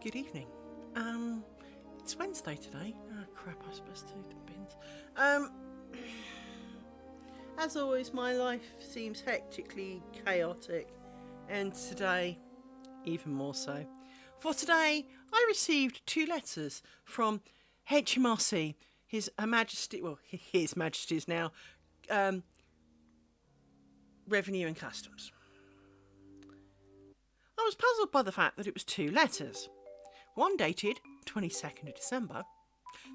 Good evening. It's Wednesday today. Oh crap, I was supposed to do the bins. As always, my life seems hectically chaotic, and today, even more so. For today, I received 2 letters from HMRC, His Majesty's now, Revenue and Customs. I was puzzled by the fact that it was 2 letters. One dated 22nd of December,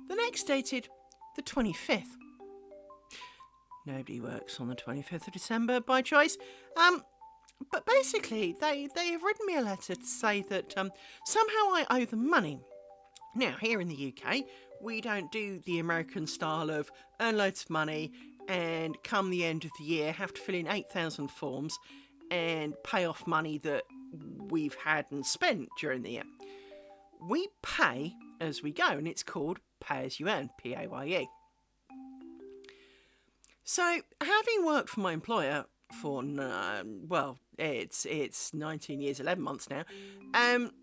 the next dated the 25th. Nobody works on the 25th of December by choice. But basically, they have written me a letter to say that somehow I owe them money. Now, here in the UK, we don't do the American style of earn loads of money and come the end of the year have to fill in 8,000 forms and pay off money that we've had and spent during the year. We pay as we go, and it's called pay as you earn, PAYE. So, having worked for my employer for, it's 19 years, 11 months now, and,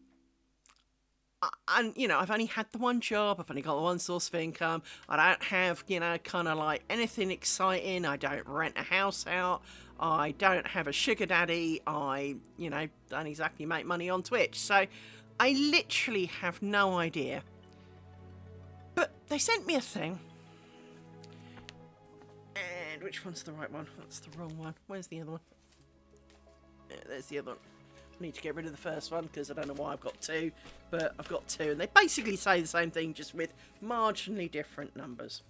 I've only had the one job, I've only got the one source of income, I don't have, kind of like anything exciting, I don't rent a house out, I don't have a sugar daddy, I, don't exactly make money on Twitch, so I literally have no idea. But they sent me a thing. And which one's the right one? That's the wrong one. Where's the other one? Yeah, there's the other one. I need to get rid of the first one because I don't know why I've got 2. But I've got 2. And they basically say the same thing just with marginally different numbers.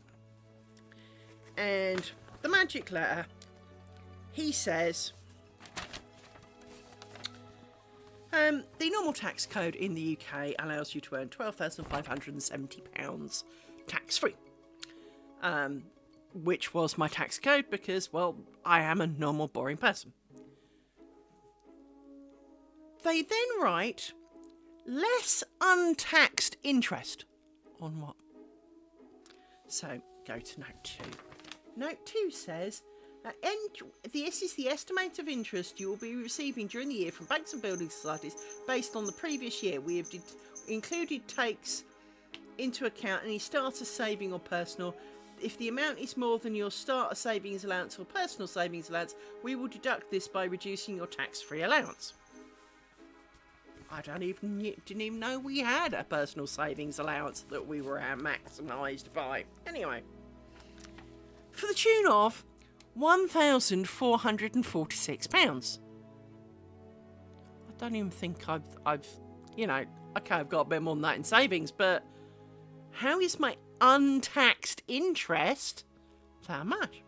And the magic letter, he says... the normal tax code in the UK allows you to earn £12,570 tax-free. Which was my tax code because, well, I am a normal, boring person. They then write, less untaxed interest. On what? So, go to note 2. Note 2 says... this is the estimate of interest you will be receiving during the year from banks and building societies based on the previous year. We have included takes into account any starter saving or personal. If the amount is more than your starter savings allowance or personal savings allowance, we will deduct this by reducing your tax-free allowance. I didn't even know we had a personal savings allowance that we were maximised by. Anyway, for the tune of £1,446. I don't even think I've okay, I've got a bit more than that in savings, but how is my untaxed interest that much?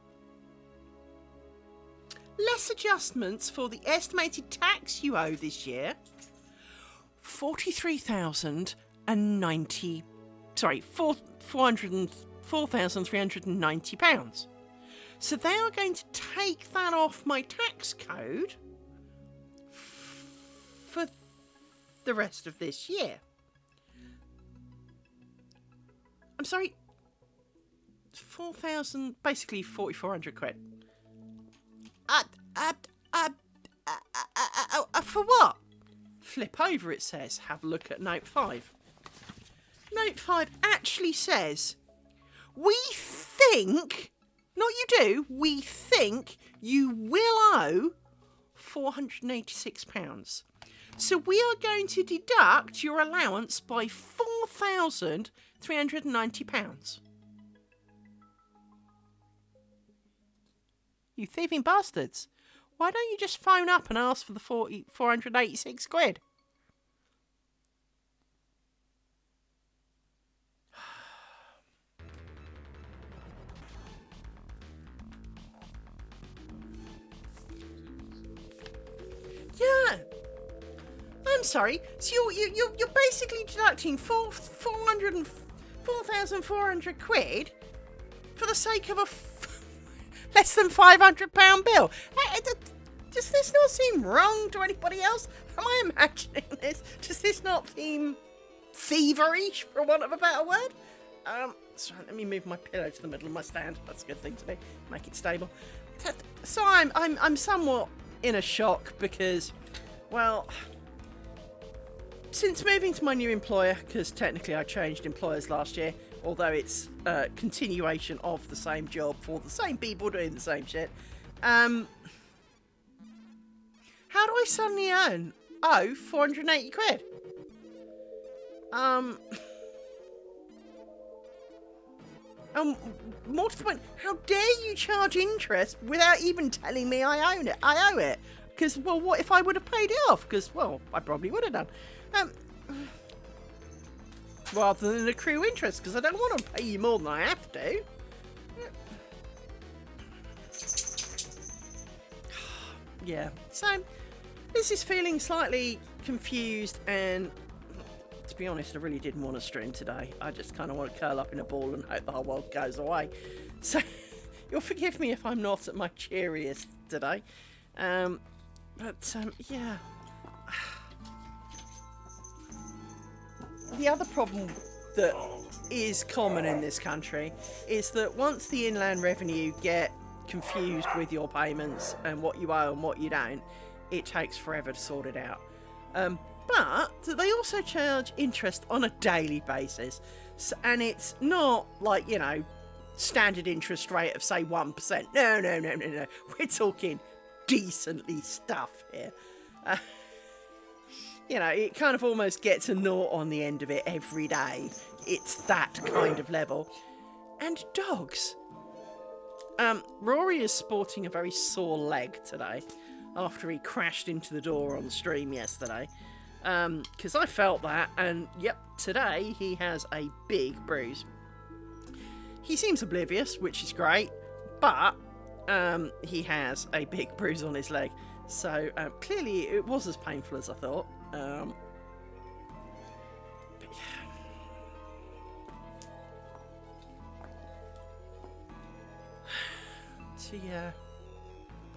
Less adjustments for the estimated tax you owe this year, £4,390. So they are going to take that off my tax code for the rest of this year. I'm sorry, 4,000, basically 4,400 quid. For what? Flip over, it says. Have a look at note 5. Note 5 actually says, we think... Not you do, we think you will owe £486. So we are going to deduct your allowance by £4,390. You thieving bastards. Why don't you just phone up and ask for the 486 quid? Yeah, I'm sorry. So you're basically deducting 4,400 quid for the sake of a less than £500 bill. Does this not seem wrong to anybody else? Am I imagining this? Does this not seem thievery, for want of a better word? Sorry, let me move my pillow to the middle of my stand. That's a good thing to do. Make it stable. So I'm somewhat in a shock because, well, since moving to my new employer, because technically I changed employers last year, although it's a continuation of the same job for the same people doing the same shit, how do I suddenly earn, 480 quid? More to the point, how dare you charge interest without even telling me I owe it? Because, well, what if I would have paid it off? Because, well, I probably would have done. Rather than accrue interest, because I don't want to pay you more than I have to. Yeah, so this is feeling slightly confused, and to be honest, I really didn't want to stream today. I just kind of want to curl up in a ball and hope the whole world goes away. So you'll forgive me if I'm not at my cheeriest today. Yeah. The other problem that is common in this country is that once the Inland Revenue get confused with your payments and what you owe and what you don't, it takes forever to sort it out. But they also charge interest on a daily basis, and it's not like, you know, standard interest rate of say 1%. No. We're talking decently stuff here. You know, it kind of almost gets a naught on the end of it every day. It's that kind of level. And dogs. Rory is sporting a very sore leg today after he crashed into the door on the stream yesterday. Because I felt that, and yep, today he has a big bruise. He seems oblivious, which is great, but he has a big bruise on his leg. So clearly it was as painful as I thought. But yeah. So yeah,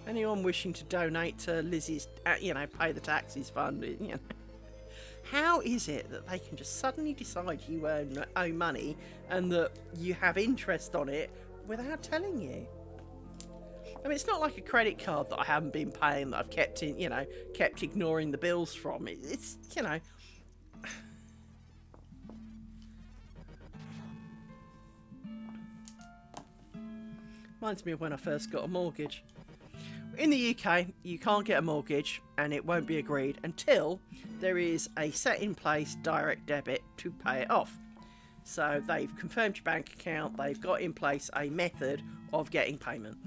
anyone wishing to donate to Lizzie's, pay the taxes fund, how is it that they can just suddenly decide you owe money and that you have interest on it without telling you? I mean, it's not like a credit card that I haven't been paying, that I've kept ignoring the bills from. It's reminds me of when I first got a mortgage. In the UK, you can't get a mortgage and it won't be agreed until there is a set in place direct debit to pay it off. So they've confirmed your bank account, they've got in place a method of getting payment.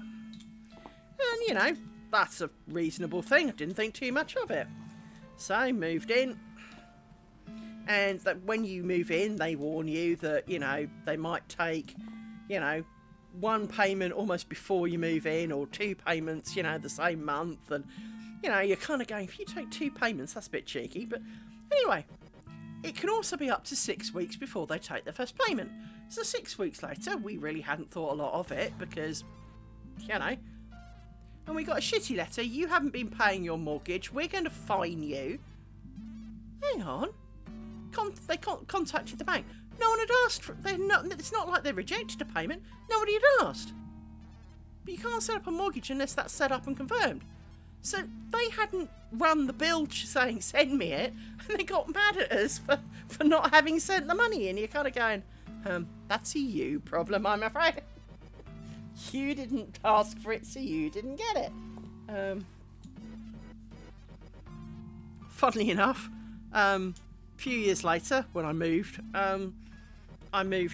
And, that's a reasonable thing. I didn't think too much of it. So, moved in. And that when you move in, they warn you that, they might take, one payment almost before you move in, or two payments, the same month. And, you're kind of going, if you take two payments, that's a bit cheeky. But anyway, it can also be up to 6 weeks before they take their first payment. So 6 weeks later, we really hadn't thought a lot of it because, and we got a shitty letter. You haven't been paying your mortgage. We're going to fine you. Hang on. They contacted the bank. No one had asked for it. It's not like they rejected a payment. Nobody had asked. But you can't set up a mortgage unless that's set up and confirmed. So they hadn't run the bill saying, send me it. And they got mad at us for not having sent the money in. You're kind of going, that's a you problem, I'm afraid. You didn't ask for it, so you didn't get it. Funnily enough, few years later, when I moved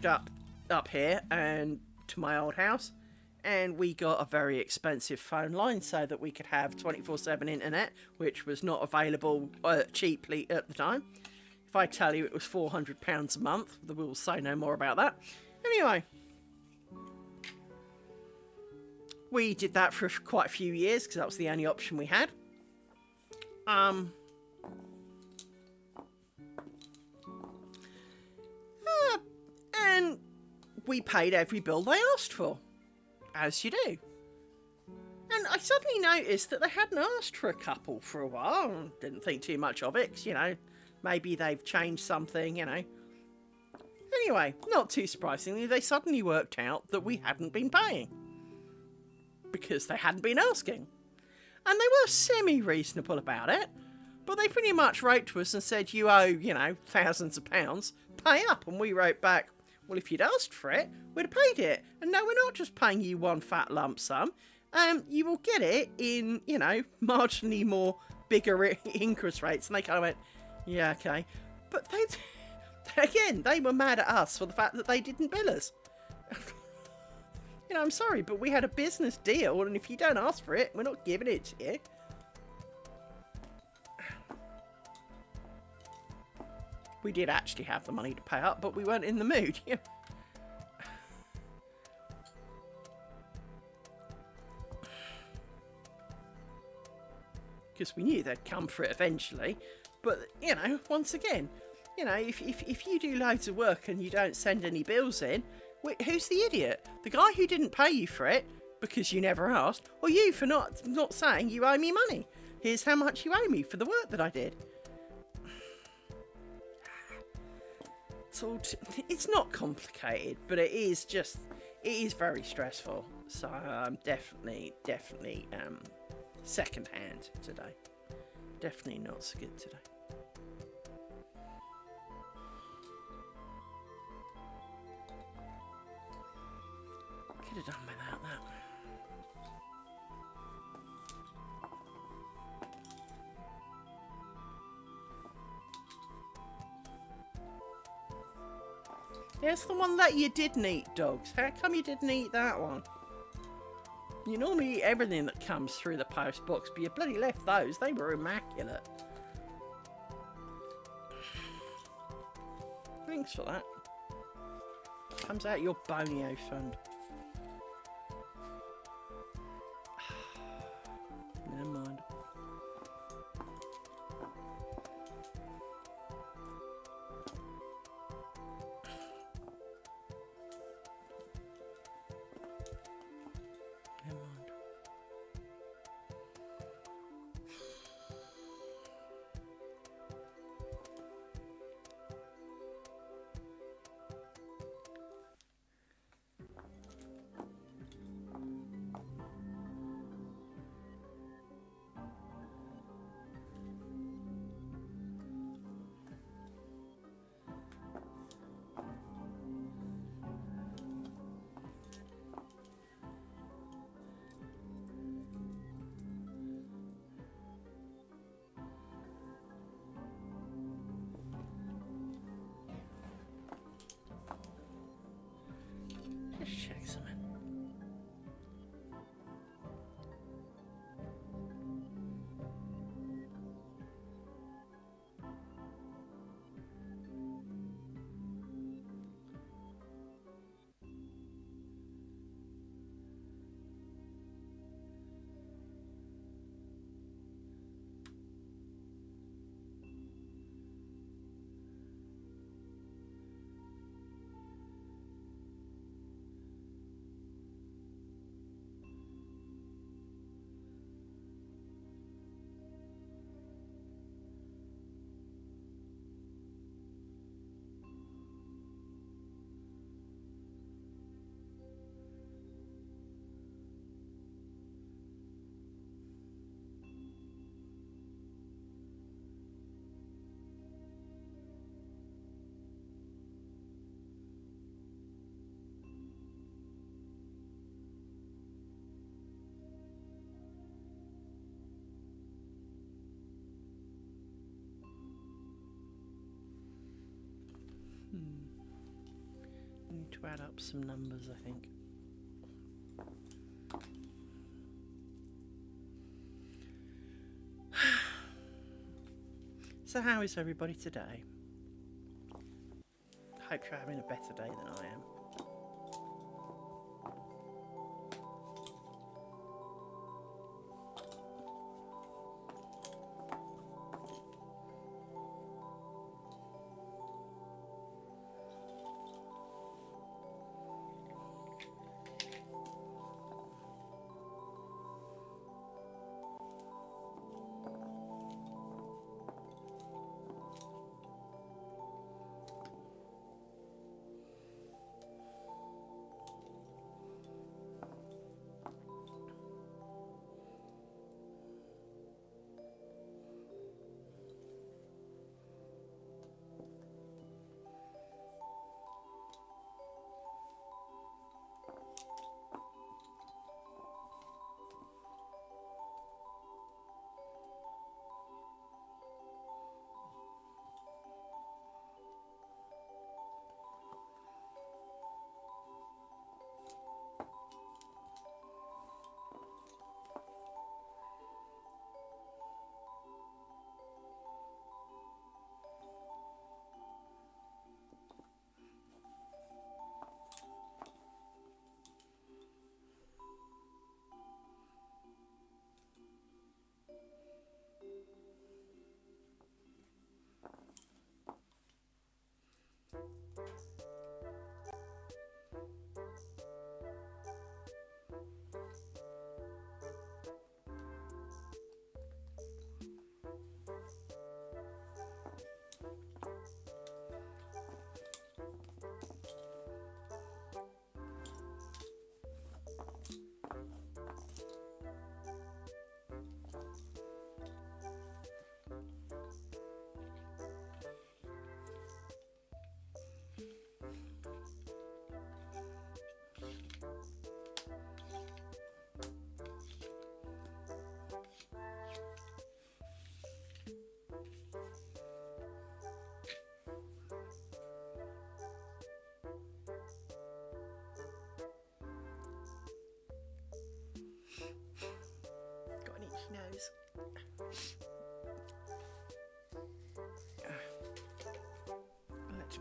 up here and to my old house, and we got a very expensive phone line so that we could have 24/7 internet, which was not available cheaply at the time. If I tell you it was £400 a month, we'll say no more about that. Anyway, we did that for quite a few years because that was the only option we had. And we paid every bill they asked for, as you do. And I suddenly noticed that they hadn't asked for a couple for a while. Didn't think too much of it, 'cause, maybe they've changed something, Anyway, not too surprisingly, they suddenly worked out that we hadn't been paying. Because they hadn't been asking. And they were semi-reasonable about it. But they pretty much wrote to us and said, you owe, you know, thousands of pounds, pay up. And we wrote back, well, if you'd asked for it, we'd have paid it. And no, we're not just paying you one fat lump sum. You will get it in, you know, marginally more bigger interest rates. And they kind of went, yeah, okay. But again, they were mad at us for the fact that they didn't bill us. You know, I'm sorry, but we had a business deal, and if you don't ask for it, we're not giving it to you. We did actually have the money to pay up, but we weren't in the mood. Because we knew they'd come for it eventually. But, you know, once again, you know, if you do loads of work and you don't send any bills in, who's the idiot? The guy who didn't pay you for it because you never asked, or you for not saying you owe me money? Here's how much you owe me for the work that I did. It's not complicated, but it is very stressful. So I'm definitely second hand today. Definitely not so good today. Could have done without that. Yeah, it's the one that you didn't eat, dogs. How come you didn't eat that one? You normally eat everything that comes through the post box, but you bloody left those. They were immaculate. Thanks for that. Comes out your bonio fund. Never mind. Never mind. Just check something. Need to add up some numbers, I think. So how is everybody today? Hope you're having a better day than I am.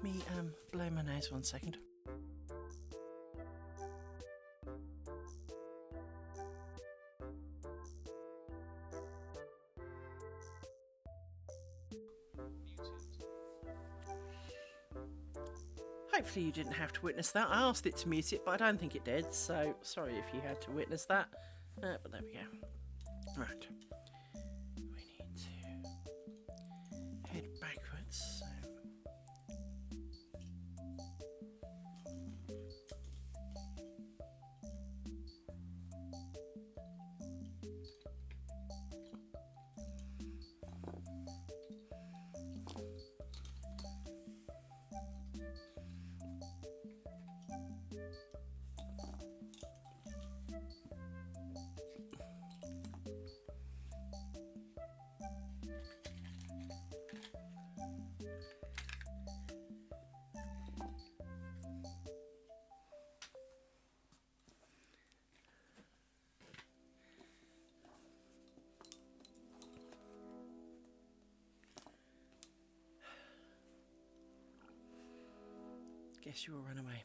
me blow my nose 1 second. Hopefully you didn't have to witness that. I asked it to mute it, but I don't think it did, so sorry if you had to witness that. But there we go. Right. We need to head backwards. So. Guess you will run away.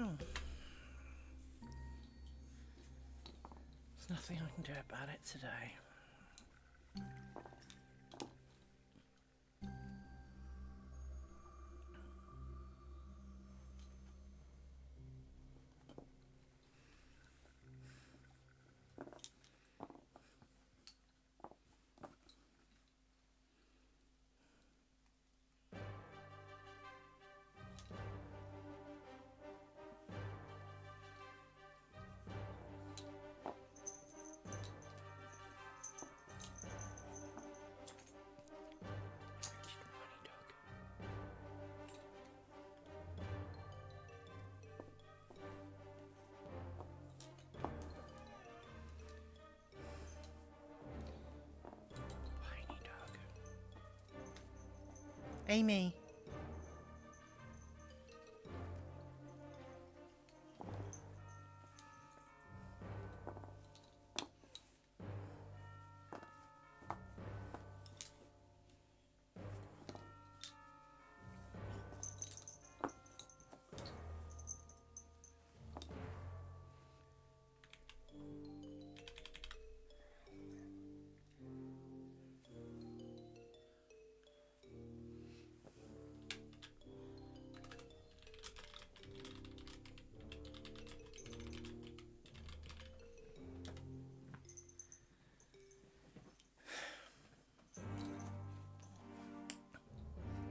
Oh. Nothing I can do about it today. Amy.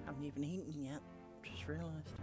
Haven't even eaten yet. Just realised.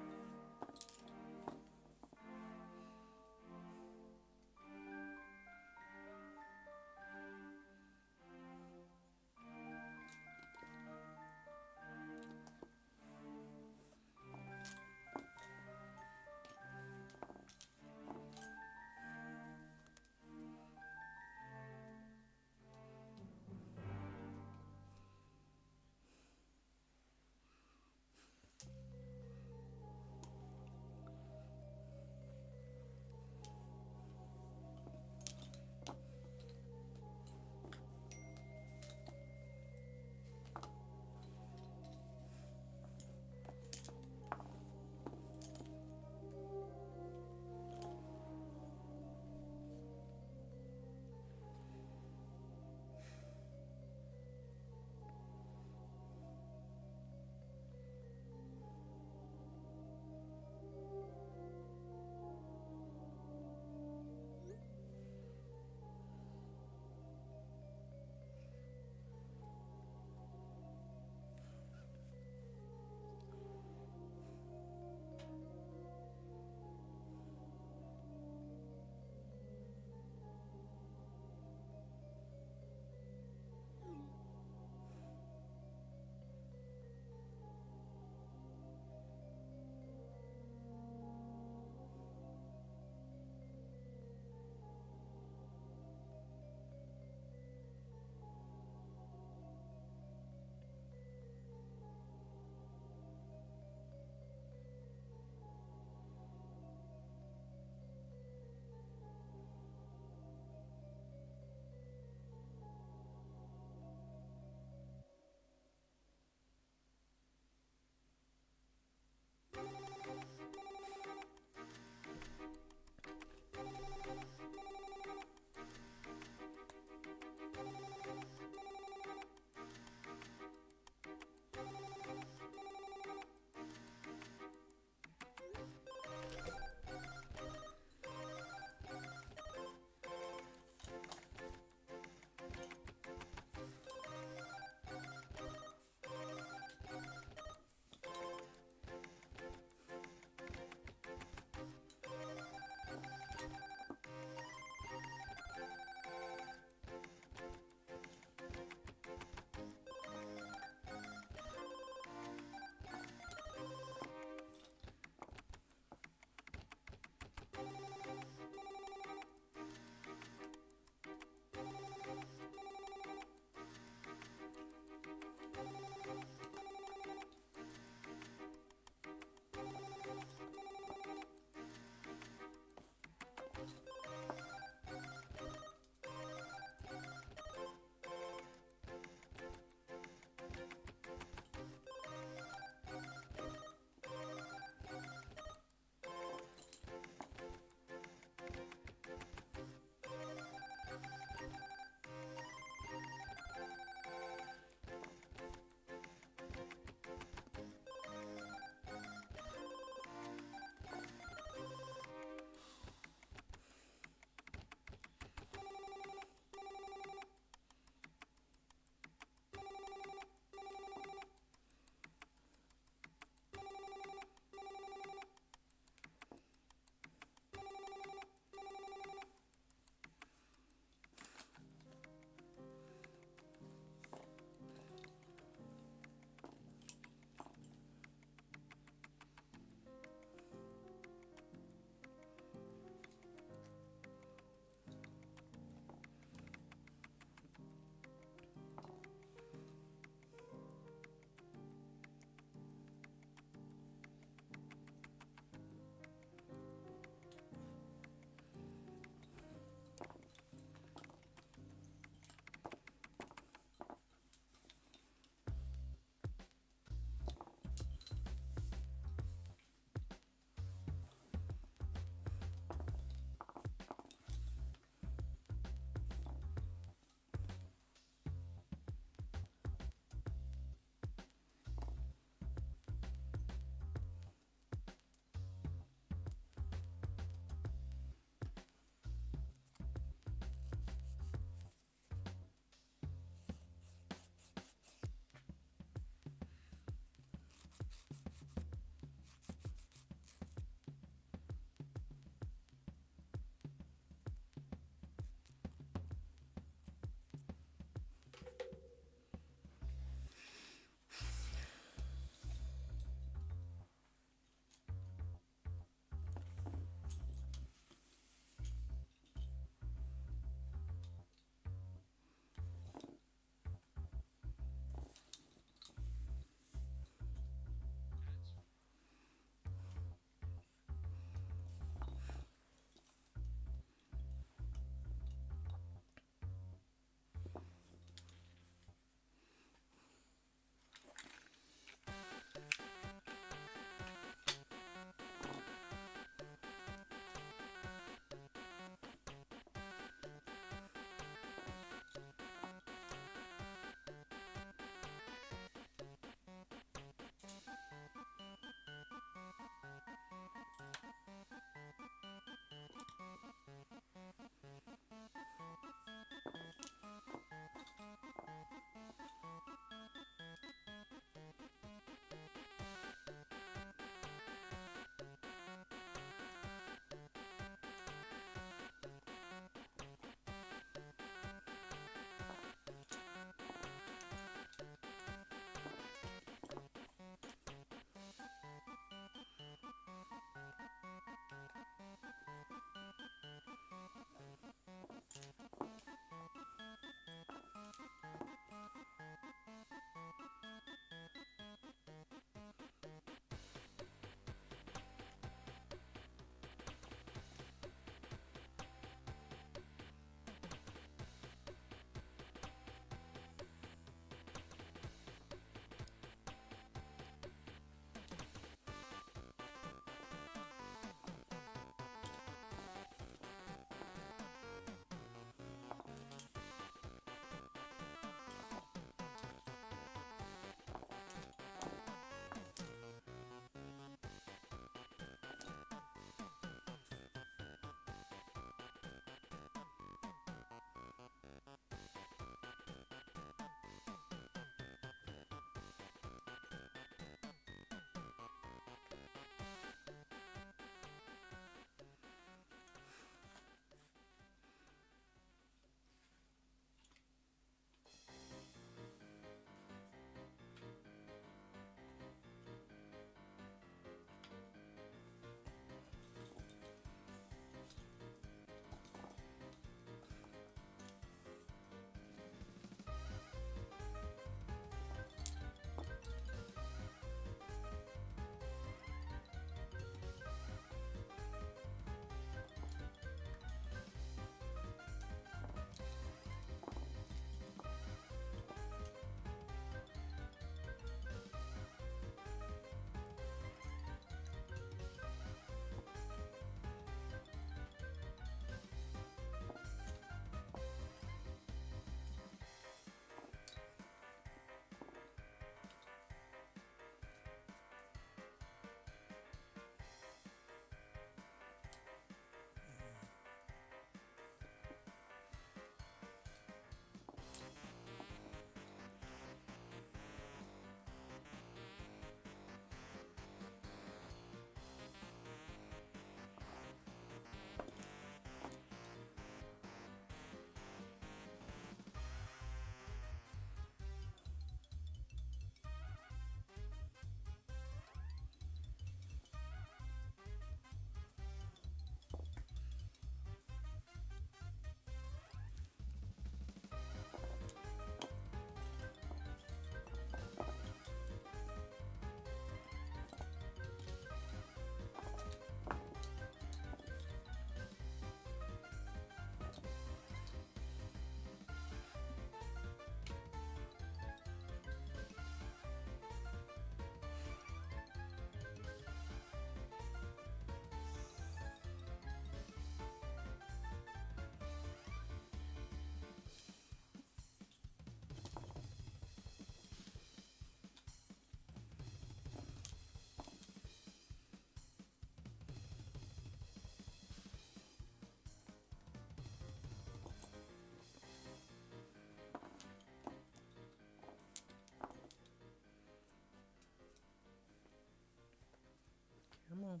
Come on.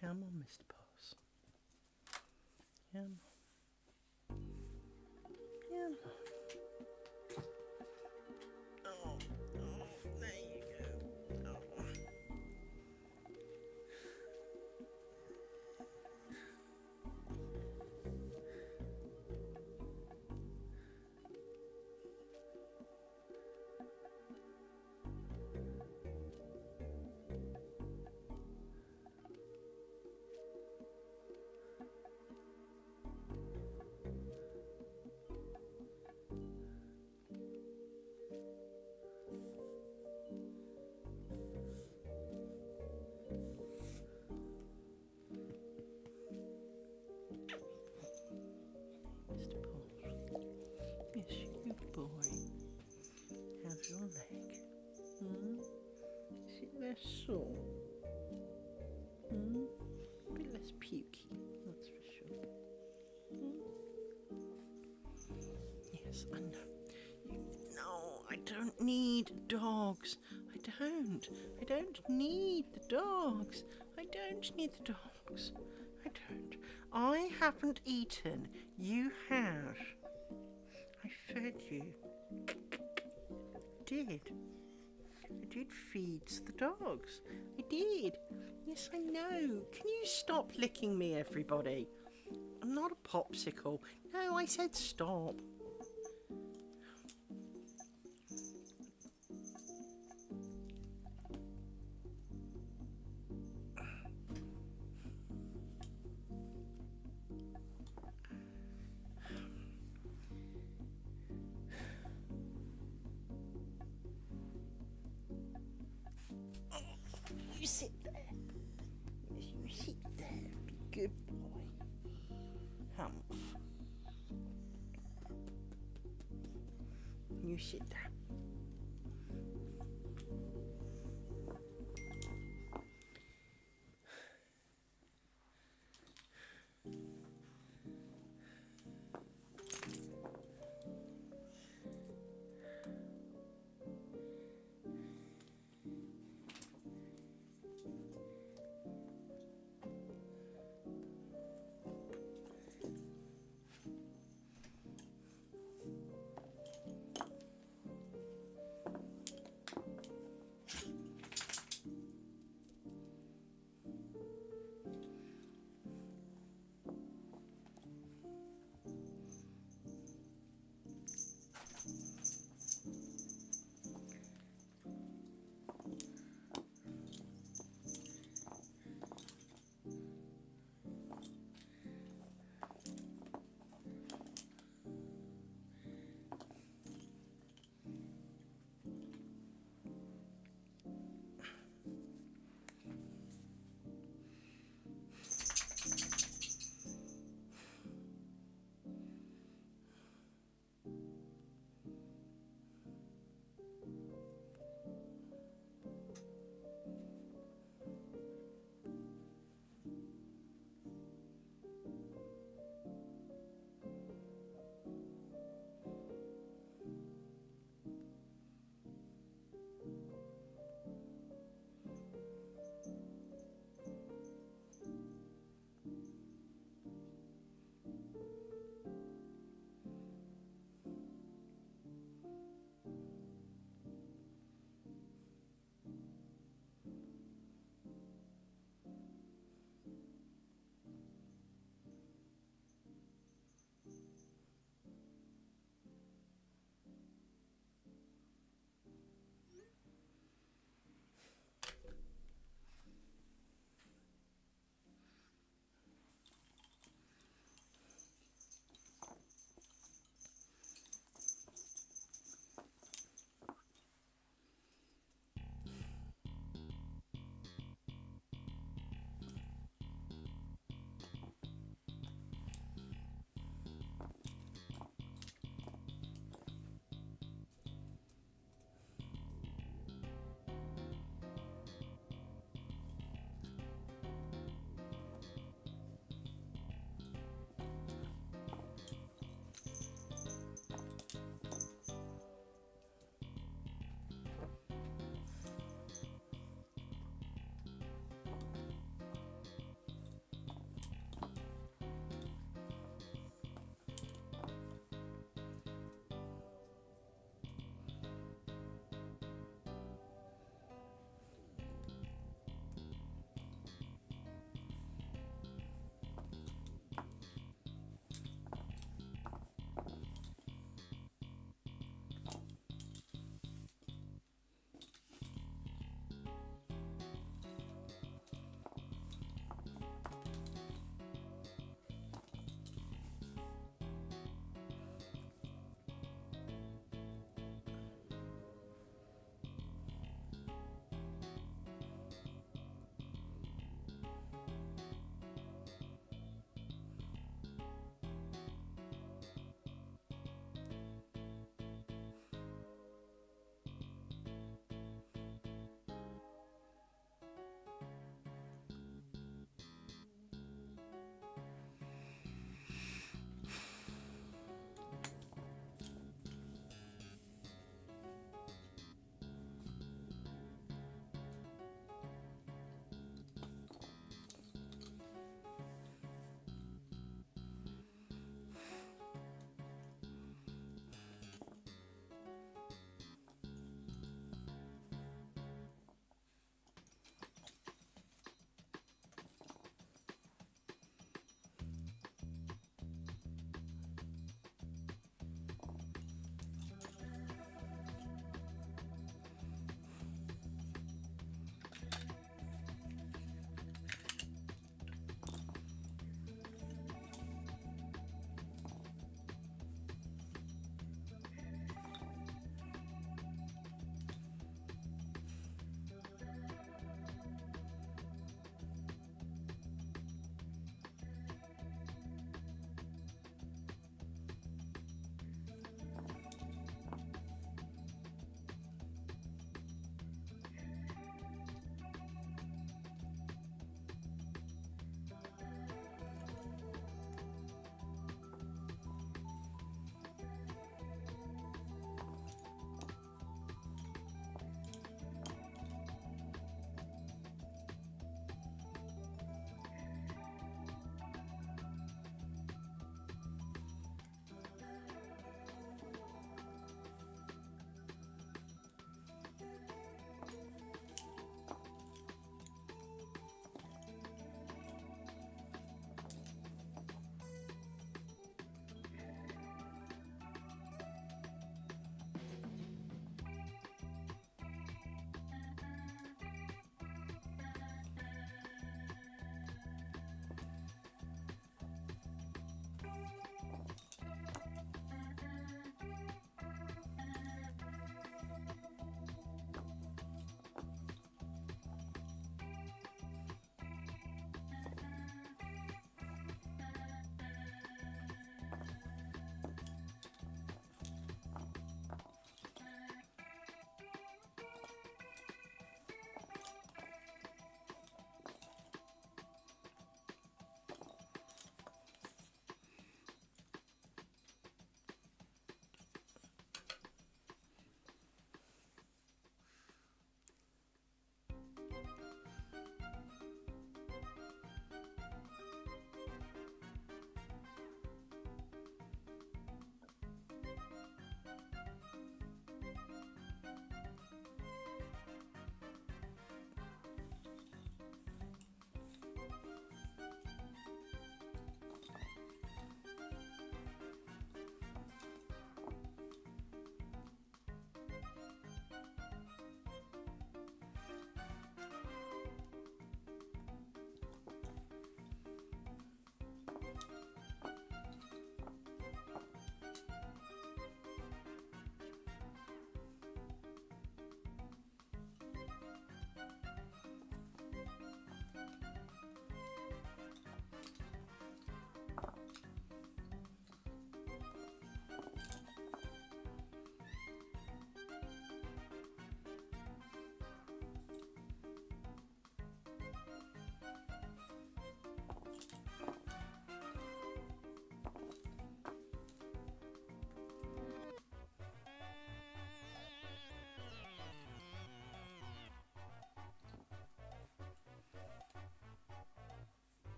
Come on, Mr. Paws. Come on. Come on. Oh, there you go. Oh. Mr. Paws. Yes, you boy. How's your leg? Is it less sore? A bit less pukey, that's for sure. Yes, I know. No, I don't need dogs. I don't need the dogs. I don't need the dogs. I don't. I haven't eaten. You have. I fed you. I did feed the dogs. I did. Yes, I know. Can you stop licking me, everybody? I'm not a popsicle. No, I said stop. You sit there. Yes, you sit there. Be good boy. Humph. You sit there.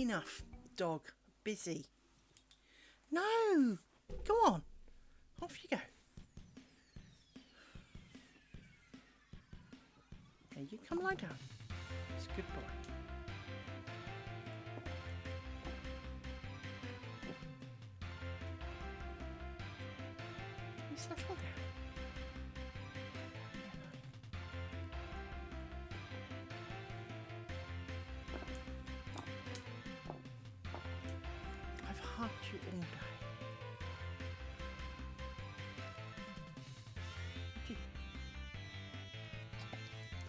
Enough, dog. Busy. No! Go on. Off you go. There you come lie down. It's a good boy. You settle down. I've hugged you all day.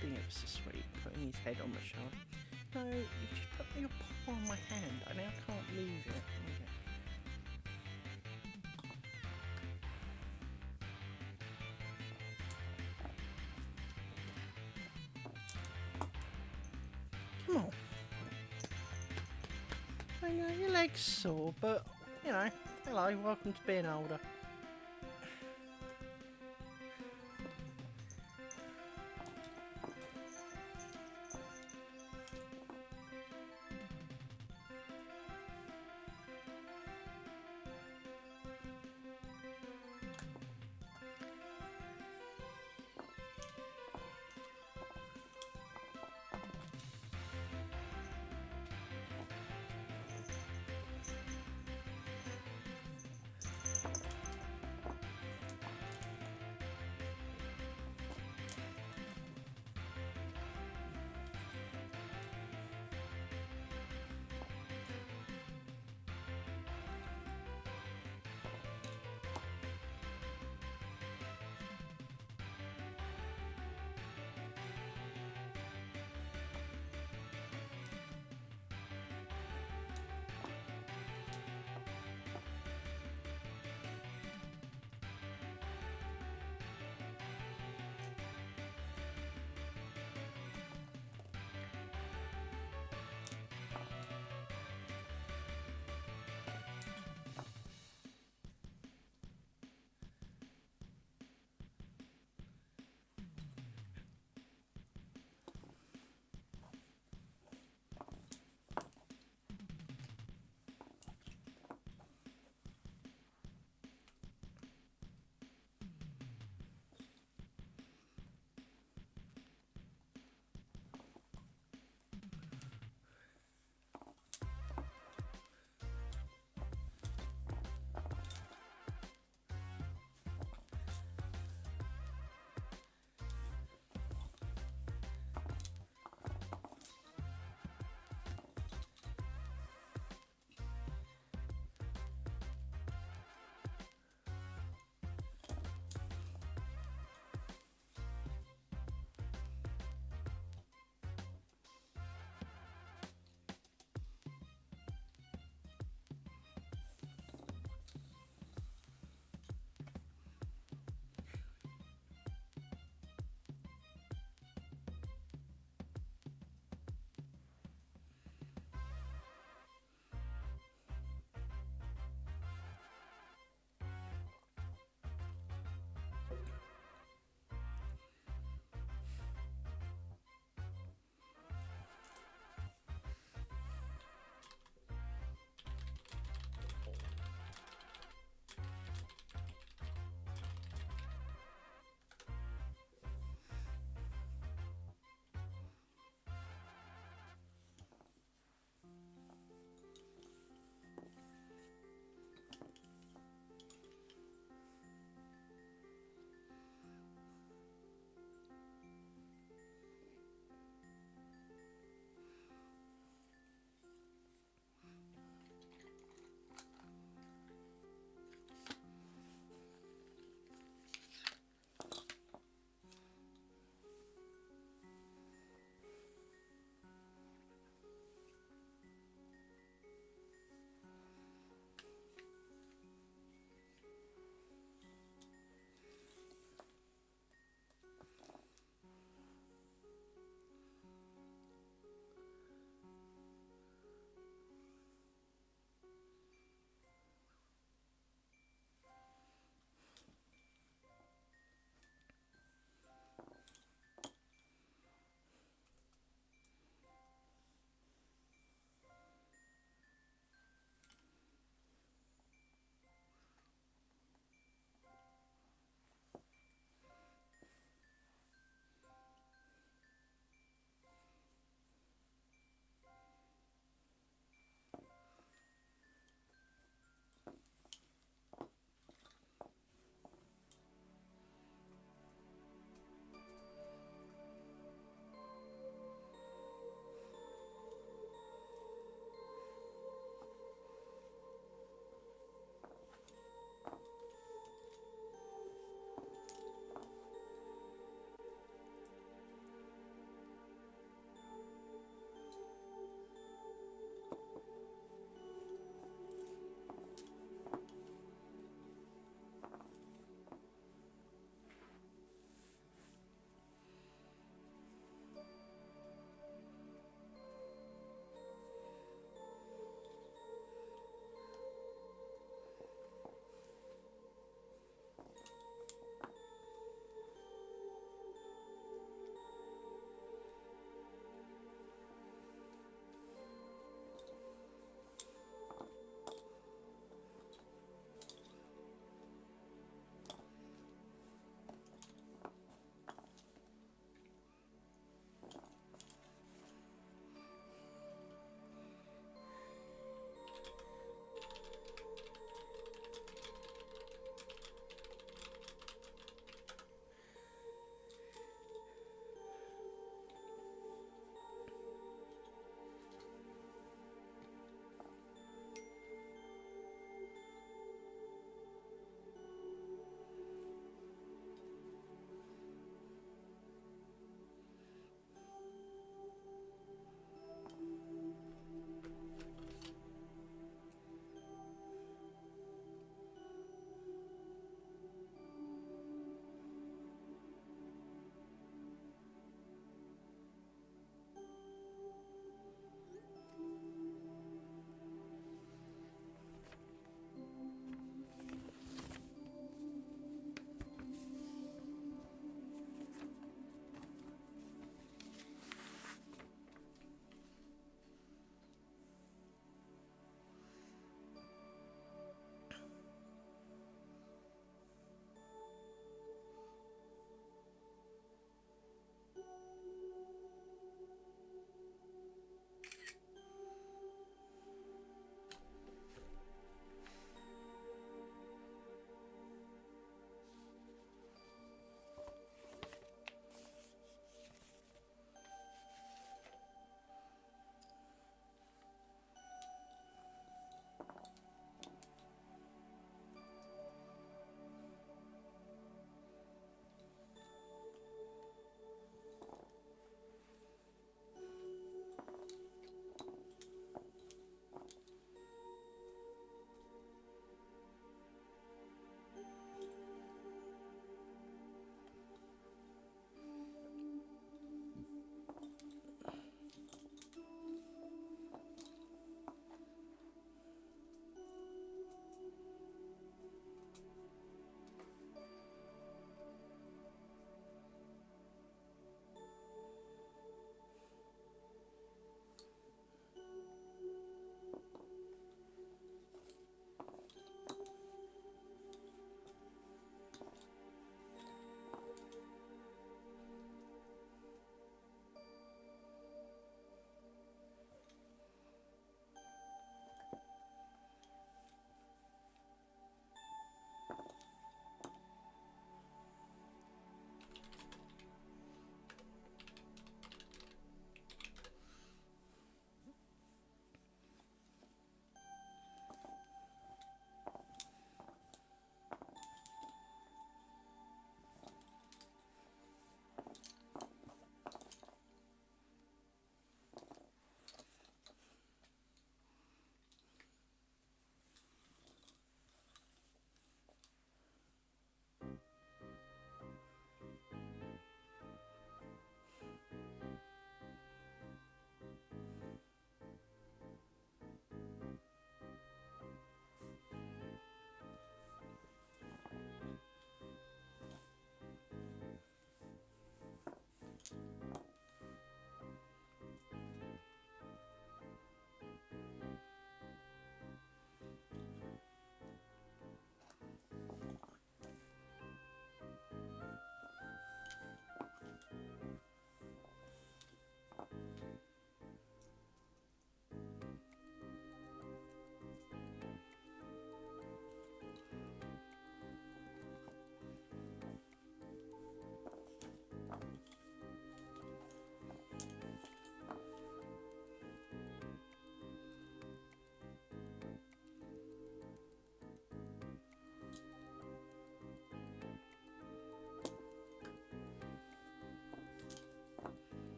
Being ever so sweet, putting his head on my shoulder. No, you just put your paw on my hand. I now can't leave it. Okay. Come on. I know your leg's sore, but you know, hello, welcome to being older.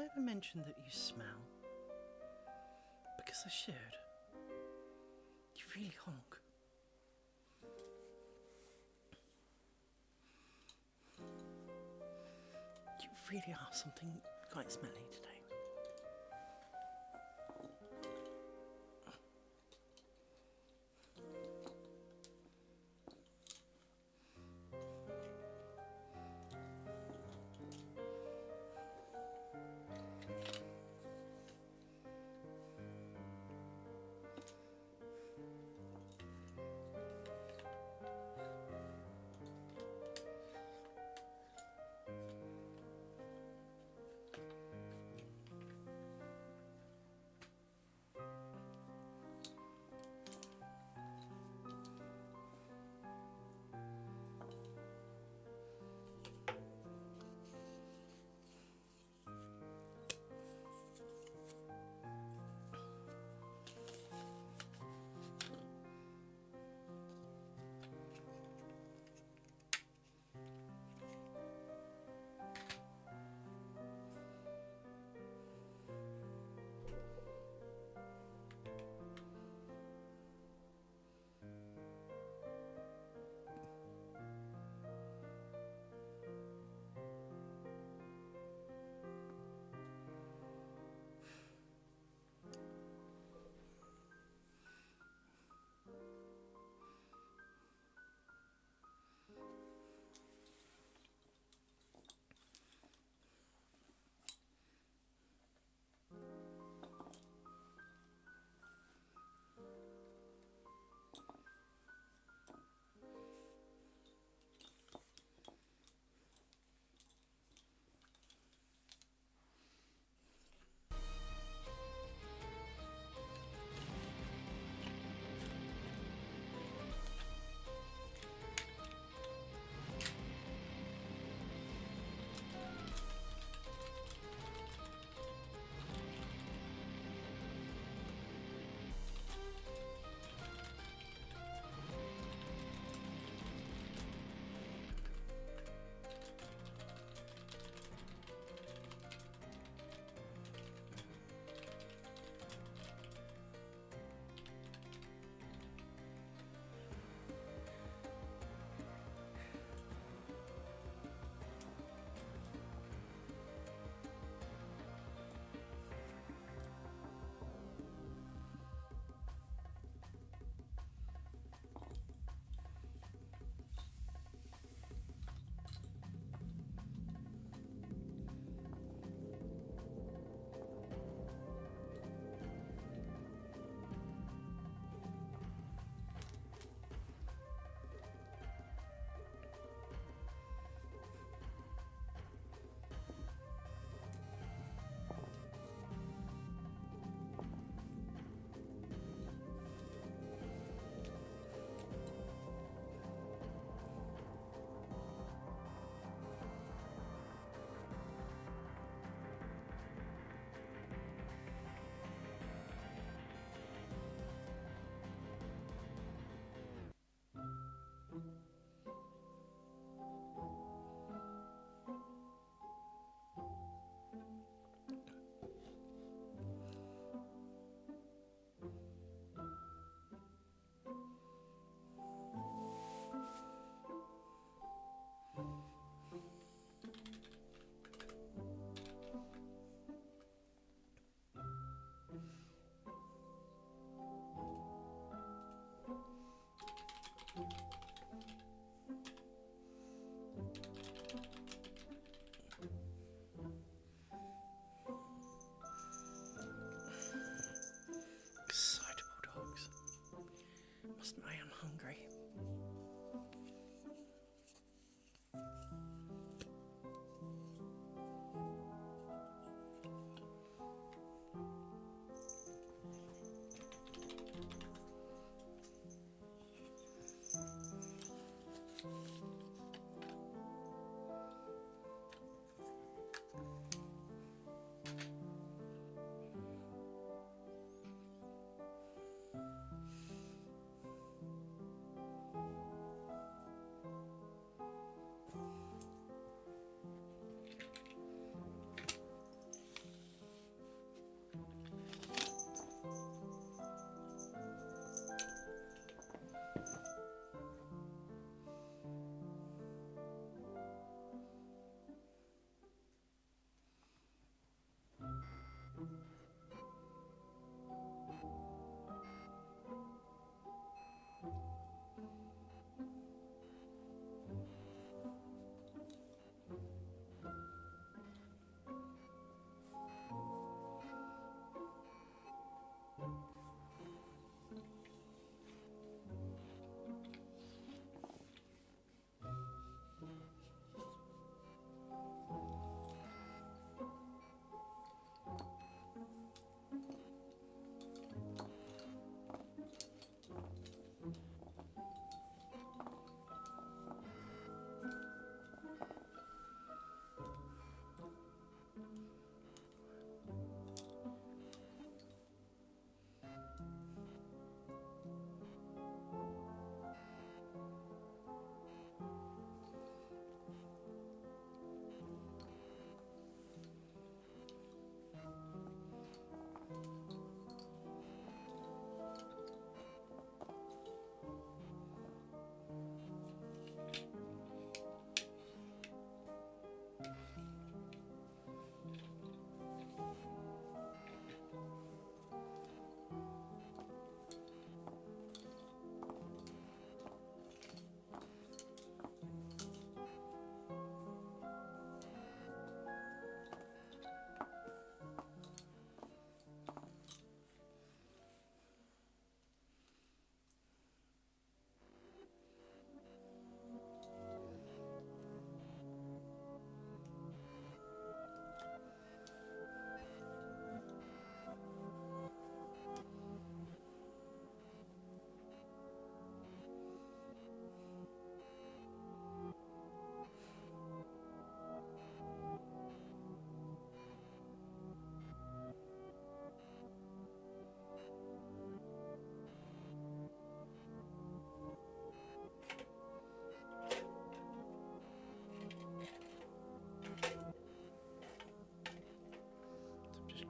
I ever mention that you smell? Because I should. You really honk. You really are something quite smelly today. I am hungry.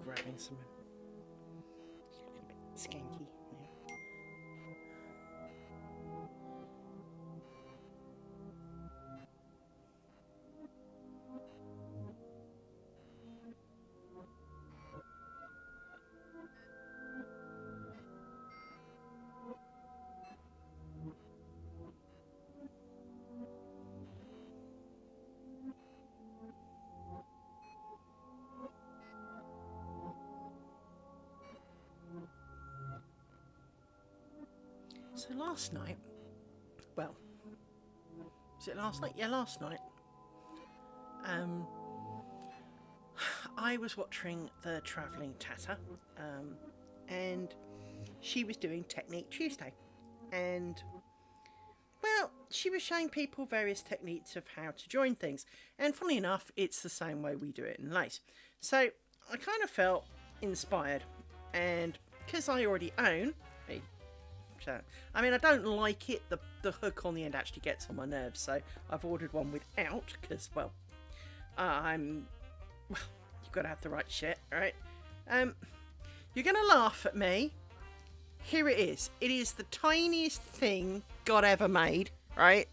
grabbing some. Skanky now. So last night, well, was it last night? Yeah, last night. I was watching the Travelling Tatter, and she was doing Technique Tuesday, and well, she was showing people various techniques of how to join things, and funnily enough, it's the same way we do it in lace. So I kind of felt inspired, and because I already own a I mean, I don't like it. The hook on the end actually gets on my nerves, so I've ordered one without, because, well, you've got to have the right shit, right? You're going to laugh at me. Here it is. It is the tiniest thing God ever made, right?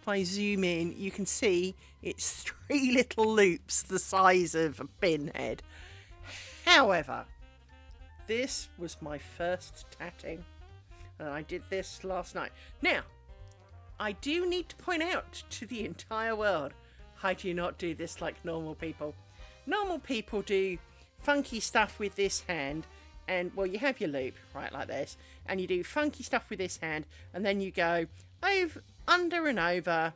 If I zoom in, you can see it's 3 little loops the size of a pinhead. However, this was my first tatting. And I did this last night. Now, I do need to point out to the entire world, I do not do this like normal people. Normal people do funky stuff with this hand, and, well, you have your loop, right, like this, and you do funky stuff with this hand, and then you go over, under and over,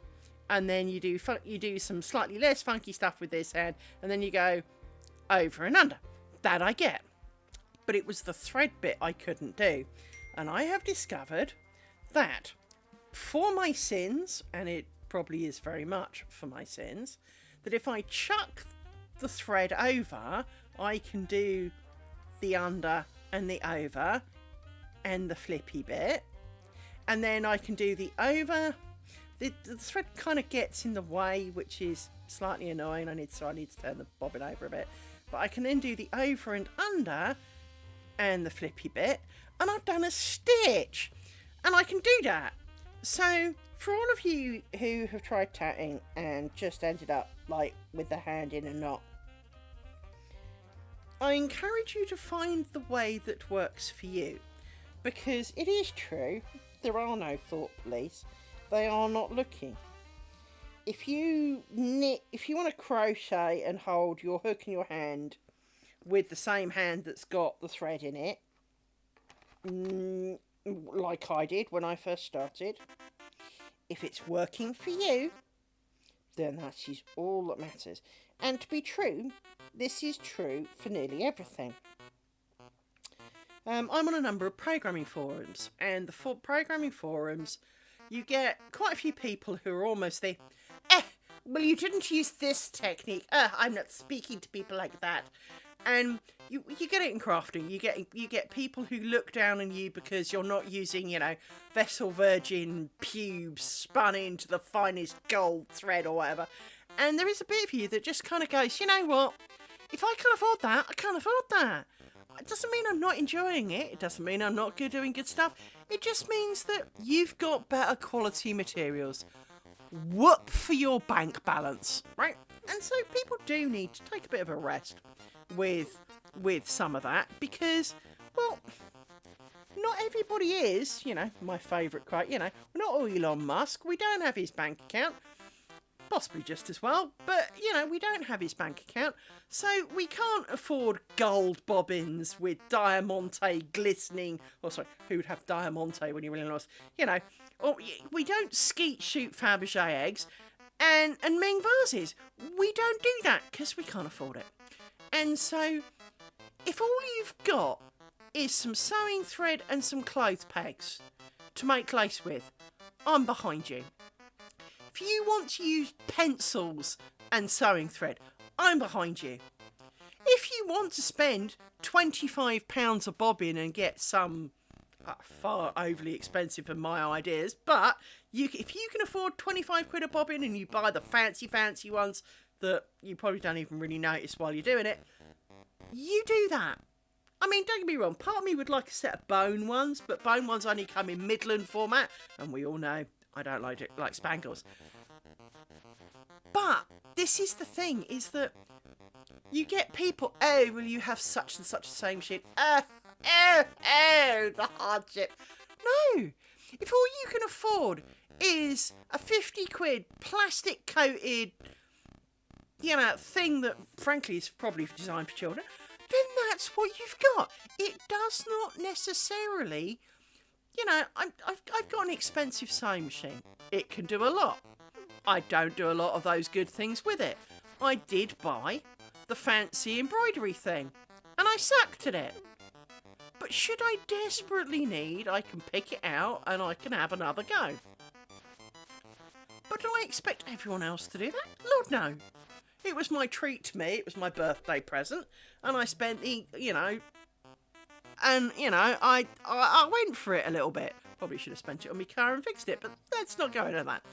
and then you do some slightly less funky stuff with this hand, and then you go over and under. That I get. But it was the thread bit I couldn't do. And I have discovered that for my sins, and it probably is very much for my sins, that if I chuck the thread over, I can do the under and the over and the flippy bit. And then I can do the over. The thread kind of gets in the way, which is slightly annoying. I need to turn the bobbin over a bit. But I can then do the over and under and the flippy bit. And I've done a stitch, and I can do that. So for all of you who have tried tatting and just ended up like with the hand in a knot, I encourage you to find the way that works for you, because it is true, there are no thought police. They are not looking. If you want to crochet and hold your hook in your hand with the same hand that's got the thread in it, like I did when I first started, if it's working for you, then that is all that matters. And to be true, this is true for nearly everything. I'm on a number of programming forums, and the programming forums, you get quite a few people who are almost there. Well, you didn't use this technique. I'm not speaking to people like that. And you get it in crafting. You get people who look down on you because you're not using, vessel virgin pubes spun into the finest gold thread or whatever. And there is a bit of you that just kind of goes, you know what? If I can afford that, I can't afford that. It doesn't mean I'm not enjoying it. It doesn't mean I'm not doing good stuff. It just means that you've got better quality materials. Whoop for your bank balance, right? And so people do need to take a bit of a rest with some of that, because, well, not everybody is, my favourite quote, we're not all Elon Musk. We don't have his bank account. Possibly just as well, but, we don't have his bank account, so we can't afford gold bobbins with diamante glistening, who would have diamante when you're really lost, or we don't skeet shoot Fabergé eggs and Ming vases. We don't do that because we can't afford it. And so, if all you've got is some sewing thread and some clothes pegs to make lace with, I'm behind you. If you want to use pencils and sewing thread, I'm behind you. If you want to spend £25 a bobbin and get some far overly expensive for my ideas, but if you can afford 25 quid a bobbin and you buy the fancy ones that you probably don't even really notice while you're doing it, you do that. I mean, don't get me wrong, part of me would like a set of bone ones, but bone ones only come in Midland format, and we all know I don't like spangles. But this is the thing, is that you get people, oh, will you have such and such a sewing machine? The hardship. No, if all you can afford is a 50 quid plastic coated, thing that frankly is probably designed for children, then that's what you've got. It does not necessarily, I've got an expensive sewing machine. It can do a lot. I don't do a lot of those good things with it. I did buy the fancy embroidery thing, and I sucked at it. But should I desperately need, I can pick it out and I can have another go. But do I expect everyone else to do that? Lord, no. It was my treat to me. It was my birthday present, and I spent I went for it a little bit. Probably should have spent it on my car and fixed it, but let's not go into that.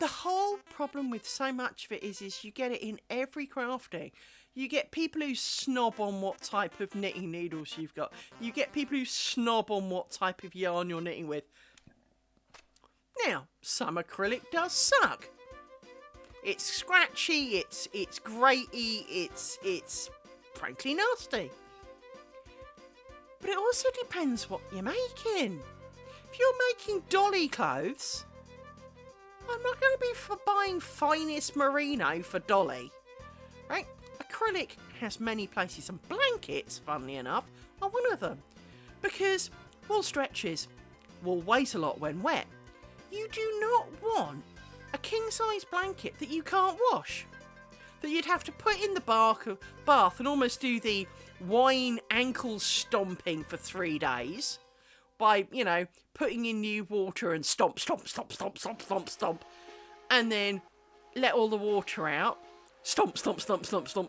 The whole problem with so much of it is you get it in every crafting. You get people who snob on what type of knitting needles you've got. You get people who snob on what type of yarn you're knitting with. Now, some acrylic does suck. It's scratchy, it's graty, it's frankly nasty. But it also depends what you're making. If you're making dolly clothes, I'm not going to be for buying finest merino for dolly, right? Acrylic has many places, and blankets, funnily enough, are one of them. Because wool stretches, wool weighs a lot when wet. You do not want a king-size blanket that you can't wash, that you'd have to put in the bath and almost do the wine ankle stomping for 3 days by, putting in new water and stomp, and then let all the water out, stomp,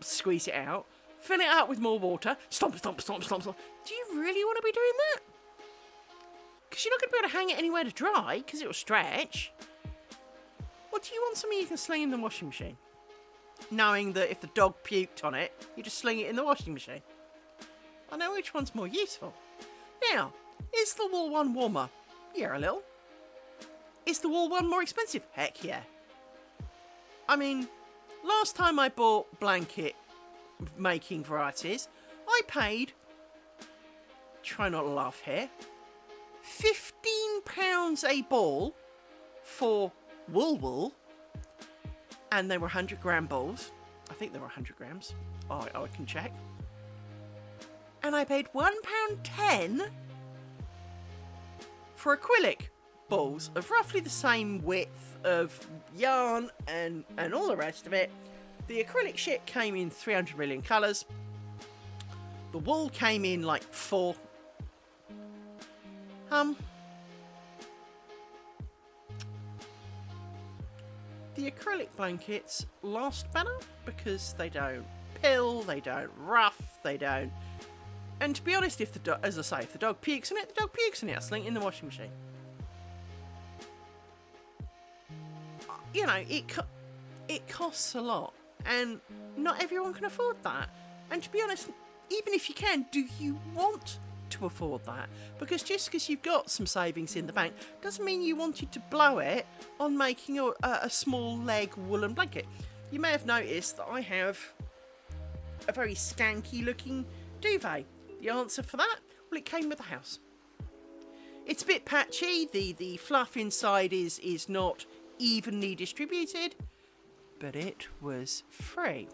squeeze it out, fill it out with more water, stomp. Do you really want to be doing that? Because you're not going to be able to hang it anywhere to dry, because it will stretch. Or do you want something you can sling in the washing machine, knowing that if the dog puked on it, you just sling it in the washing machine? I know which one's more useful. Now, is the wool one warmer? Yeah, a little. Is the wool one more expensive? Heck yeah. I mean, last time I bought blanket making varieties, I paid, try not to laugh here, £15 a ball for wool, and they were 100 gram balls. I think they were 100 grams. I can check. And I paid £1.10 for acrylic balls of roughly the same width of yarn and all the rest of it. The acrylic shit came in 300 million colours. The wool came in like 4. The acrylic blankets last better because they don't pill, they don't rough, they don't. And to be honest, if the dog pukes in it, the dog pukes in it. I sling it in the washing machine. It costs a lot, and not everyone can afford that. And to be honest, even if you can, do you want to afford that? Because just because you've got some savings in the bank doesn't mean you wanted to blow it on making a small leg woolen blanket. You may have noticed that I have a very skanky looking duvet. The answer for that? Well, it came with the house. It's a bit patchy. The fluff inside is not evenly distributed, but it was free.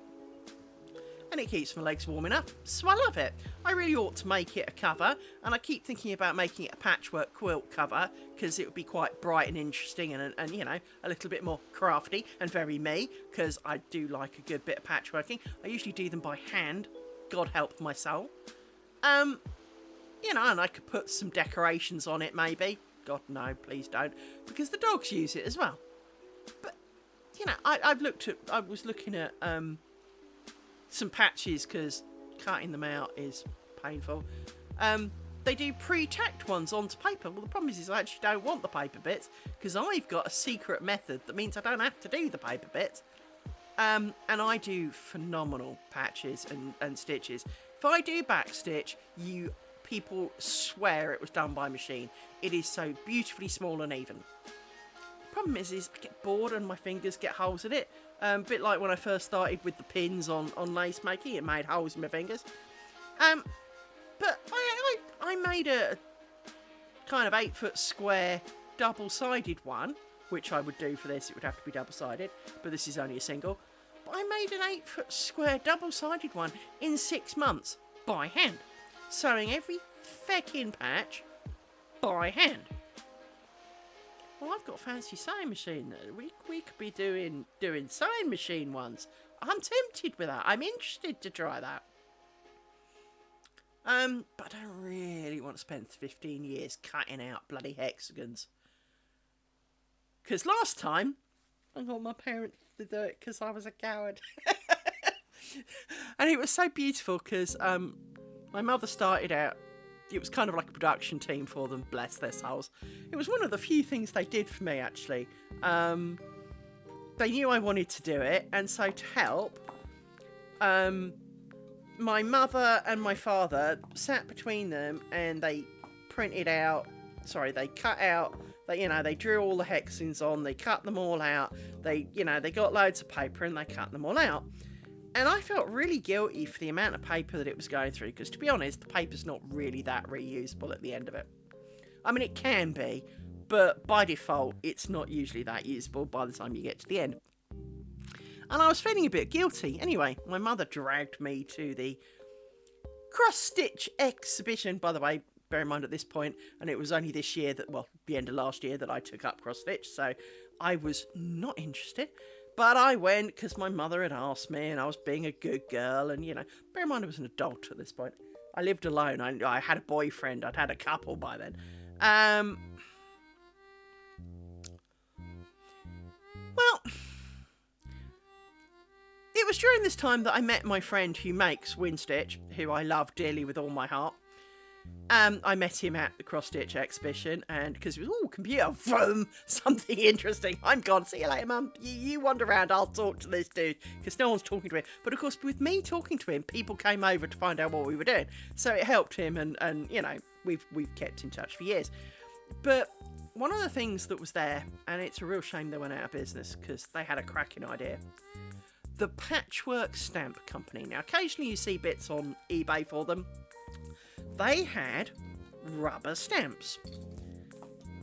And it keeps my legs warm enough, so I love it. I really ought to make it a cover, and I keep thinking about making it a patchwork quilt cover, because it would be quite bright and interesting and a little bit more crafty and very me, because I do like a good bit of patchworking. I usually do them by hand, God help my soul. And I could put some decorations on it maybe. God no, please don't, because the dogs use it as well. But, I was looking at some patches because cutting them out is painful. They do pre-tacked ones onto paper. Well, the problem is I actually don't want the paper bits because I've got a secret method that means I don't have to do the paper bits. And I do phenomenal patches and stitches. If I do backstitch, people swear it was done by machine. It is so beautifully small and even. Problem is I get bored and my fingers get holes in it. A bit like when I first started with the pins on lace making, it made holes in my fingers. But I made a kind of 8-foot square double-sided one, which I would do for this. It would have to be double-sided, but this is only a single. But I made an 8-foot square double-sided one in 6 months by hand, sewing every feckin' patch by hand. Well, I've got a fancy sewing machine. We could be doing sewing machine ones. I'm tempted with that. I'm interested to try that. But I don't really want to spend 15 years cutting out bloody hexagons. Because last time, I got my parents to do it because I was a coward. And it was so beautiful because my mother started out, it was kind of like a production team for them, bless their souls. It was one of the few things they did for me, actually. They knew I wanted to do it, and so to help, my mother and my father sat between them and they cut out, they drew all the hexagons on, they cut them all out, they got loads of paper and they cut them all out. And I felt really guilty for the amount of paper that it was going through, because to be honest, the paper's not really that reusable at the end of it. I mean, it can be, but by default, it's not usually that usable by the time you get to the end. And I was feeling a bit guilty. Anyway, my mother dragged me to the cross-stitch exhibition. By the way, bear in mind at this point, and it was only this year the end of last year that I took up cross-stitch, so I was not interested. But I went because my mother had asked me and I was being a good girl. And, bear in mind I was an adult at this point. I lived alone. I had a boyfriend. I'd had a couple by then. Well, it was during this time that I met my friend who makes Winstitch, who I love dearly with all my heart. I met him at the cross-stitch exhibition, and because it was all computer, vroom, something interesting. I'm gone. See you later, Mum. You wander around. I'll talk to this dude, because no one's talking to him. But of course, with me talking to him, people came over to find out what we were doing. So it helped him, and we've kept in touch for years. But one of the things that was there, and it's a real shame they went out of business because they had a cracking idea. The Patchwork Stamp Company. Now, occasionally you see bits on eBay for them. They had rubber stamps.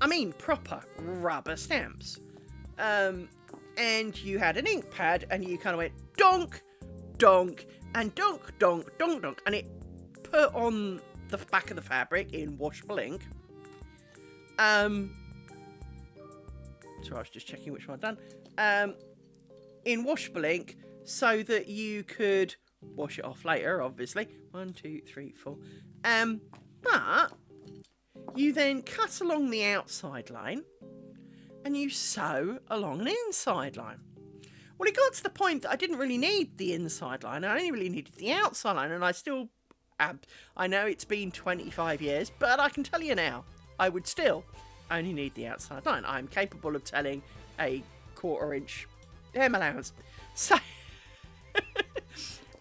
I mean, proper rubber stamps. And you had an ink pad, and you kind of went donk, donk, and donk, donk, donk, donk, and it put on the back of the fabric in washable ink. So I was just checking which one I'd done. In washable ink, so that you could wash it off later, obviously. 1, 2, 3, 4. But you then cut along the outside line and you sew along an inside line. Well, it got to the point that I didn't really need the inside line. I only really needed the outside line, and I know it's been 25 years, but I can tell you now, I would still only need the outside line. I'm capable of telling a 1/4 inch hem allowance.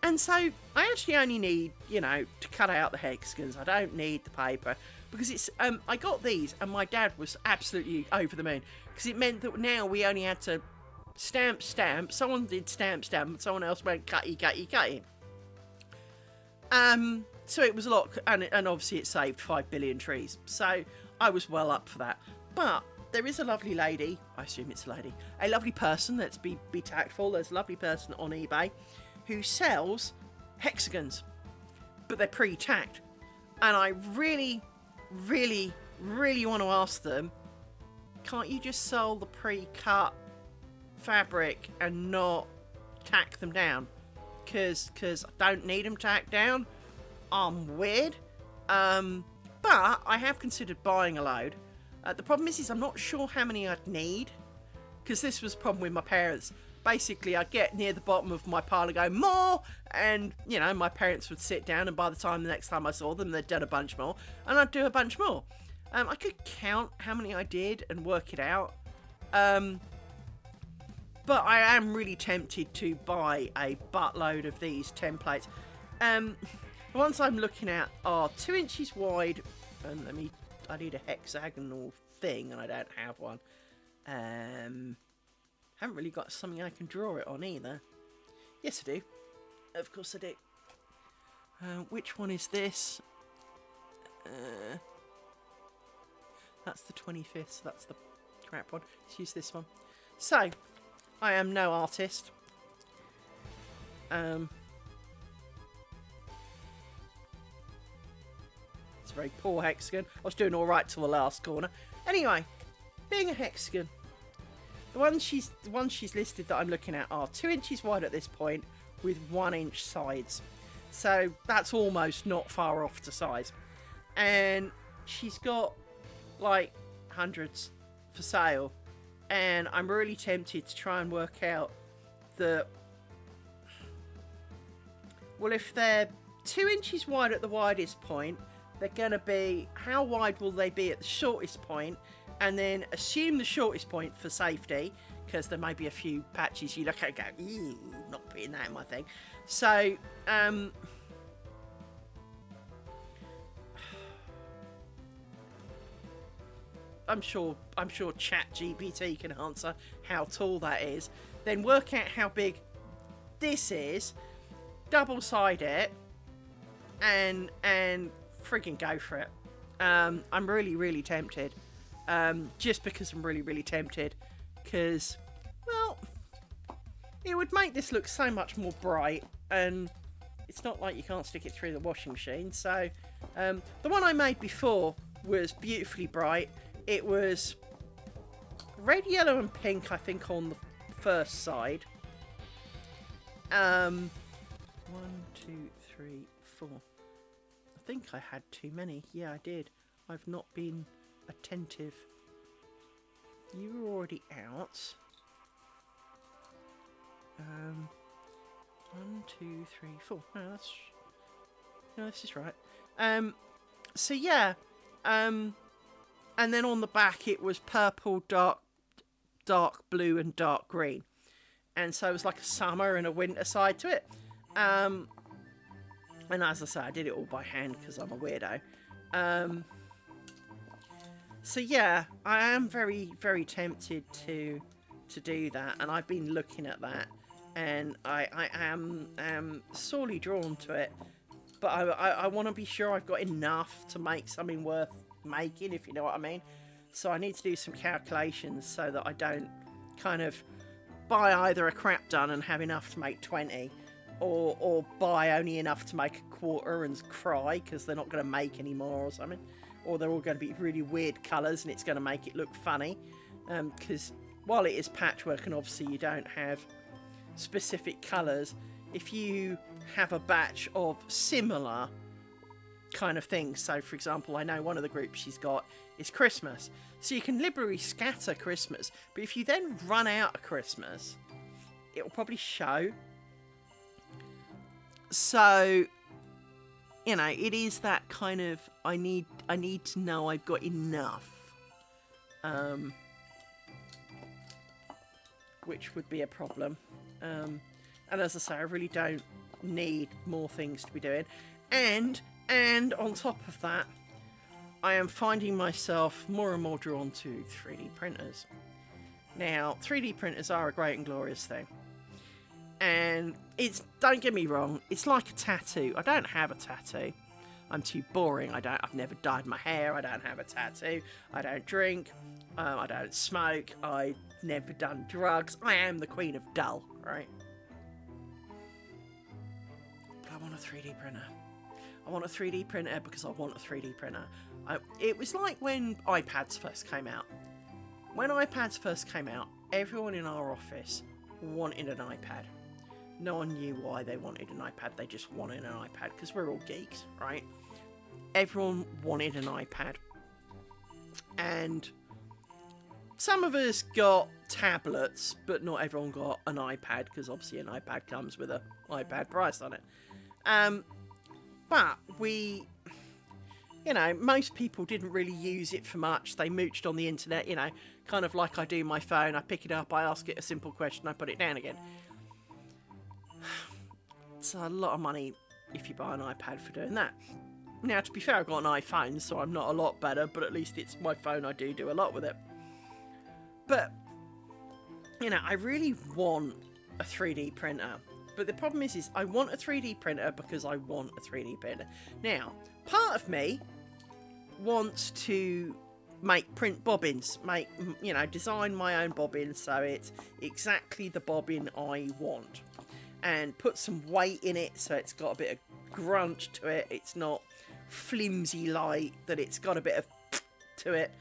And so I actually only need, to cut out the hexagons. I don't need the paper because it's, I got these and my dad was absolutely over the moon because it meant that now we only had to stamp. Someone did stamp, and someone else went cutty. So it was a lot, and obviously it saved 5 billion trees. So I was well up for that. But there is a lovely lady, I assume it's a lady, a lovely person, let's be tactful, there's a lovely person on eBay who sells hexagons, but they're pre-tacked. And I really, really, really want to ask them, can't you just sell the pre-cut fabric and not tack them down? Because I don't need them tacked down. I'm weird. But I have considered buying a load. The problem is I'm not sure how many I'd need, because this was the problem with my parents. Basically, I'd get near the bottom of my pile and go, more, and, my parents would sit down, and by the next time I saw them, they'd done a bunch more, and I'd do a bunch more. I could count how many I did and work it out. But I am really tempted to buy a buttload of these templates. The ones I'm looking at are 2 inches wide, and I need a hexagonal thing, and I don't have one. Haven't really got something I can draw it on either. Yes, I do. Of course I do. Which one is this? That's the 25th, so that's the crap one. Let's use this one. So, I am no artist. It's a very poor hexagon. I was doing alright till the last corner. Anyway, being a hexagon, the ones she's listed that I'm looking at are 2 inches wide at this point with 1 inch sides. So that's almost not far off to size. And she's got like hundreds for sale. And I'm really tempted to try and work out that, well, if they're 2 inches wide at the widest point, they're going to be, how wide will they be at the shortest point? And then assume the shortest point for safety, because there may be a few patches you look at and go, ew, not putting that in my thing. So, I'm sure ChatGPT can answer how tall that is. Then work out how big this is, double side it, and friggin' go for it. I'm really tempted. Just because I'm really tempted, because, well, it would make this look so much more bright, and it's not like you can't stick it through the washing machine. So the one I made before was beautifully bright. It was red, yellow and pink, I think, on the first side. 1, 2, 3, 4. I think I had too many. Yeah, I did. I've not been attentive. You were already out. 1, 2, 3, 4. No, this is right. So yeah. And then on the back it was purple, dark blue and dark green. And so it was like a summer and a winter side to it. And as I say, I did it all by hand because I'm a weirdo. So yeah, I am very tempted to do that, and I've been looking at that, and I am sorely drawn to it, but I want to be sure I've got enough to make something worth making, if you know what I mean. So I need to do some calculations so that I don't kind of buy either a crap ton and have enough to make 20, or buy only enough to make a quarter and cry because they're not going to make any more or something. Or they're all going to be really weird colours and it's going to make it look funny. Because while it is patchwork and obviously you don't have specific colours, if you have a batch of similar kind of things, so for example, I know one of the groups she's got is Christmas. So you can liberally scatter Christmas. But if you then run out of Christmas, it will probably show. So, you know, it is that kind of, I need to know I've got enough, which would be a problem. And as I say, I really don't need more things to be doing. And on top of that, I am finding myself more and more drawn to 3D printers. Now, 3D printers are a great and glorious thing. And it's, don't get me wrong, it's like a tattoo. I don't have a tattoo. I'm too boring. I've never dyed my hair. I don't have a tattoo. I don't drink. I don't smoke. I've never done drugs. I am the queen of dull, right? But I want a 3D printer. I want a 3D printer because I want a 3D printer. It was like when iPads first came out. When iPads first came out, everyone in our office wanted an iPad. No one knew why they wanted an iPad. They just wanted an iPad because we're all geeks, right? Everyone wanted an iPad. And some of us got tablets, but not everyone got an iPad because obviously an iPad comes with an iPad price on it. But we, you know, most people didn't really use it for much. They mooched on the internet, you know, kind of like I do my phone. I pick it up, I ask it a simple question, I put it down again. It's a lot of money if you buy an iPad for doing that. Now, to be fair, I've got an iPhone, so I'm not a lot better, but at least it's my phone. I do a lot with it. But, you know, I really want a 3D printer. But the problem is I want a 3D printer because I want a 3D printer. Now, part of me wants to print bobbins, you know, design my own bobbins so it's exactly the bobbin I want. And put some weight in it so it's got a bit of grunt to it. It's not flimsy light, that it's got a bit of to it.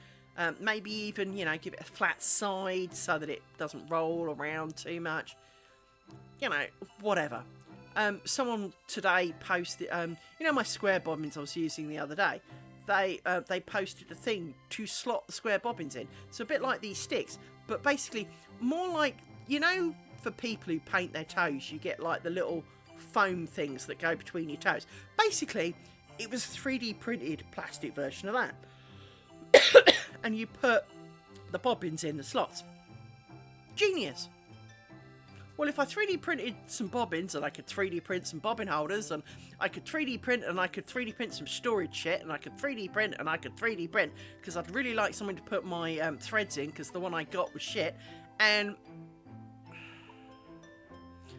Maybe even, you know, give it a flat side so that it doesn't roll around too much. You know, whatever. Someone today posted, you know, my square bobbins I was using the other day. They posted a thing to slot the square bobbins in. So a bit like these sticks, but basically more like, you know, for people who paint their toes, you get like the little foam things that go between your toes. Basically, it was a 3D printed plastic version of that. And you put the bobbins in the slots. Genius. Well, if I 3D printed some bobbins, and I could 3D print some bobbin holders, and I could 3D print, and I could 3D print some storage shit, and I could 3D print, and I could 3D print, because I'd really like something to put my threads in, because the one I got was shit, and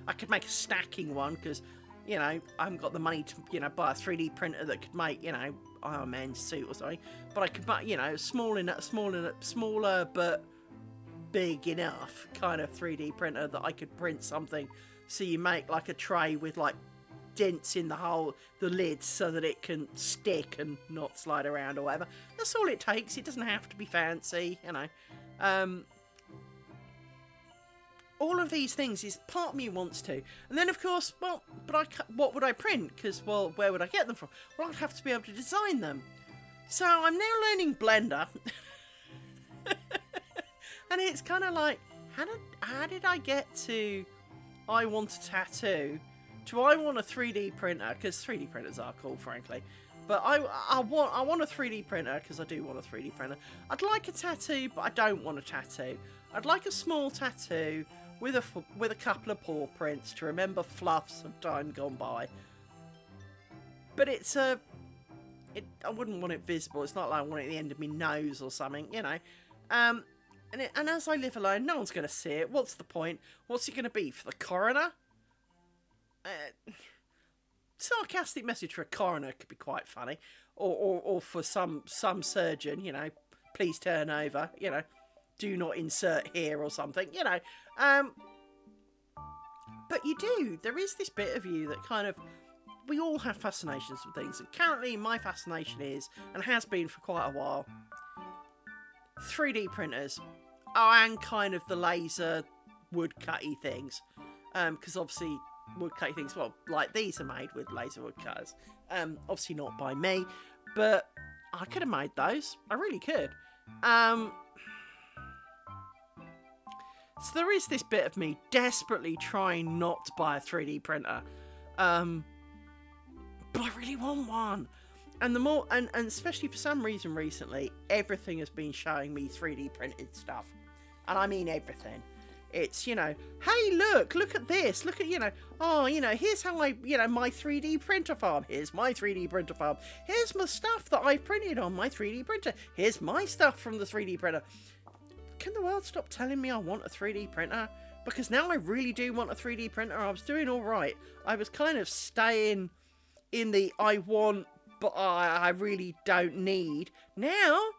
I could make a stacking one, because, you know, I haven't got the money to, you know, buy a 3D printer that could make, you know, Iron Man's suit or something, but I could buy, you know, smaller but big enough kind of 3D printer that I could print something. So you make like a tray with like dents in the lids so that it can stick and not slide around or whatever. That's all it takes. It doesn't have to be fancy, you know. All of these things is part of me wants to. And then, of course, well, but what would I print? Because, well, where would I get them from? Well, I'd have to be able to design them. So I'm now learning Blender. And it's kind of like, how did I get to I want a tattoo to I want a 3D printer? Because 3D printers are cool, frankly. But I want a 3D printer because I do want a 3D printer. I'd like a tattoo, but I don't want a tattoo. I'd like a small tattoo with a couple of paw prints to remember fluffs of time gone by. But I wouldn't want it visible. It's not like I want it at the end of my nose or something, you know. And as I live alone, no one's going to see it. What's the point? What's it going to be for the coroner? Sarcastic message for a coroner could be quite funny, or for some surgeon, you know, please turn over, you know, do not insert here or something, you know. But there is this bit of you that kind of, we all have fascinations with things, and currently my fascination is, and has been for quite a while, 3D printers. And kind of the laser woodcutty things, because obviously woodcutty things, well, like these are made with laser woodcutters. Obviously not by me, but I could have made those. I really could. So there is this bit of me desperately trying not to buy a 3D printer, but I really want one. And the more, and especially for some reason recently, everything has been showing me 3D printed stuff. And I mean everything. It's, you know, hey, look at this. Look at, you know, oh, you know, here's how my 3D printer farm. Here's my 3D printer farm. Here's my stuff that I printed on my 3D printer. Here's my stuff from the 3D printer. Can the world stop telling me I want a 3D printer? Because now I really do want a 3D printer. I was doing all right. I was kind of staying in the I want, but I really don't need. Now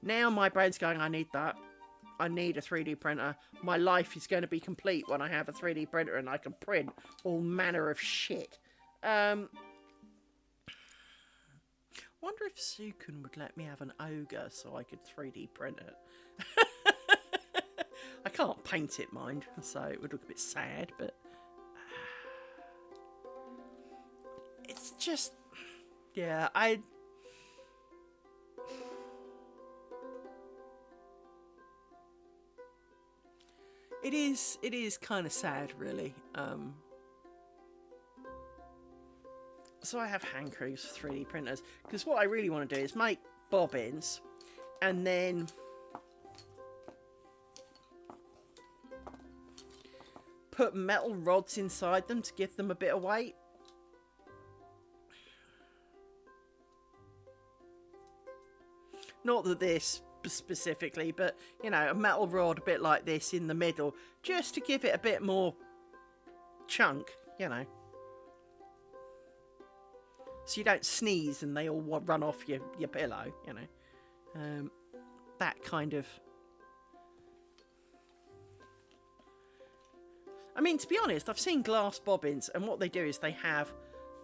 my brain's going, I need that. I need a 3D printer. My life is going to be complete when I have a 3D printer and I can print all manner of shit. Wonder if Sukun would let me have an ogre so I could 3D print it. I can't paint it, mind, so it would look a bit sad, but it's just, yeah, It is kind of sad, really. So I have hand crews for 3D printers, because what I really want to do is make bobbins and then put metal rods inside them to give them a bit of weight. Not that this specifically, but, you know, a metal rod a bit like this in the middle, just to give it a bit more chunk, you know. So you don't sneeze and they all run off your pillow, you know. That kind of... I mean, to be honest, I've seen glass bobbins, and what they do is they have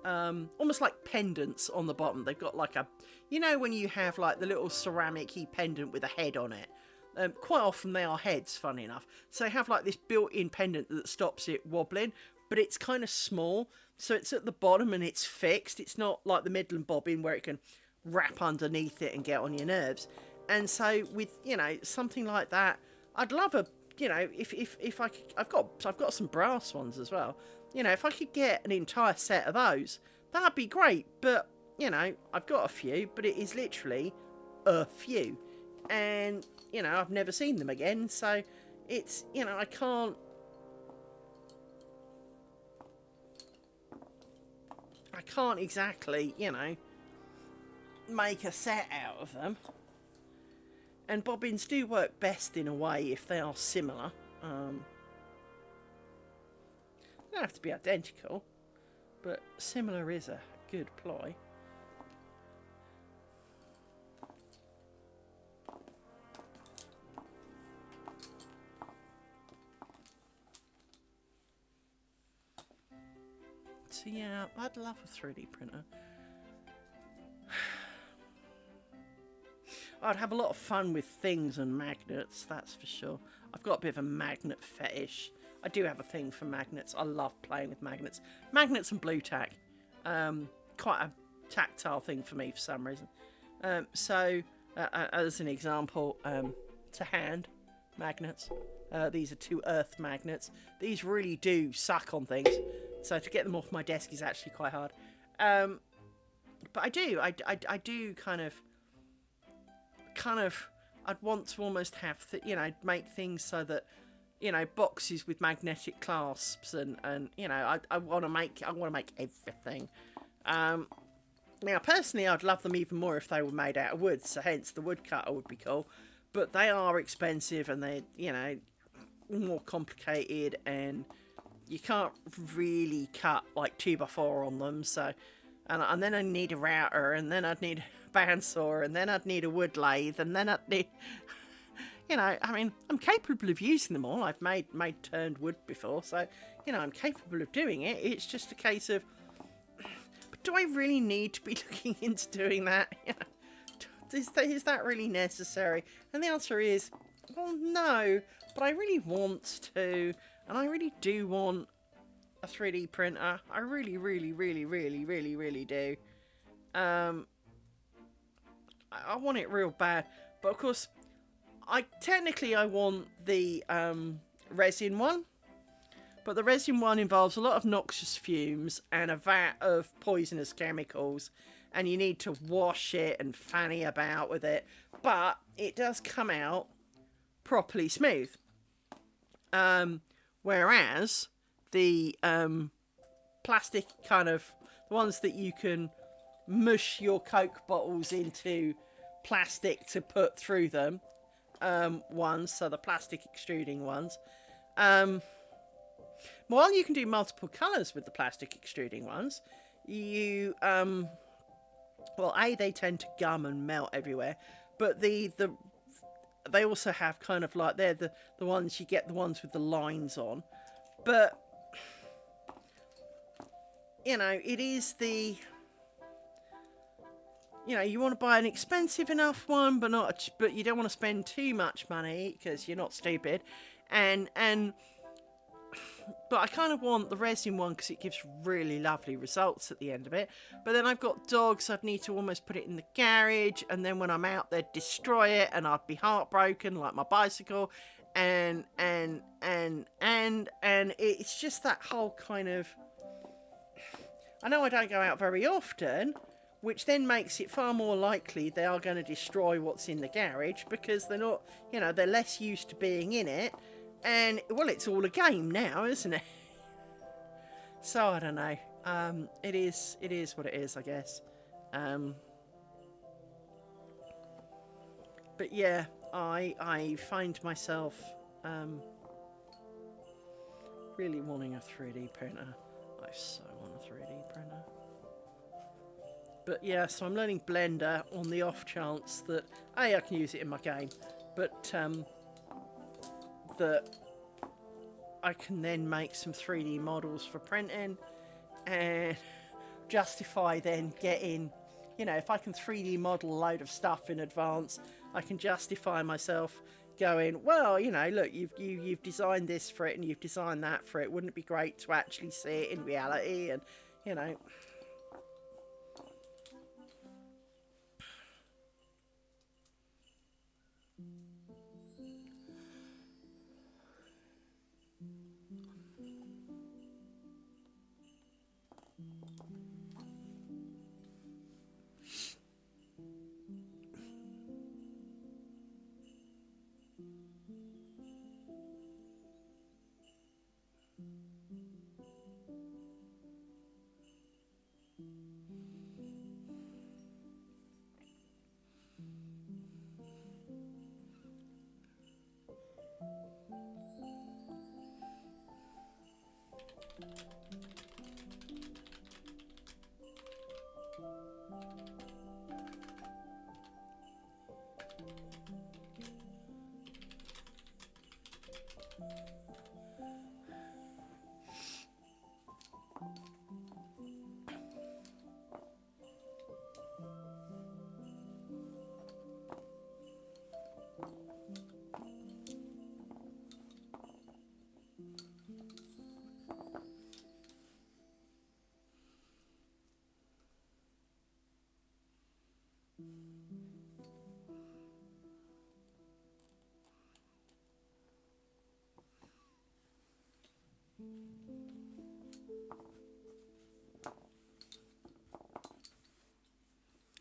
almost like pendants on the bottom. They've got like a... You know when you have like the little ceramic-y pendant with a head on it? Quite often they are heads, funny enough. So they have like this built-in pendant that stops it wobbling, but it's kind of small. So it's at the bottom and it's fixed. It's not like the Midland bobbin where it can wrap underneath it and get on your nerves. And so with, you know, something like that, I'd love a... You know, if I could, I've got some brass ones as well. You know, if I could get an entire set of those, that'd be great. But, you know, I've got a few, but it is literally a few. And, you know, I've never seen them again. So it's, you know, I can't exactly, you know, make a set out of them. And bobbins do work best in a way if they are similar. They don't have to be identical, but similar is a good ploy. So yeah, I'd love a 3D printer. I'd have a lot of fun with things and magnets, that's for sure. I've got a bit of a magnet fetish. I do have a thing for magnets. I love playing with magnets. Magnets and blue tack. Quite a tactile thing for me for some reason. As an example, to hand magnets. These are 2 earth magnets. These really do suck on things. So to get them off my desk is actually quite hard. But I do kind of I'd want to almost have you know, make things so that, you know, boxes with magnetic clasps and you know, I want to make everything. Now personally I'd love them even more if they were made out of wood, so hence the woodcutter would be cool, but they are expensive and they're, you know, more complicated, and you can't really cut like 2x4 on them. So and then I need a router, and then I'd need a bandsaw, and then I'd need a wood lathe, and then I'd need, you know, I mean, I'm capable of using them all. I've made turned wood before, so, you know, I'm capable of doing it. It's just a case of, but do I really need to be looking into doing that? You know, is that really necessary? And the answer is, well, no, but I really want to, and I really do want a 3D printer. I really, really, really, really, really, really do. I want it real bad, but of course, I want the resin one, but the resin one involves a lot of noxious fumes and a vat of poisonous chemicals, and you need to wash it and fanny about with it, but it does come out properly smooth. Whereas the plastic kind of, the ones that you can mush your Coke bottles into plastic to put through them, ones, so the plastic extruding ones, while you can do multiple colours with the plastic extruding ones, you well, they tend to gum and melt everywhere, but they also have kind of like, they're the ones, you get the ones with the lines on, but you know, it is the, you know, you want to buy an expensive enough one, but you don't want to spend too much money because you're not stupid, but I kind of want the resin one because it gives really lovely results at the end of it. But then I've got dogs, I'd need to almost put it in the garage, and then when I'm out, they'd destroy it, and I'd be heartbroken like my bicycle, and it's just that whole kind of, I know I don't go out very often, which then makes it far more likely they are going to destroy what's in the garage because they're not, you know, they're less used to being in it. And, well, it's all a game now, isn't it? So, I don't know. It is what it is, I guess. But yeah, I find myself really wanting a 3D printer. I so want a 3D printer. But yeah, so I'm learning Blender on the off chance that I can use it in my game, but that I can then make some 3D models for printing and justify then getting, you know, if I can 3D model a load of stuff in advance, I can justify myself going, well, you know, look, you've designed this for it and you've designed that for it. Wouldn't it be great to actually see it in reality? And, you know.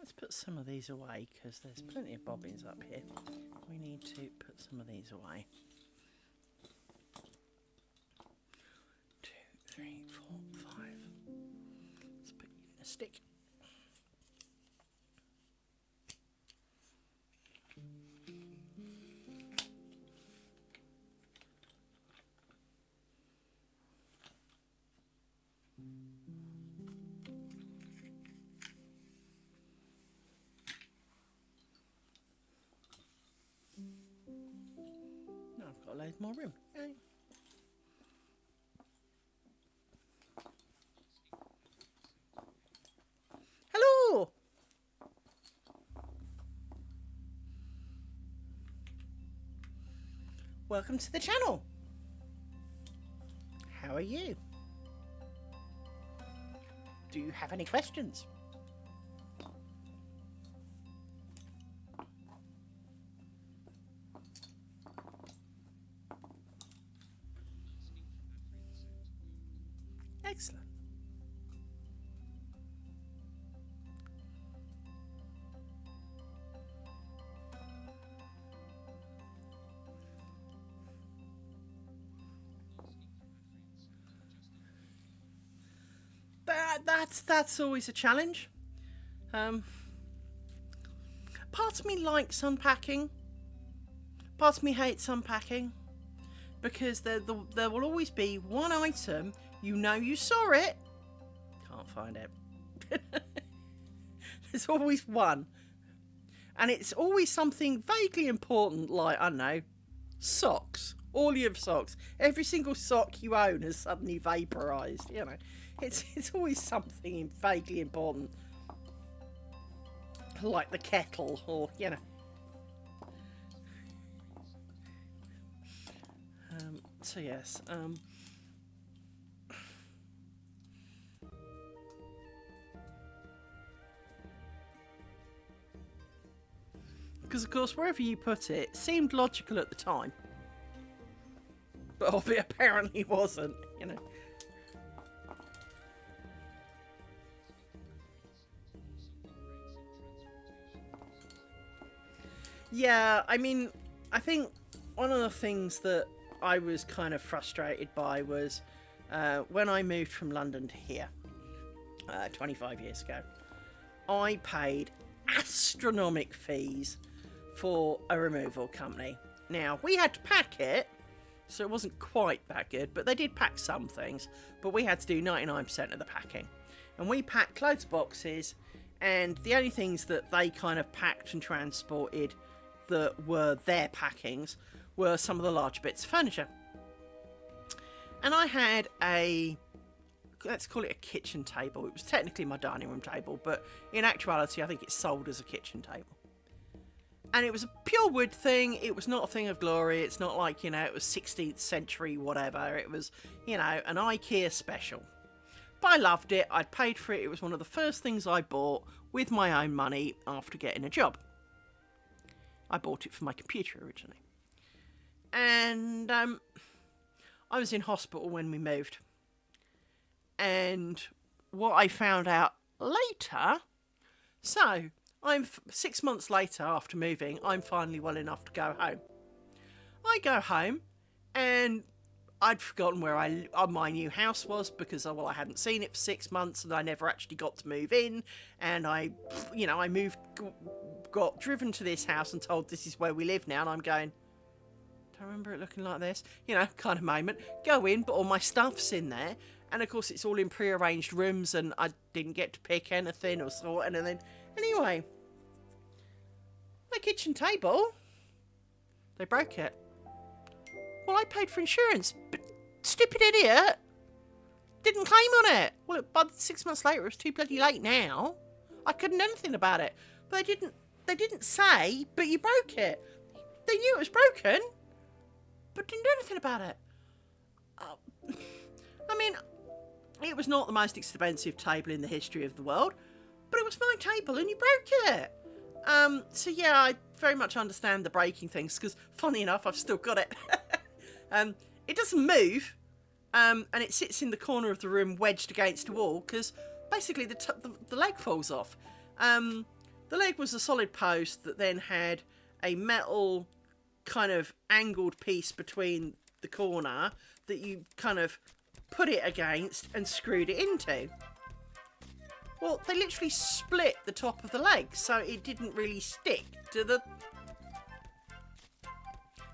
Let's put some of these away because there's plenty of bobbins up here. We need to put some of these away. 2, 3, 4, 5. Let's put you in a stick. I've got loads more room. Yay. Hello! Welcome to the channel. How are you? Do you have any questions? Excellent. That's always a challenge. Part of me likes unpacking. Part of me hates unpacking because there will always be one item you know you saw it, can't find it. There's always one, and it's always something vaguely important, like, I don't know, socks. All your socks, every single sock you own has suddenly vaporized. You know, it's always something vaguely important, like the kettle, or you know. So yes. Because of course, wherever you put it seemed logical at the time, but it apparently wasn't. You know. Yeah, I mean, I think one of the things that I was kind of frustrated by was when I moved from London to here 25 years ago, I paid astronomical fees for a removal company. Now, we had to pack it, so it wasn't quite that good, but they did pack some things, but we had to do 99% of the packing. And we packed loads of boxes, and the only things that they kind of packed and transported that were their packings were some of the large bits of furniture. And I had let's call it a kitchen table. It was technically my dining room table, but in actuality I think it's sold as a kitchen table. And it was a pure wood thing. It was not a thing of glory. It's not like, it was 16th century whatever. It was, an IKEA special. But I loved it. I'd paid for it. It was one of the first things I bought with my own money after getting a job. I bought it for my computer originally. And I was in hospital when we moved. And what I found out later... So, 6 months later after moving, I'm finally well enough to go home. I go home, and I'd forgotten where my new house was because, I hadn't seen it for 6 months, and I never actually got to move in. And I got driven to this house and told this is where we live now, and I'm going, do I remember it looking like this? Kind of moment. Go in, but all my stuff's in there, and of course it's all in pre-arranged rooms, and I didn't get to pick anything or sort anything. Anyway, my kitchen table, they broke it. Well, I paid for insurance, but stupid idiot didn't claim on it. Well, by 6 months later, it was too bloody late now. I couldn't do anything about it. But they didn't say, but you broke it. They knew it was broken, but didn't do anything about it. I mean, it was not the most expensive table in the history of the world, but it was my table and you broke it. So yeah, I very much understand the breaking things, because funny enough, I've still got it. It doesn't move, and it sits in the corner of the room wedged against a wall, because basically the leg falls off. The leg was a solid post that then had a metal kind of angled piece between the corner that you kind of put it against and screwed it into. Well, they literally split the top of the leg, so it didn't really stick to the...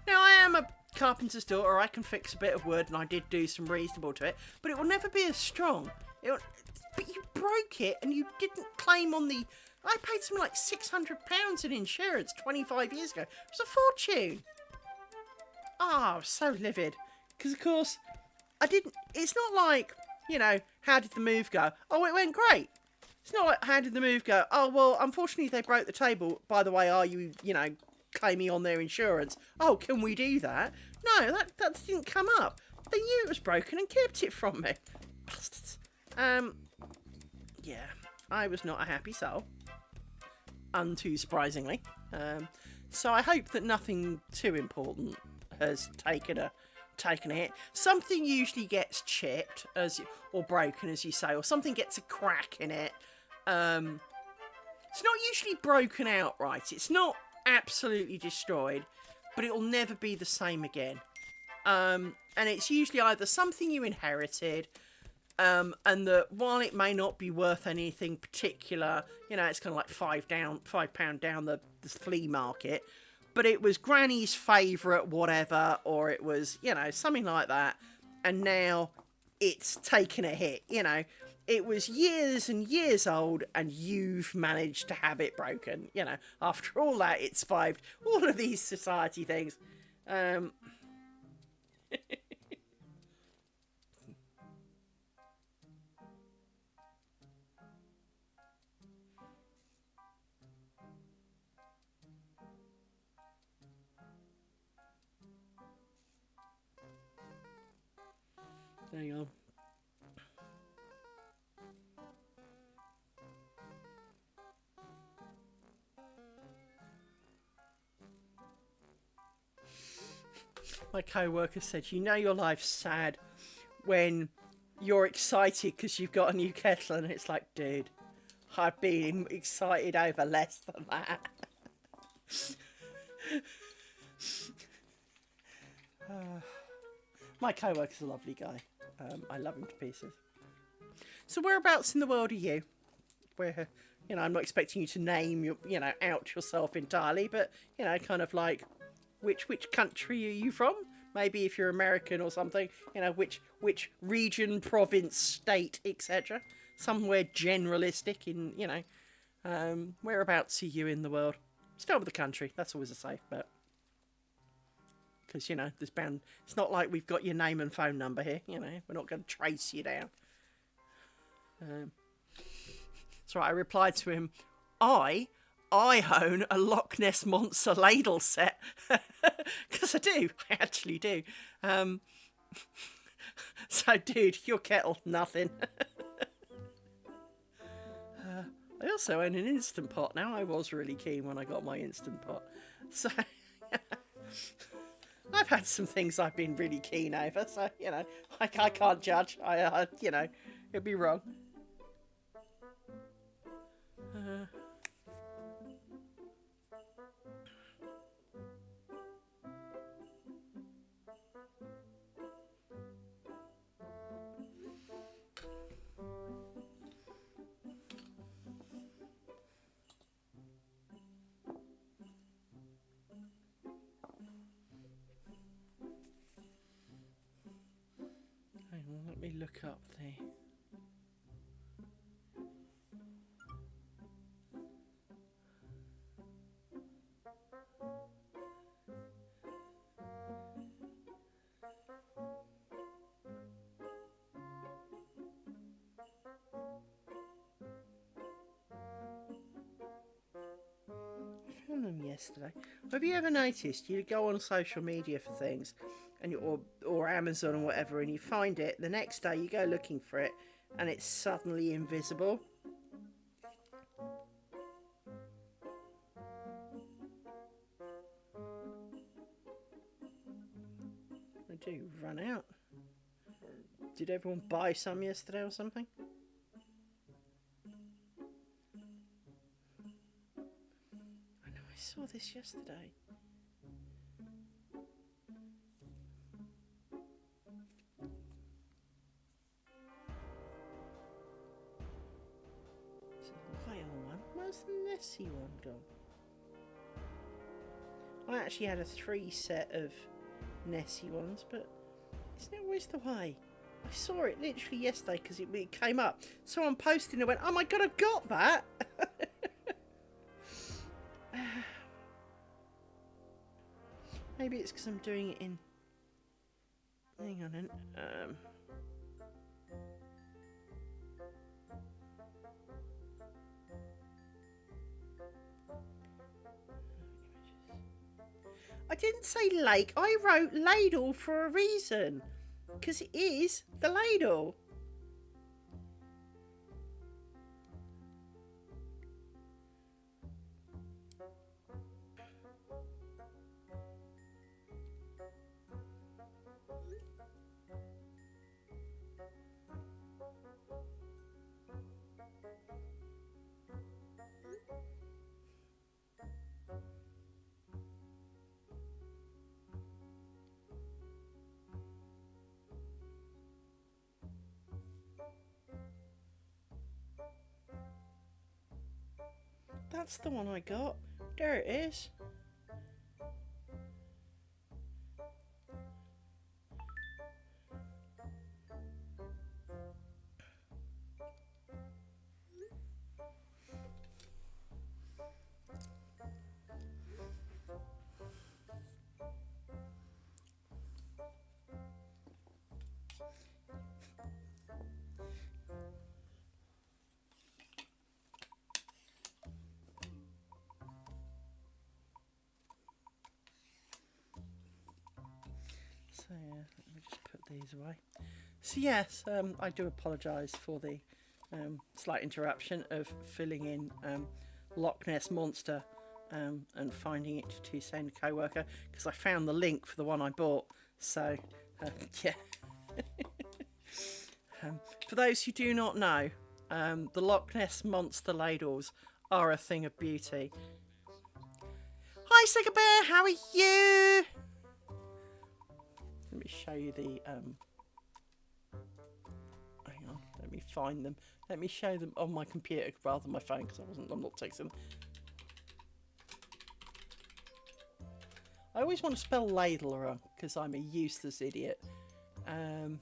Now, I am a carpenter's daughter. I can fix a bit of wood, and I did do some reasonable to it, but it will never be as strong. But you broke it, and you didn't claim on the... I paid something like £600 in insurance 25 years ago. It was a fortune. I was so livid. Because, of course, I didn't... It's not like, how did the move go? Oh, it went great. It's not like, how did the move go? Oh, well, unfortunately, they broke the table. By the way, are you, claiming on their insurance? Oh, can we do that? No, that didn't come up. They knew it was broken and kept it from me. Bastards. Yeah, I was not a happy soul. Untoo surprisingly. So I hope that nothing too important has taken a hit. Something usually gets chipped or broken, as you say, or something gets a crack in it. It's not usually broken outright. It's not absolutely destroyed, but it will never be the same again. And it's usually either something you inherited, and that while it may not be worth anything particular, it's kind of like £5 down the flea market, but it was Granny's favourite whatever, or it was, something like that, and now it's taken a hit, It was years and years old, and you've managed to have it broken, After all that, it survived all of these society things. Hang on. My co-worker said, your life's sad when you're excited because you've got a new kettle, and it's like, dude, I've been excited over less than that. My co-worker's a lovely guy. I love him to pieces. So whereabouts in the world are you? Where, I'm not expecting you to name your, out yourself entirely, but, kind of like, which country are you from? Maybe if you're American or something, which region, province, state, etc. Somewhere generalistic in, whereabouts are you in the world? Start with the country. That's always a safe bet. Because, there's bound... It's not like we've got your name and phone number here, We're not going to trace you down. So I replied to him, I own a Loch Ness Monster ladle set. Because I do. I actually do. So, dude, your kettle, nothing. I also own an Instant Pot now. I was really keen when I got my Instant Pot. So, I've had some things I've been really keen over. So, I can't judge. It'd be wrong. Hang on, let me look up the... them yesterday. Have you ever noticed you go on social media for things and or Amazon or whatever, and you find it the next day, you go looking for it and it's suddenly invisible? They do run out. Did everyone buy some yesterday or something? I saw this yesterday. It's a whale one. Where's the Nessie one gone? I actually had a 3 set of Nessie ones, but isn't it always the way? I saw it literally yesterday because it came up. Someone posted and I went, oh my god, I've got that! Maybe it's because I'm doing it in... Hang on then. I didn't say lake. I wrote ladle for a reason. Because it is the ladle. That's the one I got. There it is. So yeah, let me just put these away. So yes, I do apologise for the slight interruption of filling in Loch Ness Monster and finding it to send a co-worker, because I found the link for the one I bought. So yeah. For those who do not know, the Loch Ness Monster ladles are a thing of beauty. Hi Hi, Sticker Bear. How are you? Let me show you the hang on, let me find them. Let me show them on my computer rather than my phone because I'm not texting them. I always want to spell ladle wrong because I'm a useless idiot. And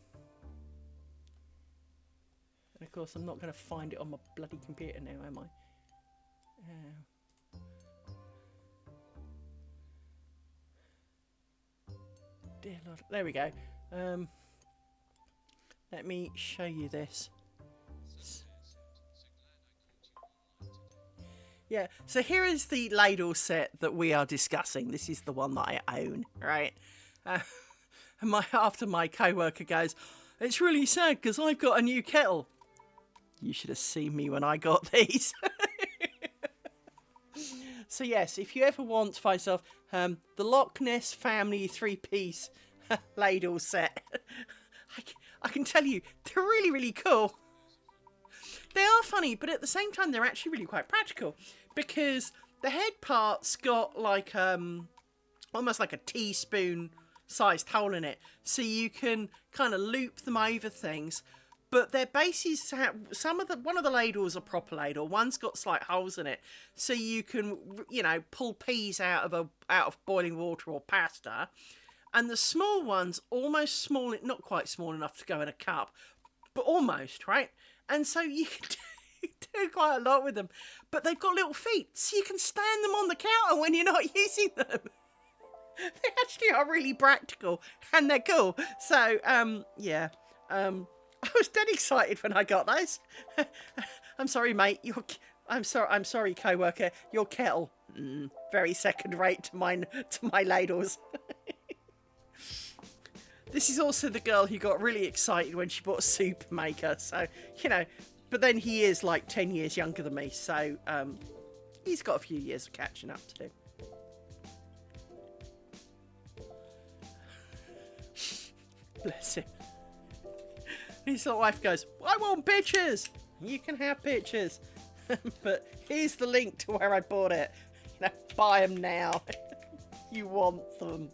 of course I'm not going to find it on my bloody computer now, am I? Dear Lord. There we go. Let me show you this. Yeah, so here is the ladle set that we are discussing. This is the one that I own, right? And after my co-worker goes, it's really sad because I've got a new kettle. You should have seen me when I got these. So yes, if you ever want to find yourself the Loch Ness family 3-piece ladle set, I can tell you, they're really, really cool. They are funny, but at the same time, they're actually really quite practical because the head part's got like almost like a teaspoon sized hole in it, so you can kind of loop them over things. But their bases have one of the ladles are proper ladle. One's got slight holes in it, so you can pull peas out of boiling water or pasta. And the small one's almost small, not quite small enough to go in a cup, but almost, right? And so you can do quite a lot with them. But they've got little feet, so you can stand them on the counter when you're not using them. They actually are really practical, and they're cool. So, yeah. I was dead excited when I got those. I'm sorry, mate. I'm sorry, co-worker. Your kettle, very second rate to my ladles. This is also the girl who got really excited when she bought a soup maker. So, but then he is like 10 years younger than me. So, he's got a few years of catching up to do. Bless him. His little wife goes, I want pictures. You can have pictures. But here's the link to where I bought it. Buy them now. You want them.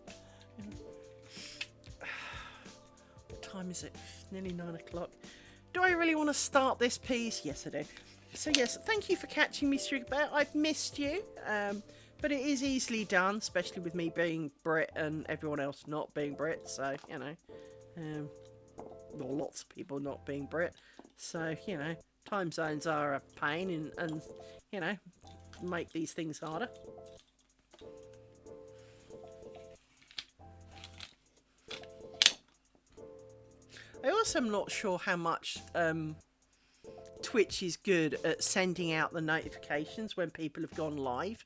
What time is it? It's nearly 9 o'clock. Do I really want to start this piece? Yes, I do. So yes, thank you for catching me, Sticker Bear. I've missed you. But it is easily done, especially with me being Brit and everyone else not being Brit. So, well, lots of people not being Brit. So, time zones are a pain and make these things harder. I also am not sure how much Twitch is good at sending out the notifications when people have gone live.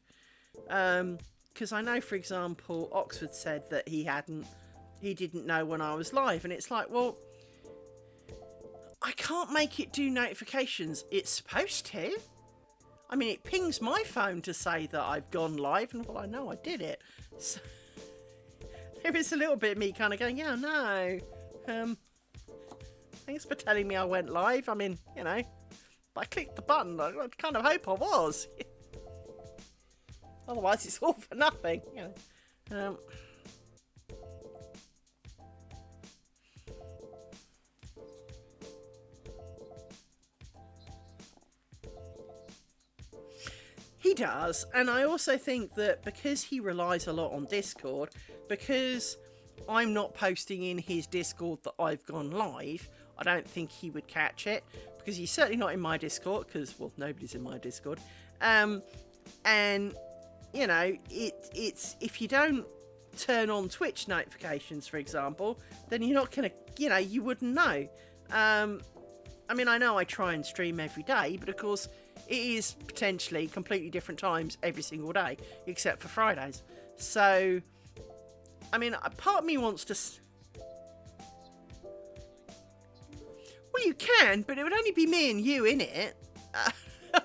Because I know, for example, Oxford said that he didn't know when I was live, and it's like, well, I can't make it do notifications. It's supposed to. I mean, it pings my phone to say that I've gone live, and well, I know I did it. So there is a little bit of me kind of going, yeah, no. Thanks for telling me I went live. I mean, I clicked the button. I kind of hope I was. Otherwise, it's all for nothing. He does, and I also think that because he relies a lot on Discord, because I'm not posting in his Discord that I've gone live, I don't think he would catch it, because he's certainly not in my Discord, because, well, nobody's in my Discord. And, it's if you don't turn on Twitch notifications, for example, then you're not going to, you wouldn't know. I mean, I know I try and stream every day, but of course it is potentially completely different times every single day, except for Fridays. So, I mean, part of me wants to... Well, you can, but it would only be me and you in it. I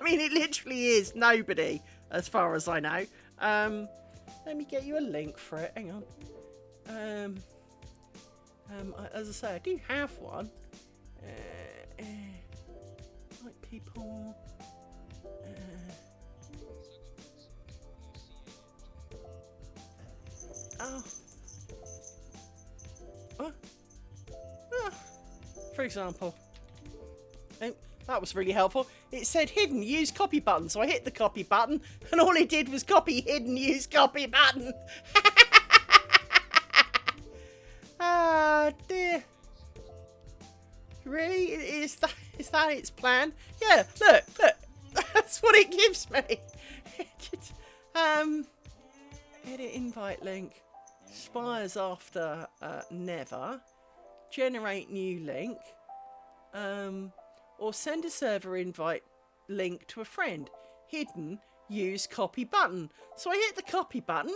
mean, it literally is nobody, as far as I know. Let me get you a link for it. Hang on. As I say, I do have one. Like people... For example. Oh, that was really helpful. It said hidden, use copy button. So I hit the copy button and all it did was copy hidden, use copy button. Ah, dear. Really? Is that its plan? Yeah, look. That's what it gives me. Edit invite link. Expires after never. Generate new link. Or send a server invite link to a friend. Hidden, use copy button. So I hit the copy button.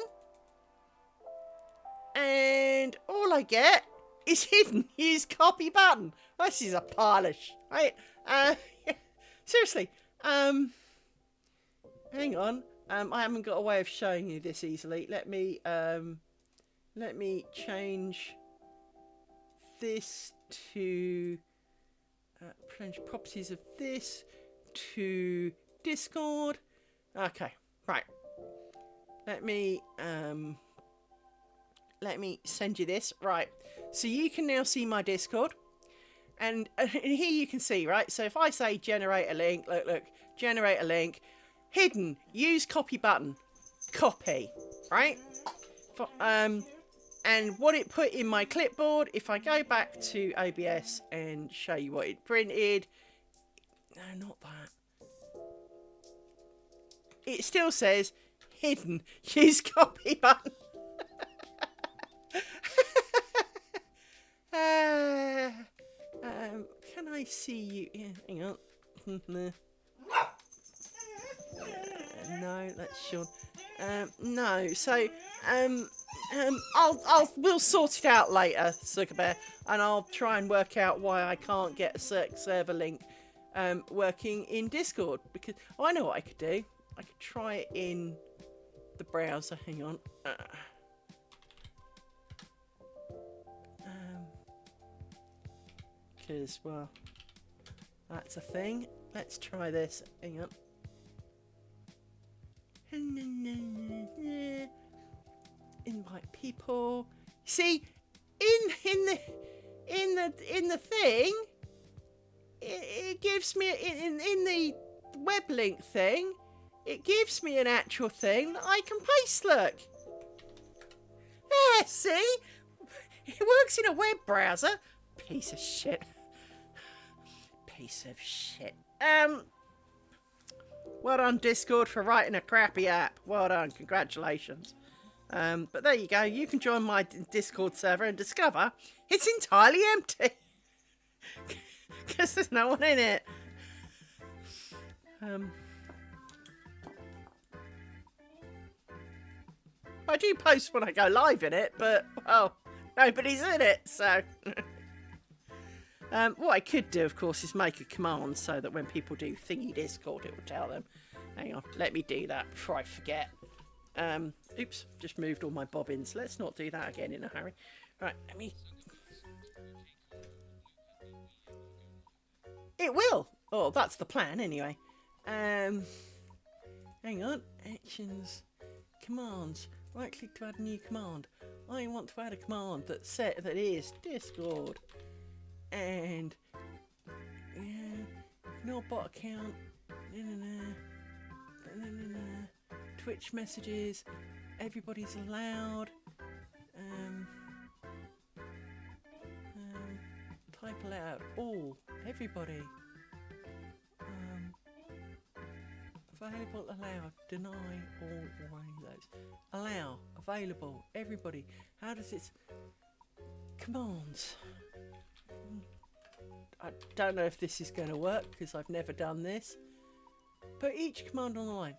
And all I get is hidden, use copy button. This is a pile of right? Seriously. Hang on. I haven't got a way of showing you this easily. Let me change this to change properties of this to Discord. Okay, right. Let me send you this. Right. So you can now see my Discord. And here you can see, right? So if I say generate a link, look, generate a link, hidden, use copy button, copy, right? And what it put in my clipboard, if I go back to OBS and show you what it printed, no, not that. It still says hidden, use copy button. Can I see you? Yeah, hang on. No, that's Sean. No, so we'll sort it out later, Zuckerbear, and I'll try and work out why I can't get a server link working in Discord, because I know what I could do. I could try it in the browser. Hang on. Because, well, that's a thing. Let's try this. Hang on. Invite people. See, in the thing, it gives me in the web link thing. It gives me an actual thing that I can paste. Look. There. See, it works in a web browser. Piece of shit. Piece of shit. Well done, Discord, for writing a crappy app. Well done. Congratulations. But there you go. You can join my Discord server and discover it's entirely empty. Because there's no one in it. I do post when I go live in it, but, well, nobody's in it, so... what I could do, of course, is make a command so that when people do thingy Discord, it will tell them. Hang on, let me do that before I forget. Oops, just moved all my bobbins. Let's not do that again in a hurry. Right, let me... It will! Oh, that's the plan, anyway. Hang on. Actions. Commands. Right click to add a new command. I want to add a command that is Discord. And no bot account. Twitch messages. Everybody's allowed. Type allowed. All. Everybody. Available, allowed, deny, all, or any of those. Allow, available, everybody. How does it... Commands. I don't know if this is going to work because I've never done this. Put each command on the line.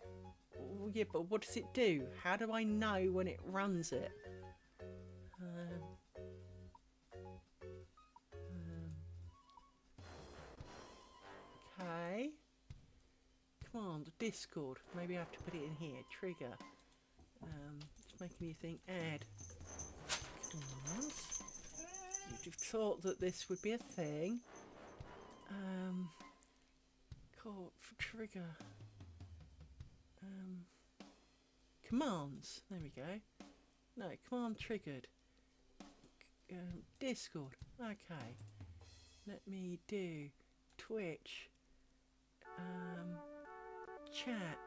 Oh, yeah, but what does it do? How do I know when it runs it? Okay. Command, Discord. Maybe I have to put it in here. Trigger. It's making me think. Add. Commands. You'd have thought that this would be a thing. Call for trigger. Commands. There we go. No, command triggered. Discord. Okay. Let me do Twitch. Chat.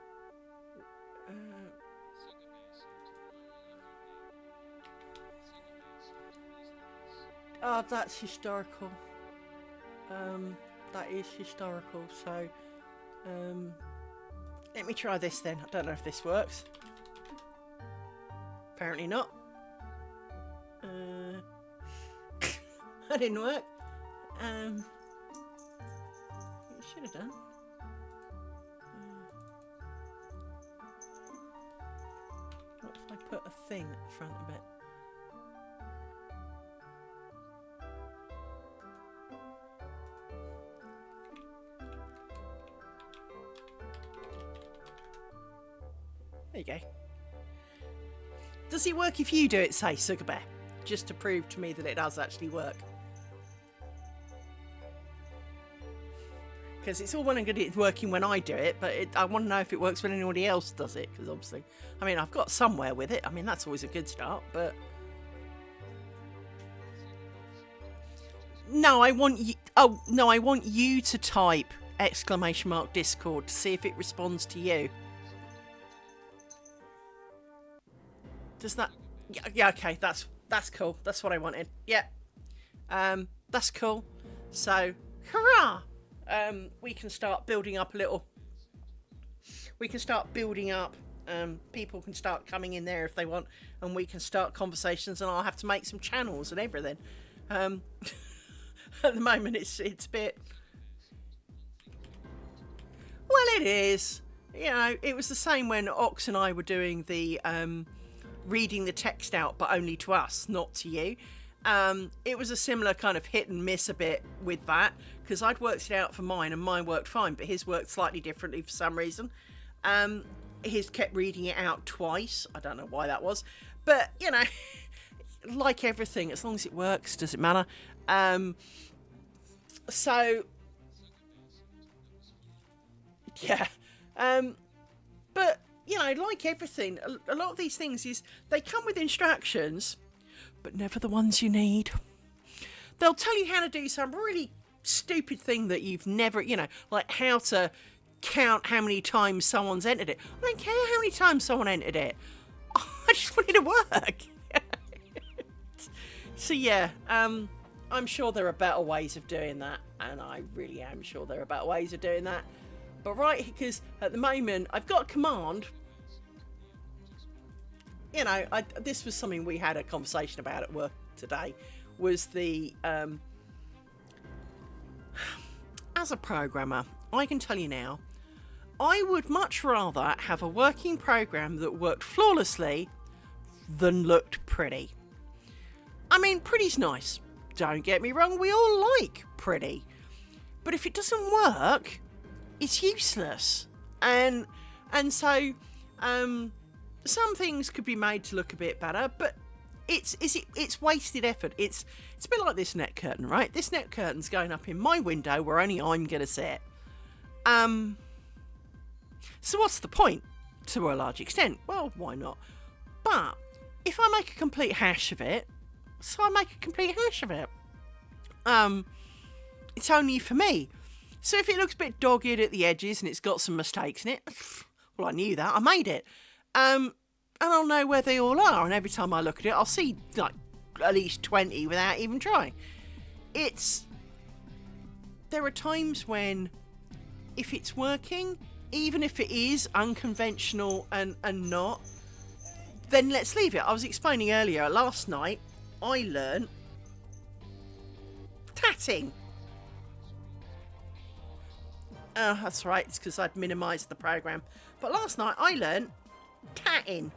Oh, that's historical. That is historical. So, let me try this then. I don't know if this works. Apparently not. That didn't work. It should have done. What if I put a thing at the front of it? There you go. Does it work if you do it, say, Sugar Bear? Just to prove to me that it does actually work. Because it's all well and good it's working when I do it, but I want to know if it works when anybody else does it. Because obviously, I mean, I've got somewhere with it. I mean, that's always a good start, but... No, I want you... Oh, no, I want you to type !Discord to see if it responds to you. Does that... Yeah, okay, that's cool. That's what I wanted. Yeah. That's cool. So, hurrah! We can start building up a little... We can start building up... people can start coming in there if they want, and we can start conversations, and I'll have to make some channels and everything. At the moment, it's a bit... Well, it is. You know, it was the same when Ox and I were doing the... reading the text out, but only to us, not to you. It was a similar kind of hit and miss a bit with that, because I'd worked it out for mine, and mine worked fine, but his worked slightly differently for some reason. His kept reading it out twice. I don't know why that was, but you know, like everything, as long as it works, does it matter? So yeah, but you know, like everything, a lot of these things is they come with instructions, but never the ones you need. They'll tell you how to do some really stupid thing that you've never, you know, like how to count how many times someone's entered it. I don't care how many times someone entered it. I just want it to work. So yeah, I'm sure there are better ways of doing that, and I really am sure there are better ways of doing that. But right, because at the moment I've got a command. You know, this was something we had a conversation about at work today. Was the as a programmer, I can tell you now, I would much rather have a working program that worked flawlessly than looked pretty. I mean, pretty's nice. Don't get me wrong, we all like pretty. But if it doesn't work, it's useless. And so some things could be made to look a bit better, but it's wasted effort. It's a bit like this net curtain, right? This net curtain's going up in my window where only I'm going to sit. So what's the point? To a large extent. Well, why not? But if I make a complete hash of it, so I make a complete hash of it. It's only for me. So if it looks a bit dogged at the edges and it's got some mistakes in it, well, I knew that. I made it. And I'll know where they all are. And every time I look at it, I'll see like at least 20 without even trying. There are times when, if it's working, even if it is unconventional and not, then let's leave it. I was explaining earlier, last night, I learned tatting. Oh, that's right, it's because I'd minimised the program. But last night I learned tatting.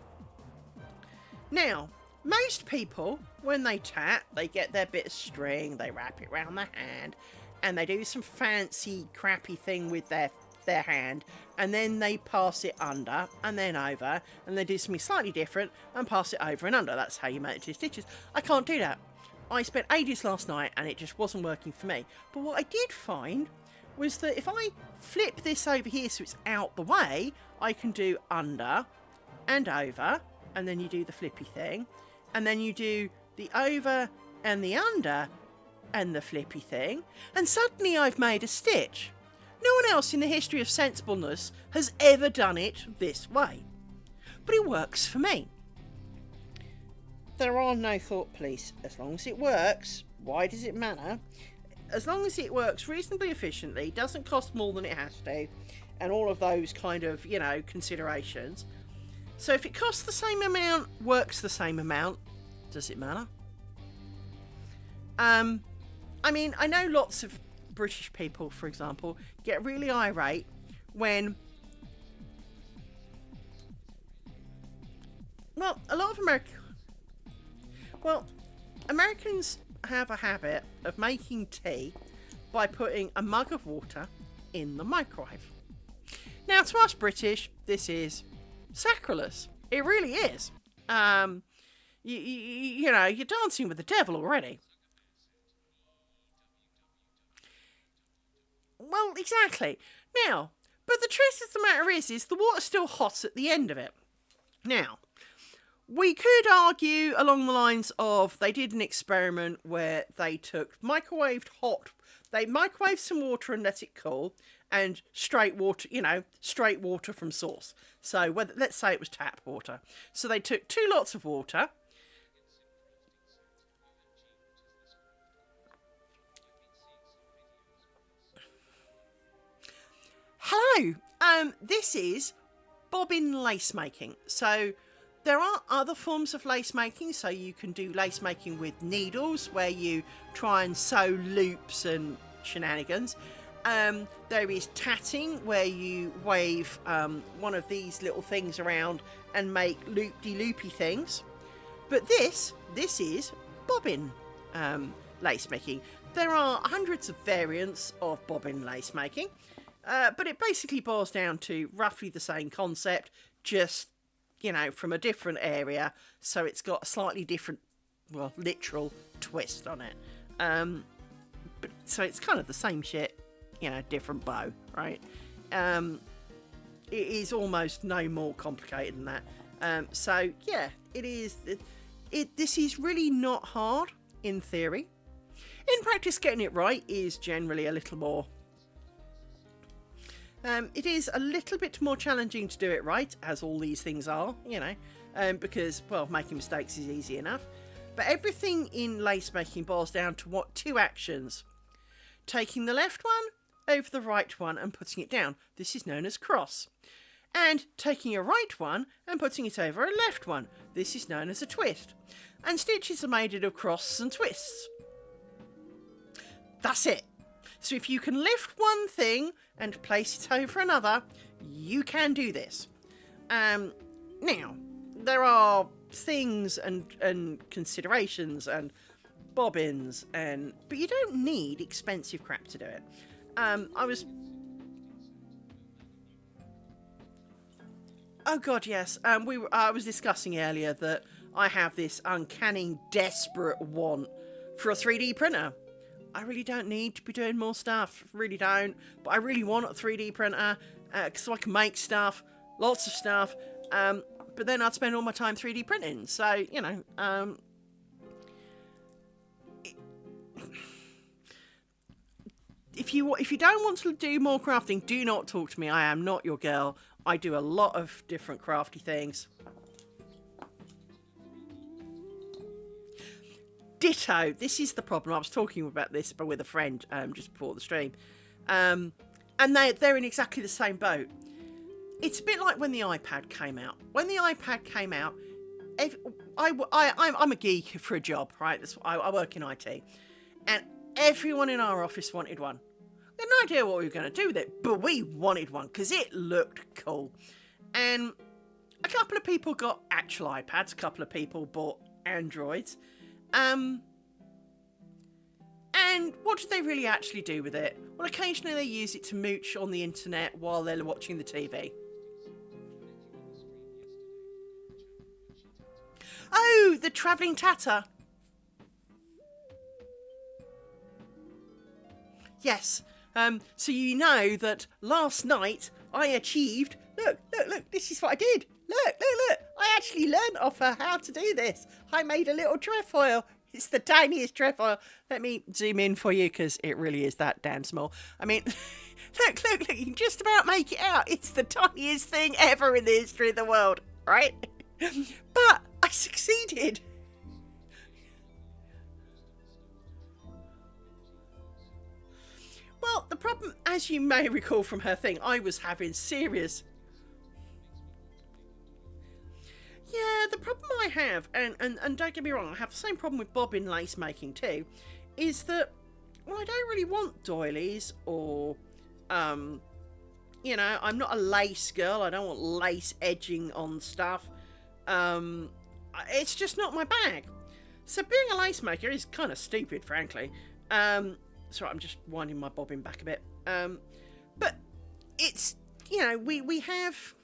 Now, most people, when they tat, they get their bit of string, they wrap it around their hand, and they do some fancy, crappy thing with their hand, and then they pass it under, and then over, and they do something slightly different, and pass it over and under. That's how you make it 2 stitches. I can't do that. I spent ages last night, and it just wasn't working for me. But what I did find was that if I flip this over here so it's out the way, I can do under and over, and then you do the flippy thing, and then you do the over and the under and the flippy thing, and suddenly I've made a stitch. No one else in the history of sensibleness has ever done it this way. But it works for me. There are no thought police. As long as it works, why does it matter? As long as it works reasonably efficiently, doesn't cost more than it has to, and all of those kind of, considerations. So if it costs the same amount, works the same amount, does it matter? I know lots of British people, for example, get really irate when... Well, a lot of Americans have a habit of making tea by putting a mug of water in the microwave. Now, to us British, this is sacrilege. It really is. You're dancing with the devil already. Well, exactly. Now, but the truth of the matter is the water's still hot at the end of it. Now, we could argue along the lines of they did an experiment where they microwaved some water and let it cool, and straight water from source. So let's say it was tap water. So they took 2 lots of water. Hello, this is bobbin lace making. So there are other forms of lace making. So you can do lace making with needles, where you try and sew loops and shenanigans. There is tatting, where you wave one of these little things around and make loopy things. But this is bobbin lace making. There are hundreds of variants of bobbin lace making. But it basically boils down to roughly the same concept, just, from a different area. So it's got a slightly different, literal twist on it. So it's kind of the same shit, different bow, right? It is almost no more complicated than that. So, yeah, it is. This is really not hard in theory. In practice, getting it right is generally a little more... it is a little bit more challenging to do it right, as all these things are, because, making mistakes is easy enough. But everything in lace making boils down to 2 actions. Taking the left one over the right one and putting it down. This is known as cross. And taking a right one and putting it over a left one. This is known as a twist. And stitches are made of crosses and twists. That's it. So if you can lift one thing and place it over another, you can do this. Now, there are things and considerations and bobbins, but you don't need expensive crap to do it. Oh God, yes. I was discussing earlier that I have this uncanny, desperate want for a 3D printer. I really don't need to be doing more stuff, really don't, but I really want a 3D printer so I can make stuff, lots of stuff, but then I'd spend all my time 3D printing, so, if you don't want to do more crafting, do not talk to me. I am not your girl. I do a lot of different crafty things. Ditto. This is the problem. I was talking about this with a friend just before the stream. And they're in exactly the same boat. It's a bit like when the iPad came out. When the iPad came out, I'm a geek for a job, right? I work in IT. And everyone in our office wanted one. We had no idea what we were going to do with it, but we wanted one because it looked cool. And a couple of people got actual iPads. A couple of people bought Androids. And what do they really actually do with it? Well, occasionally they use it to mooch on the internet while they're watching the TV. Oh, the travelling tatter. Yes. So you know that last night I achieved... Look, this is what I did. Look. I actually learned off her how to do this. I made a little trefoil. It's the tiniest trefoil. Let me zoom in for you because it really is that damn small. I mean, look, you can just about make it out. It's the tiniest thing ever in the history of the world, right? But I succeeded. Well, the problem, as you may recall from her thing, I was having serious... Yeah, the problem I have, and don't get me wrong, I have the same problem with bobbin lace making too, is that, well, I don't really want doilies or, you know, I'm not a lace girl. I don't want lace edging on stuff. It's just not my bag. So being a lace maker is kind of stupid, frankly. Sorry, I'm just winding my bobbin back a bit. But it's, you know, we have...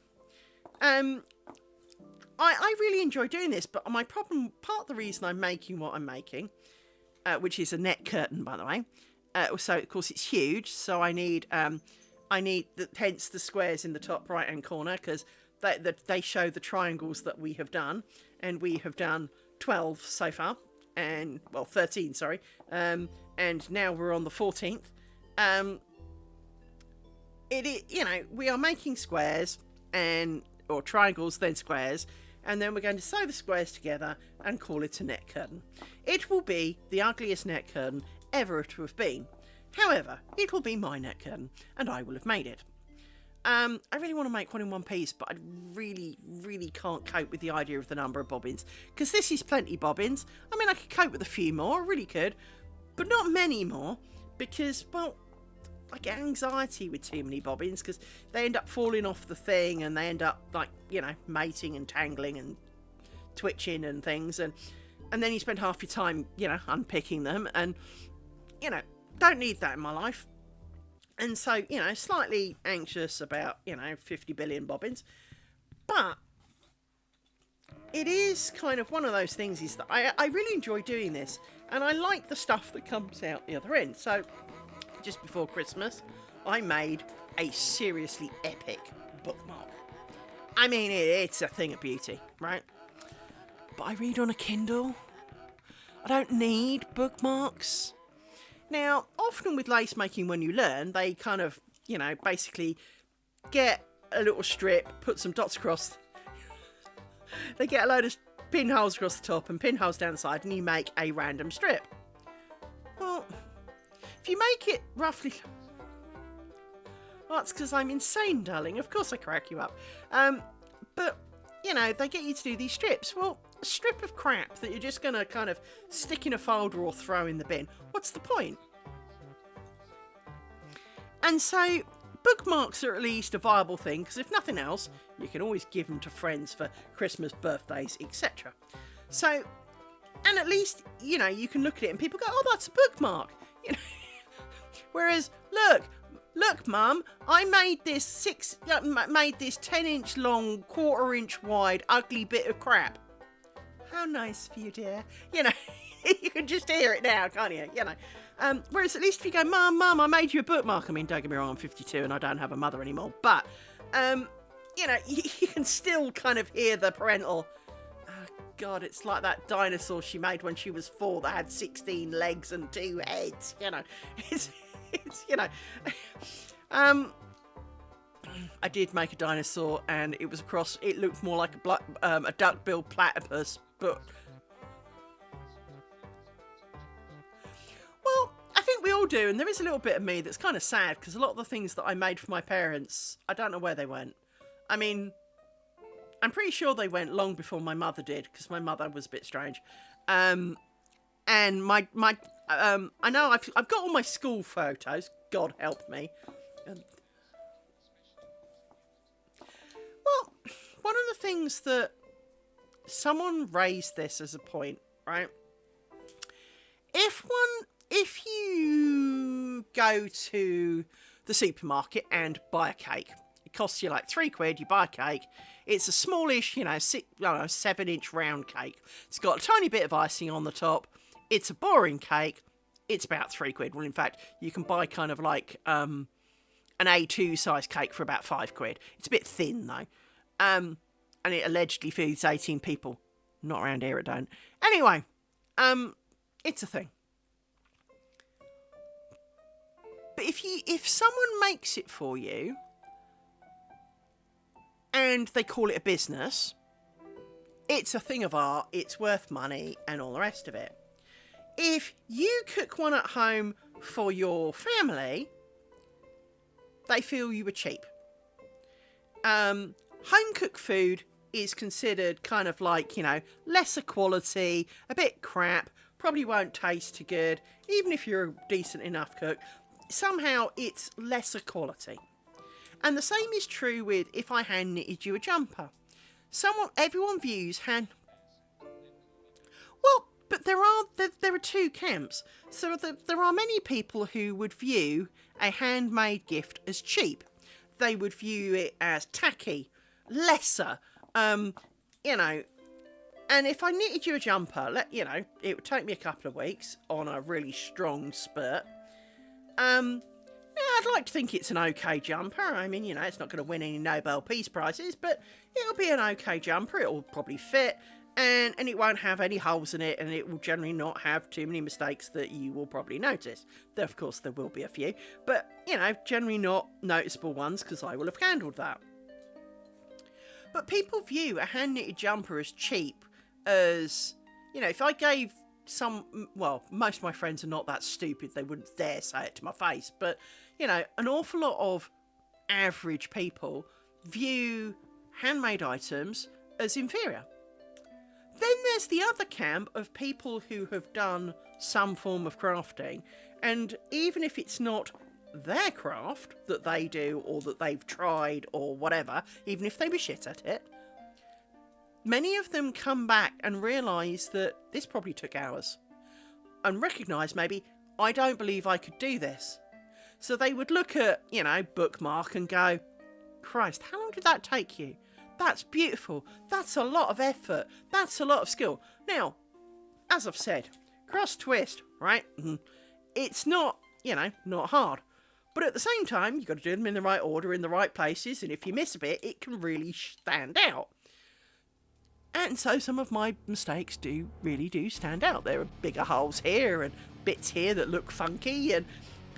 I really enjoy doing this, but my problem, part of the reason I'm making what I'm making, which is a net curtain, by the way, so of course it's huge, so I need hence the squares in the top right hand corner, because they show the triangles that we have done, and we have done 12 so far, and, well, 13, sorry, and now we're on the 14th. You know, we are making squares, or triangles, then squares, and then we're going to sew the squares together and call it a net curtain. It will be the ugliest net curtain ever to have been. However, it will be my net curtain, and I will have made it. I really want to make one in one piece, but I really can't cope with the idea of the number of bobbins, because this is plenty bobbins. I mean, I could cope with a few more, I really could, but not many more, because, well, I get anxiety with too many bobbins, because they end up falling off the thing, and they end up, like, you know, mating and tangling and twitching and things, and then you spend half your time, you know, unpicking them, and, you know, don't need that in my life. And so, you know, slightly anxious about, you know, 50 billion bobbins, but it is kind of one of those things is that I really enjoy doing this, and I like the stuff that comes out the other end. So just before Christmas, I made a seriously epic bookmark. I mean, it's a thing of beauty, right? But I read on a Kindle. I don't need bookmarks. Now, often with lace making, when you learn, they kind of, you know, basically get a little strip, put some dots across. They get a load of pinholes across the top and pinholes down the side, and you make a random strip. Well, if you make it roughly... Well, that's because I'm insane, darling. Of course I crack you up. But, you know, they get you to do these strips. Well, a strip of crap that you're just going to kind of stick in a folder or throw in the bin. What's the point? And so bookmarks are at least a viable thing, because if nothing else, you can always give them to friends for Christmas, birthdays, etc. So, and at least, you know, you can look at it and people go, oh, that's a bookmark. You know? Whereas, look, Mum, I made this 10-inch long, 1/4-inch wide, ugly bit of crap. How nice of you, dear. You know, you can just hear it now, can't you? You know. Whereas at least if you go, Mum, I made you a bookmark. I mean, don't get me wrong, I'm 52 and I don't have a mother anymore. But, you know, you can still kind of hear the parental, oh, God, it's like that dinosaur she made when she was 4 that had 16 legs and 2 heads. You know, it's you know. I did make a dinosaur, and it was across. It looked more like a duck-billed platypus, but well, I think we all do, and there is a little bit of me that's kind of sad because a lot of the things that I made for my parents, I don't know where they went. I mean, I'm pretty sure they went long before my mother did, because my mother was a bit strange. And my I know I've got all my school photos. God help me. Well, one of the things that someone raised this as a point, right? If you go to the supermarket and buy a cake, it costs you like £3. You buy a cake. It's a smallish, 7-inch round cake. It's got a tiny bit of icing on the top. It's a boring cake. It's about £3. Well, in fact, you can buy kind of like an A2 size cake for about £5. It's a bit thin though. And it allegedly feeds 18 people. Not around here, it don't. Anyway, It's a thing. But if someone makes it for you and they call it a business, it's a thing of art, it's worth money and all the rest of it. If you cook one at home for your family, they feel you were cheap. Home cooked food is considered kind of like, lesser quality, a bit crap, probably won't taste too good, even if you're a decent enough cook. Somehow it's lesser quality. And the same is true with if I hand knitted you a jumper. Everyone views well, but there are two camps. So there are many people who would view a handmade gift as cheap. They would view it as tacky, lesser, and if I knitted you a jumper, it would take me a couple of weeks on a really strong spurt. I'd like to think it's an okay jumper. I mean, it's not going to win any Nobel Peace Prizes, but it'll be an okay jumper. It'll probably fit, and it won't have any holes in it, and it will generally not have too many mistakes that you will probably notice. Though, of course, there will be a few, but, generally not noticeable ones, because I will have handled that. But people view a hand-knitted jumper as cheap as, if I gave most of my friends are not that stupid, they wouldn't dare say it to my face, but, an awful lot of average people view handmade items as inferior. Then there's the other camp of people who have done some form of crafting, and even if it's not their craft that they do or that they've tried or whatever, even if they were shit at it, many of them come back and realise that this probably took hours and recognise maybe, I don't believe I could do this. So they would look at, bookmark and go, Christ, how long did that take you? That's beautiful. That's a lot of effort. That's a lot of skill. Now, as I've said, cross twist, right? It's not, not hard. But at the same time, you've got to do them in the right order, in the right places, and if you miss a bit, it can really stand out. And so some of my mistakes really do stand out. There are bigger holes here and bits here that look funky, and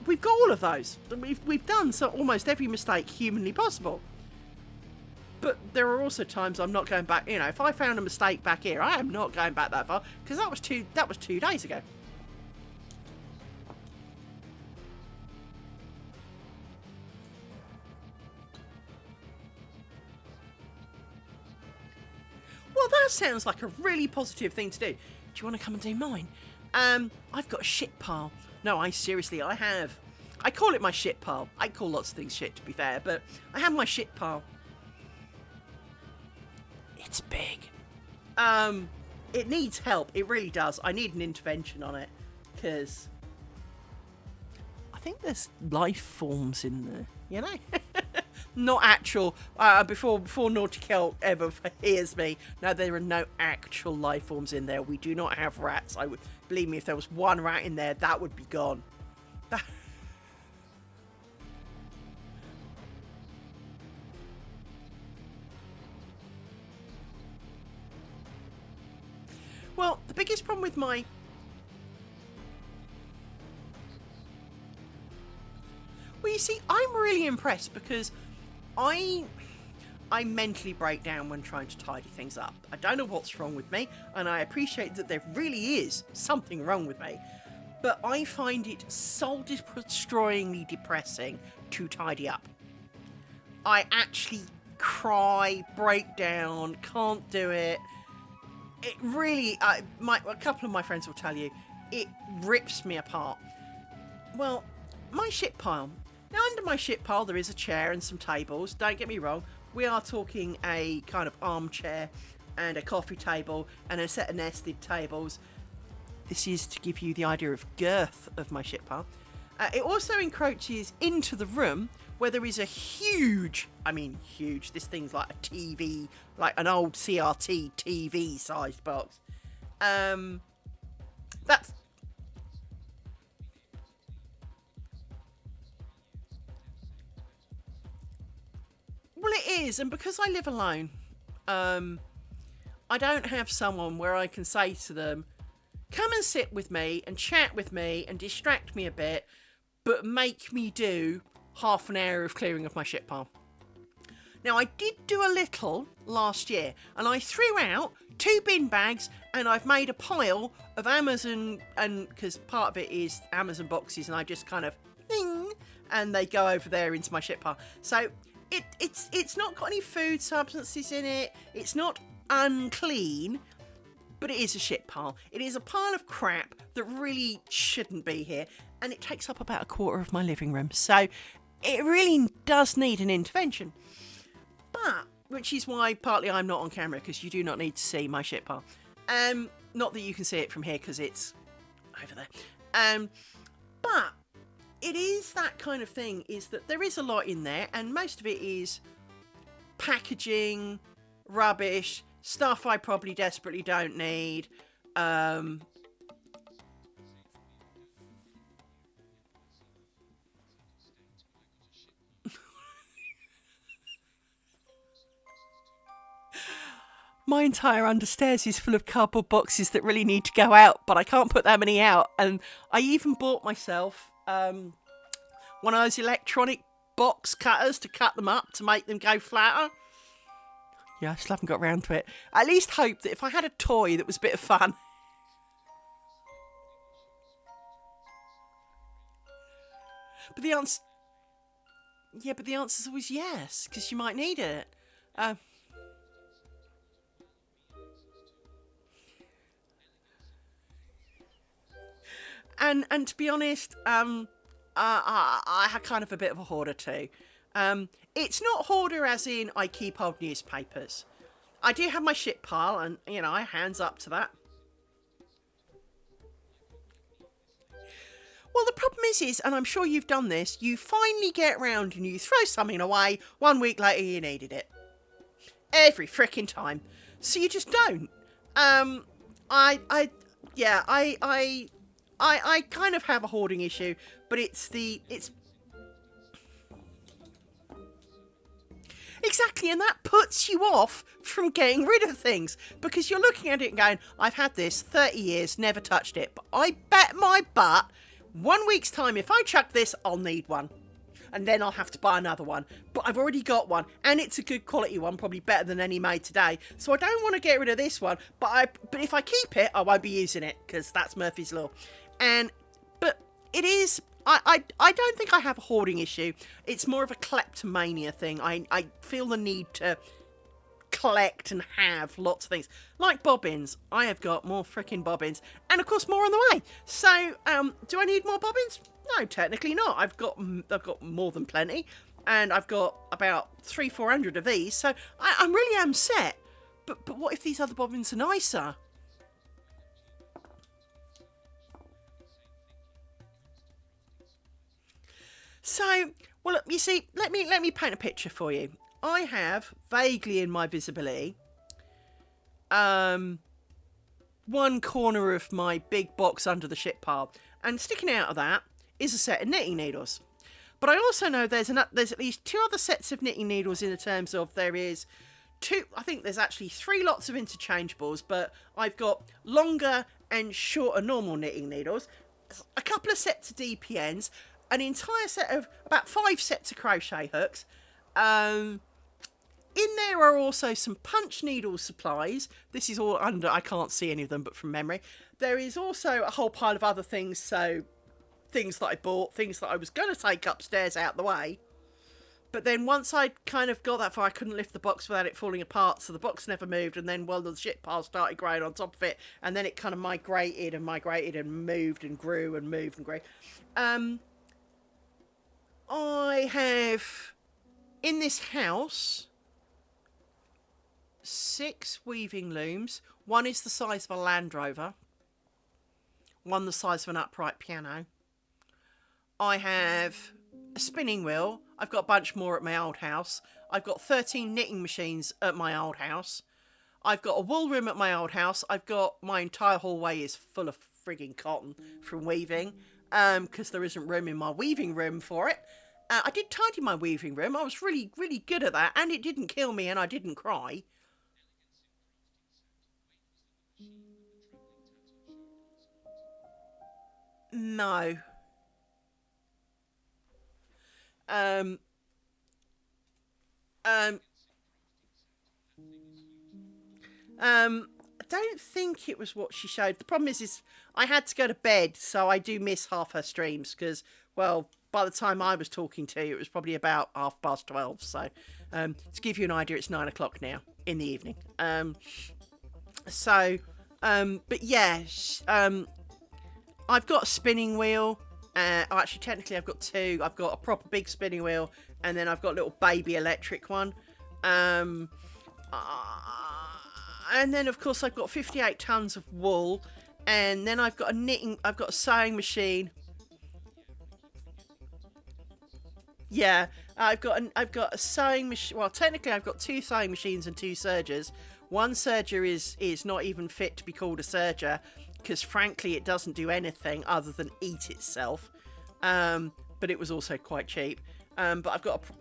we've got all of those. We've done almost every mistake humanly possible. But there are also times I'm not going back. If I found a mistake back here, I am not going back that far, because that was 2 days ago. Well, that sounds like a really positive thing to do. Do you want to come and do mine? I've got a shit pile. No, I have. I call it my shit pile. I call lots of things shit, to be fair, but I have my shit pile. It's big. It needs help. It really does. I need an intervention on it, because I think there's life forms in there, Not actual, before Naughty Kel ever hears me, no, there are no actual life forms in there. We do not have rats. Believe me, if there was one rat in there, that would be gone. Well, the biggest problem with my... Well, you see, I'm really impressed because I mentally break down when trying to tidy things up. I don't know what's wrong with me, and I appreciate that there really is something wrong with me, but I find it soul-destroyingly depressing to tidy up. I actually cry, break down, can't do it. It really, a couple of my friends will tell you, it rips me apart. Well, my shit pile. Now, under my shit pile, there is a chair and some tables. Don't get me wrong. We are talking a kind of armchair and a coffee table and a set of nested tables. This is to give you the idea of girth of my shit pile. It also encroaches into the room where there is a huge, this thing's like a TV, like an old CRT TV sized box. That's... Well, it is, and because I live alone, I don't have someone where I can say to them, come and sit with me and chat with me and distract me a bit, but make me do half an hour of clearing of my shit pile. Now, I did do a little last year, and I threw out 2 bin bags, and I've made a pile of Amazon, and because part of it is Amazon boxes, and I just kind of ding, and they go over there into my shit pile. So it's not got any food substances in it. It's not unclean, but it is a shit pile. It is a pile of crap that really shouldn't be here, and it takes up about a quarter of my living room. So it really does need an intervention. But, which is why partly I'm not on camera, because you do not need to see my shit pile. Not that you can see it from here, because it's over there. But it is that kind of thing, is that there is a lot in there, and most of it is packaging, rubbish, stuff I probably desperately don't need. My entire understairs is full of cardboard boxes that really need to go out, but I can't put that many out. And I even bought myself one of those electronic box cutters to cut them up to make them go flatter. Yeah, I still haven't got around to it. I at least hope that if I had a toy that was a bit of fun. But the answer... Yeah, but the answer's always yes, because you might need it. And to be honest, I had kind of a bit of a hoarder too. It's not hoarder as in I keep old newspapers. I do have my shit pile, and you know, I hands up to that. Well, the problem is, and I'm sure you've done this, you finally get round and you throw something away. 1 week later, you needed it. Every frickin' time. So you just don't. I kind of have a hoarding issue, but it's exactly, and that puts you off from getting rid of things, because you're looking at it and going, I've had this 30 years, never touched it, but I bet my butt 1 week's time, if I chuck this, I'll need one. And then I'll have to buy another one. But I've already got one, and it's a good quality one, probably better than any made today. So I don't want to get rid of this one, but if I keep it, I won't be using it, because that's Murphy's Law. But it is... I don't think I have a hoarding issue. It's more of a kleptomania thing. I feel the need to collect and have lots of things. Like bobbins. I have got more freaking bobbins. And of course more on the way. So, do I need more bobbins? No, technically not. I've got more than plenty. And I've got about 300-400 of these. So, I really am set. But what if these other bobbins are nicer? So, well, you see, let me paint a picture for you. I have, vaguely in my visibility, one corner of my big box under the shit pile, and sticking out of that is a set of knitting needles. But I also know there's at least 2 other sets of knitting needles, in the terms of there is 2, I think there's actually 3 lots of interchangeables, but I've got longer and shorter normal knitting needles, a couple of sets of DPNs, an entire set of about 5 sets of crochet hooks. In there are also some punch needle supplies. This is all under, I can't see any of them, but from memory. There is also a whole pile of other things, so things that I bought, things that I was going to take upstairs out the way. But then once I'd kind of got that far, I couldn't lift the box without it falling apart, so the box never moved, and then, well, the shit pile started growing on top of it, and then it kind of migrated and moved and grew and moved and grew. I have, in this house, 6 weaving looms. One is the size of a Land Rover. One the size of an upright piano. I have a spinning wheel. I've got a bunch more at my old house. I've got 13 knitting machines at my old house. I've got a wool room at my old house. I've got, my entire hallway is full of frigging cotton from weaving. Because there isn't room in my weaving room for it. I did tidy my weaving room. I was really, really good at that, and it didn't kill me, and I didn't cry. No. Um, um, I don't think it was what she showed. The problem is I had to go to bed, so I do miss half her streams because, well, by the time I was talking to you, it was probably about 12:30. So, to give you an idea, it's 9 o'clock now in the evening. So, but yeah, I've got a spinning wheel. Actually, technically, I've got two. I've got a proper big spinning wheel, and then I've got a little baby electric one. And then, of course, I've got 58 tons of wool, and then I've got a sewing machine. Yeah, I've got a sewing machine. Well, technically, I've got two sewing machines and two sergers. One serger is not even fit to be called a serger because, frankly, it doesn't do anything other than eat itself. But it was also quite cheap. But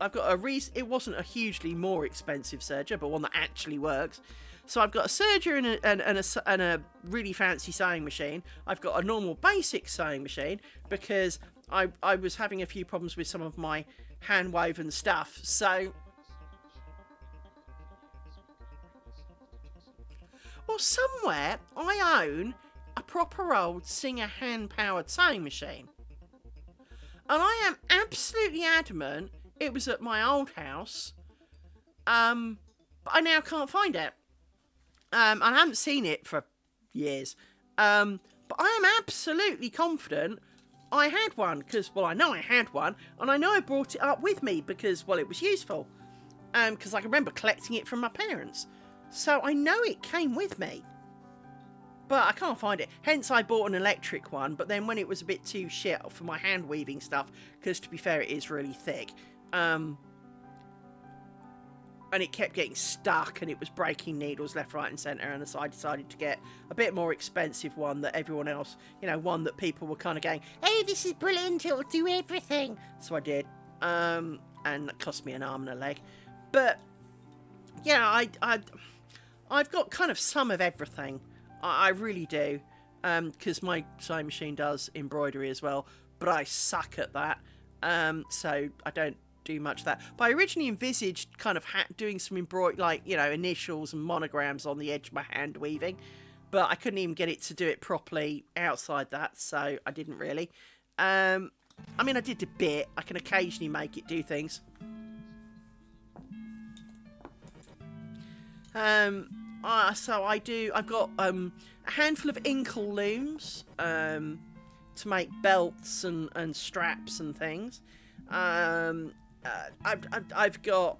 I've got a reason. It wasn't a hugely more expensive serger, but one that actually works. So I've got a serger and a really fancy sewing machine. I've got a normal basic sewing machine because I was having a few problems with some of my hand woven stuff. So, well, somewhere I own a proper old Singer hand powered sewing machine. And I am absolutely adamant it was at my old house. But I now can't find it. I haven't seen it for years. But I am absolutely confident I had one because, well, I know I had one, and I know I brought it up with me because, well, it was useful. Because I can remember collecting it from my parents. So I know it came with me. But I can't find it. Hence, I bought an electric one. But then when it was a bit too shit for my hand weaving stuff, because to be fair, it is really thick. And it kept getting stuck and it was breaking needles left, right and centre. And so I decided to get a bit more expensive one that everyone else, one that people were kind of going, hey, this is brilliant, it'll do everything. So I did. And that cost me an arm and a leg. But, yeah, I've got kind of some of everything. I really do. Because my sewing machine does embroidery as well. But I suck at that. So I don't do much of that. But I originally envisaged kind of doing some embroidery, initials and monograms on the edge of my hand weaving, but I couldn't even get it to do it properly outside that, so I didn't really. I did a bit. I can occasionally make it do things. So I do. I've got a handful of inkle looms to make belts and straps and things. I've got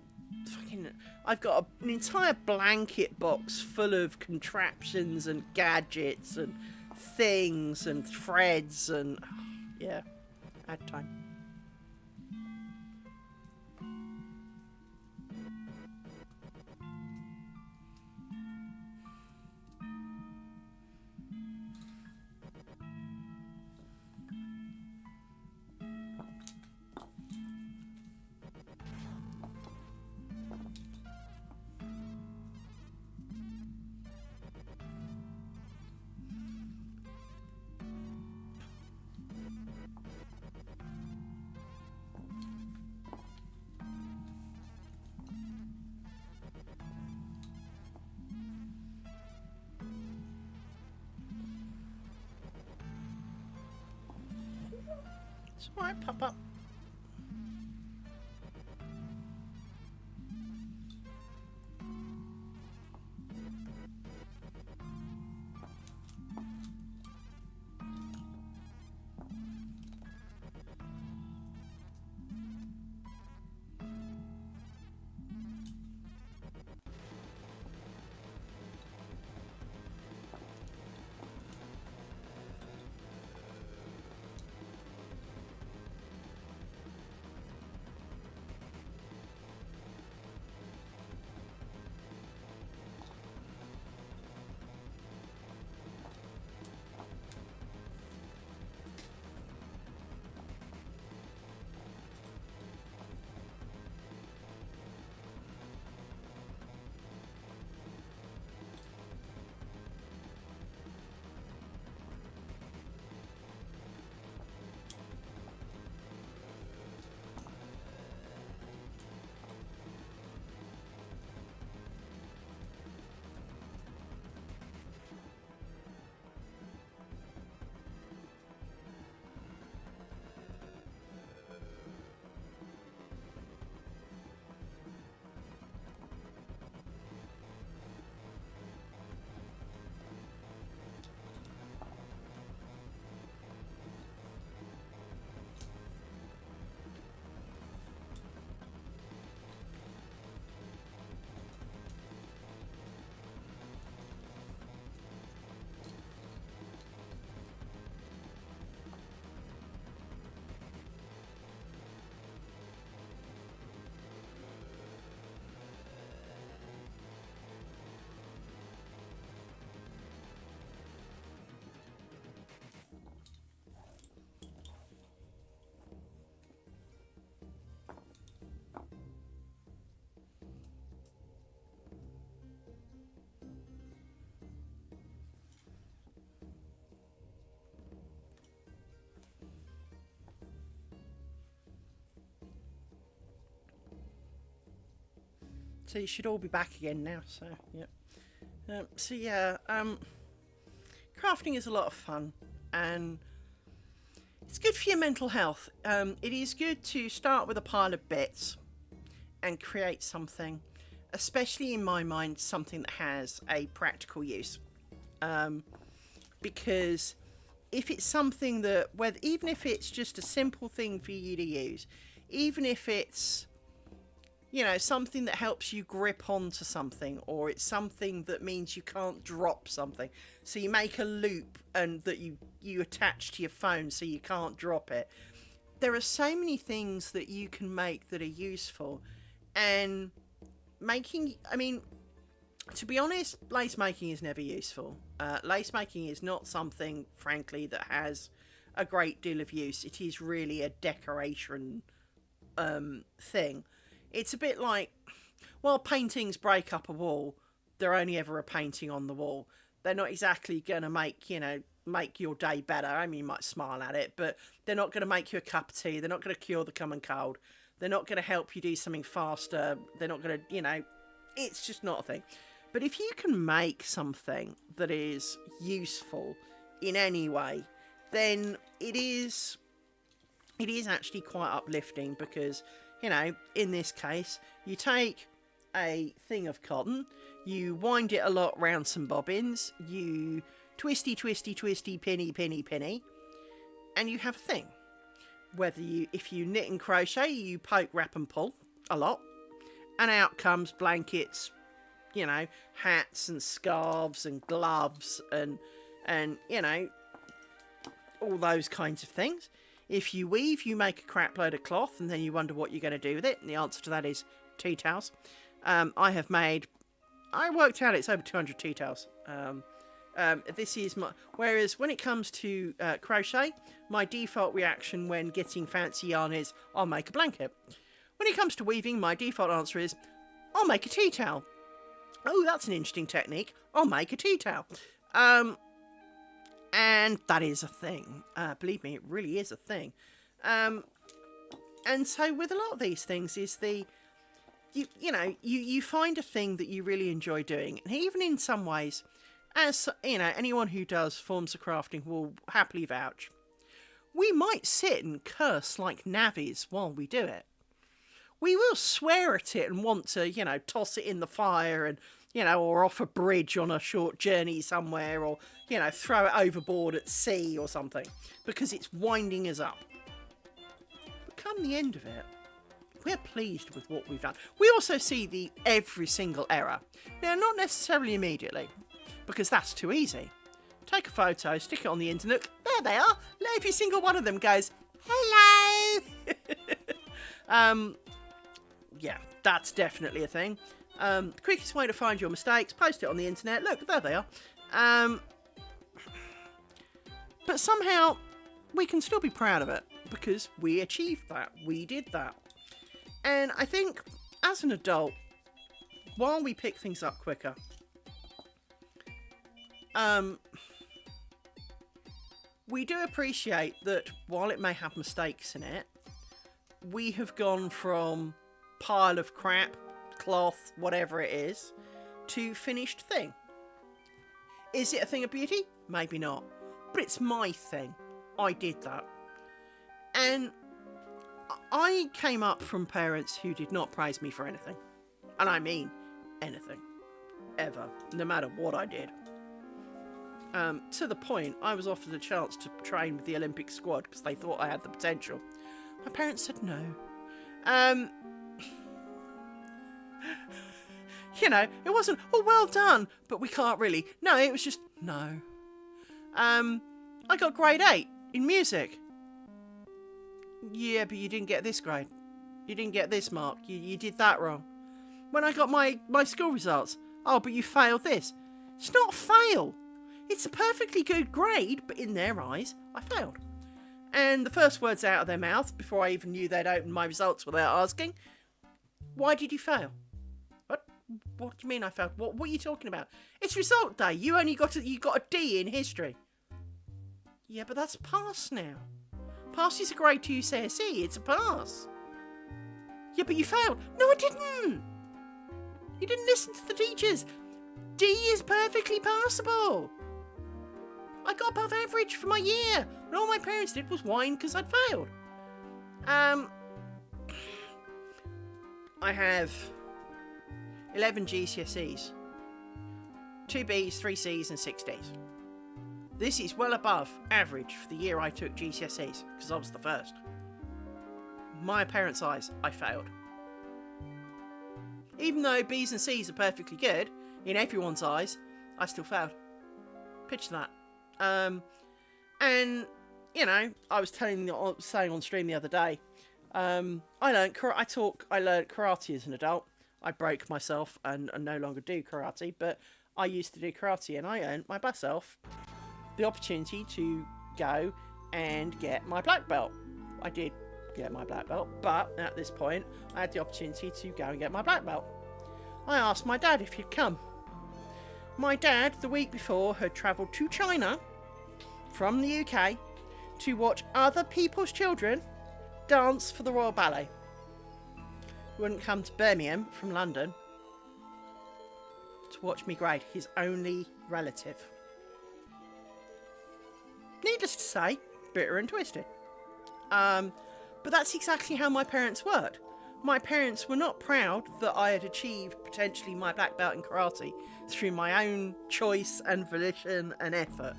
an entire blanket box full of contraptions and gadgets and things and threads and yeah, I had time. It's alright, pop up. So you should all be back again now. So yeah. Crafting is a lot of fun, and it's good for your mental health. It is good to start with a pile of bits and create something, especially in my mind, something that has a practical use. Because if it's something that, even if it's just a simple thing for you to use, even if it's, something that helps you grip onto something, or it's something that means you can't drop something. So you make a loop and that you attach to your phone so you can't drop it. There are so many things that you can make that are useful. And to be honest, lace making is never useful. Lace making is not something, frankly, that has a great deal of use. It is really a decoration thing. It's a bit like, while paintings break up a wall, they're only ever a painting on the wall. They're not exactly going to make your day better. I mean, you might smile at it, but they're not going to make you a cup of tea. They're not going to cure the common cold. They're not going to help you do something faster. They're not going to, it's just not a thing. But if you can make something that is useful in any way, then it is actually quite uplifting, because, in this case, you take a thing of cotton, you wind it a lot round some bobbins, you twisty, pinny, and you have a thing. If you knit and crochet, you poke, wrap and pull a lot, and out comes blankets, hats and scarves and gloves and all those kinds of things. If you weave, you make a crap load of cloth, and then you wonder what you're going to do with it. And the answer to that is tea towels. I worked out it's over 200 tea towels. This is whereas when it comes to crochet, my default reaction when getting fancy yarn is, I'll make a blanket. When it comes to weaving, my default answer is, I'll make a tea towel. Oh, that's an interesting technique. I'll make a tea towel. And that is a thing. Believe me, it really is a thing. And so with a lot of these things is you find a thing that you really enjoy doing. And even in some ways, as anyone who does forms of crafting will happily vouch, we might sit and curse like navvies while we do it. We will swear at it and want to, toss it in the fire and, or off a bridge on a short journey somewhere, or, throw it overboard at sea or something, because it's winding us up. But come the end of it, we're pleased with what we've done. We also see every single error. Now, not necessarily immediately, because that's too easy. Take a photo, stick it on the internet. There they are. Every single one of them goes, hello. Yeah, that's definitely a thing. The quickest way to find your mistakes, post it on the internet. Look, there they are. But somehow we can still be proud of it, because we achieved that. We did that. And I think as an adult, while we pick things up quicker, we do appreciate that while it may have mistakes in it, we have gone from pile of crap, cloth, whatever it is, to finished thing. Is it a thing of beauty? Maybe not. But it's my thing. I did that. And I came up from parents who did not praise me for anything. And I mean anything. Ever. No matter what I did. To the point, I was offered a chance to train with the Olympic squad because they thought I had the potential. My parents said no. It wasn't, oh, well done, but we can't really. No, it was just, no. I got grade 8 in music. Yeah, but you didn't get this grade. You didn't get this mark. You did that wrong. When I got my school results, oh, but you failed this. It's not a fail. It's a perfectly good grade, but in their eyes, I failed. And the first words out of their mouth, before I even knew they'd opened my results without asking, why did you fail? What do you mean I failed? What are you talking about? It's result day. You got a D in history. Yeah, but that's a pass now. Pass is a grade 2 CSE. It's a pass. Yeah, but you failed. No, I didn't. You didn't listen to the teachers. D is perfectly passable. I got above average for my year. And all my parents did was whine because I'd failed. I have 11 GCSEs. 2 Bs, 3 Cs and 6 Ds. This is well above average for the year I took GCSEs, because I was the first. My parents' eyes, I failed. Even though Bs and Cs are perfectly good, in everyone's eyes, I still failed. Picture that. And, you know, I was saying on stream the other day, I learned karate as an adult. I broke myself and no longer do karate, but I used to do karate and I earned myself the opportunity to go and get my black belt. I did get my black belt, but at this point I had the opportunity to go and get my black belt. I asked my dad if he'd come. My dad, the week before, had travelled to China from the UK to watch other people's children dance for the Royal Ballet. He wouldn't come to Birmingham from London to watch me grade his only relative. Needless to say, bitter and twisted. But that's exactly how my parents worked. My parents were not proud that I had achieved potentially my black belt in karate through my own choice and volition and effort.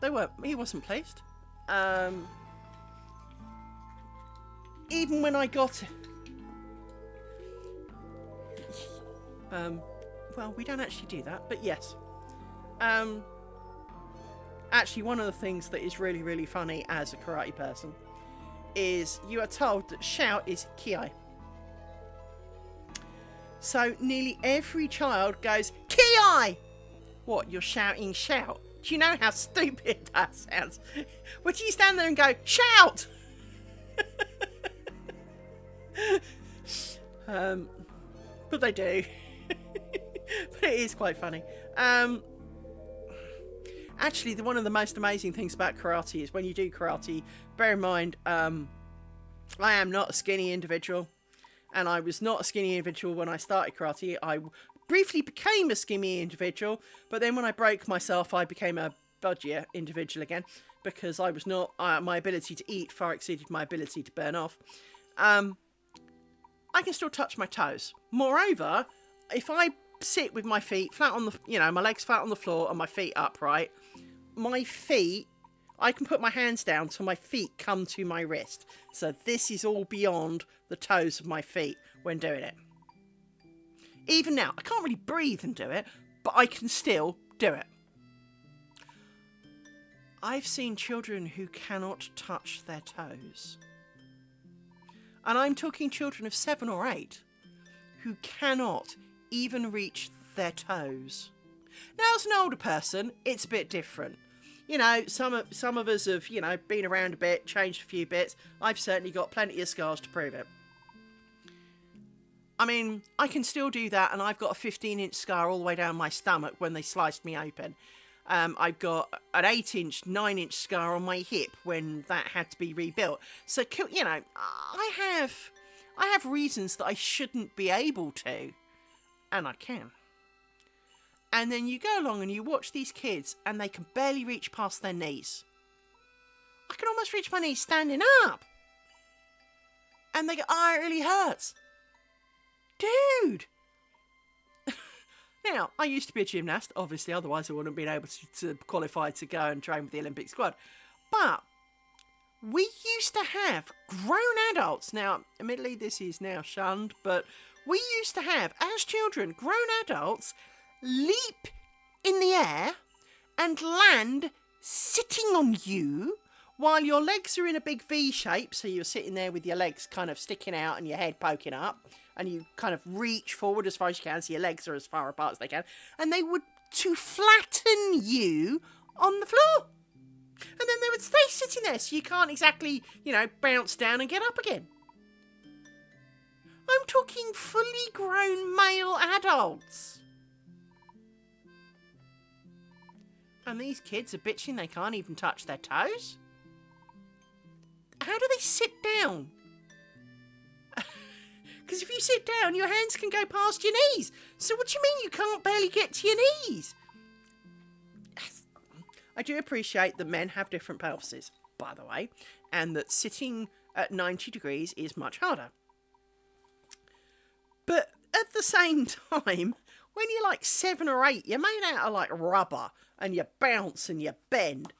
They weren't. He wasn't pleased. Even when I got it. Well, we don't actually do that, but yes. Actually, one of the things that is really, really funny as a karate person is you are told that shout is kiai. So nearly every child goes, kiai! What, you're shouting shout? Do you know how stupid that sounds? Would you stand there and go, shout? But they do. But it is quite funny. Actually, one of the most amazing things about karate is when you do karate, bear in mind, I am not a skinny individual. And I was not a skinny individual when I started karate. I briefly became a skinny individual, but then when I broke myself, I became a budgier individual again because I was not. My ability to eat far exceeded my ability to burn off. I can still touch my toes. Moreover, if I sit with my feet flat on the, my legs flat on the floor and my feet upright, my feet, I can put my hands down till my feet come to my wrist. So this is all beyond the toes of my feet when doing it. Even now, I can't really breathe and do it, but I can still do it. I've seen children who cannot touch their toes. And I'm talking children of 7 or 8 who cannot even reach their toes. Now, as an older person, it's a bit different. Some of us have, been around a bit, changed a few bits. I've certainly got plenty of scars to prove it. I mean, I can still do that, and I've got a 15-inch scar all the way down my stomach when they sliced me open. I've got an 8-inch, 9-inch scar on my hip when that had to be rebuilt. So, I have reasons that I shouldn't be able to, and I can. And then you go along and you watch these kids and they can barely reach past their knees. I can almost reach my knees standing up. And they go, oh, it really hurts. Dude! Now, I used to be a gymnast, obviously, otherwise I wouldn't have been able to qualify to go and train with the Olympic squad. But we used to have grown adults, now, admittedly this is now shunned, but we used to have, as children, grown adults leap in the air and land sitting on you while your legs are in a big V shape, so you're sitting there with your legs kind of sticking out and your head poking up, and you kind of reach forward as far as you can so your legs are as far apart as they can, and they would to flatten you on the floor. And then they would stay sitting there so you can't exactly, bounce down and get up again. I'm talking fully grown male adults. And these kids are bitching they can't even touch their toes? How do they sit down? Because Because if you sit down, your hands can go past your knees. So what do you mean you can't barely get to your knees? I do appreciate that men have different pelvises, by the way, and that sitting at 90 degrees is much harder. But at the same time, when you're like 7 or 8, you're made out of like rubber, and you bounce and you bend.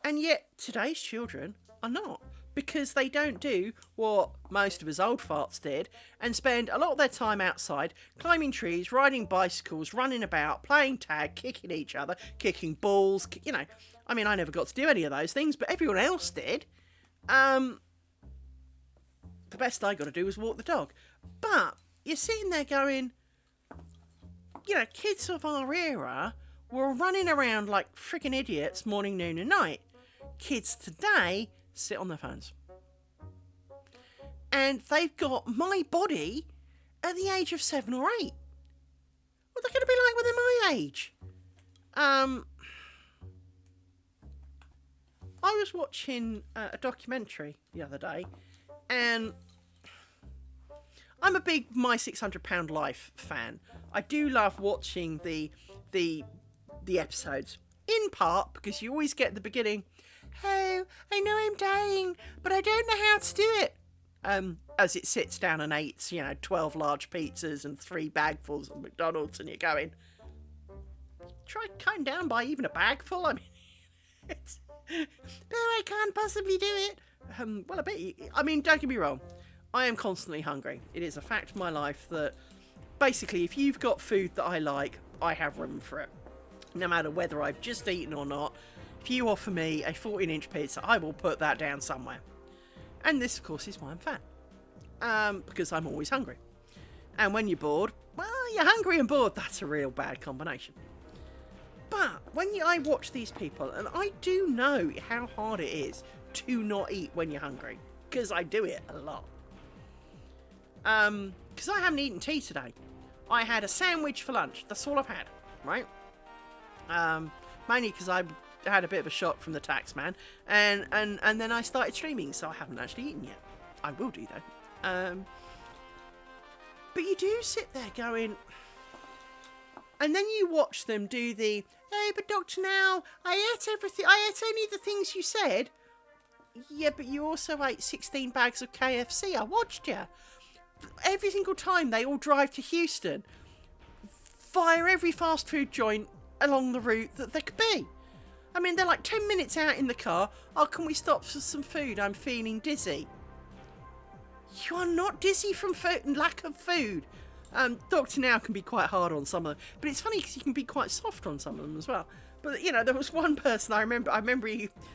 And yet today's children are not, because they don't do what most of us old farts did and spend a lot of their time outside, climbing trees, riding bicycles, running about, playing tag, kicking each other, kicking balls, you know. I mean, I never got to do any of those things, but everyone else did. The best I got to do was walk the dog. But you're sitting there going, you know, kids of our era were running around like friggin' idiots morning, noon and night. Kids today sit on their phones. And they've got my body at the age of 7 or 8. What are they going to be like when they're my age? I was watching a documentary the other day, and I'm a big My 600 Pound Life fan. I do love watching the episodes, in part because you always get at the beginning, "Oh, I know I'm dying, but I don't know how to do it." As it sits down and eats, 12 large pizzas and 3 bagfuls of McDonald's, and you're going, try cutting down by even a bagful. I mean, it's, no, I can't possibly do it. Well, I bet you, I mean, don't get me wrong, I am constantly hungry. It is a fact of my life that basically if you've got food that I like, I have room for it. No matter whether I've just eaten or not, if you offer me a 14-inch pizza, I will put that down somewhere. And this, of course, is why I'm fat. Because I'm always hungry. And when you're bored, well, you're hungry and bored. That's a real bad combination. But when I watch these people, and I do know how hard it is to not eat when you're hungry, because I do it a lot. Because I haven't eaten tea today. I had a sandwich for lunch. That's all I've had, right? Mainly because I had a bit of a shock from the tax man, and then I started streaming, so I haven't actually eaten yet. I will do though. But you do sit there going, and then you watch them do the, "Hey, but Doctor, now I ate everything. I ate only the things you said." Yeah, but you also ate 16 bags of KFC. I watched you. Every single time they all drive to Houston, via every fast food joint along the route that there could be. I mean, they're like 10 minutes out in the car. "Oh, can we stop for some food? I'm feeling dizzy." You are not dizzy from lack of food. Dr. Now can be quite hard on some of them, but it's funny because he can be quite soft on some of them as well. But, there was one person I remember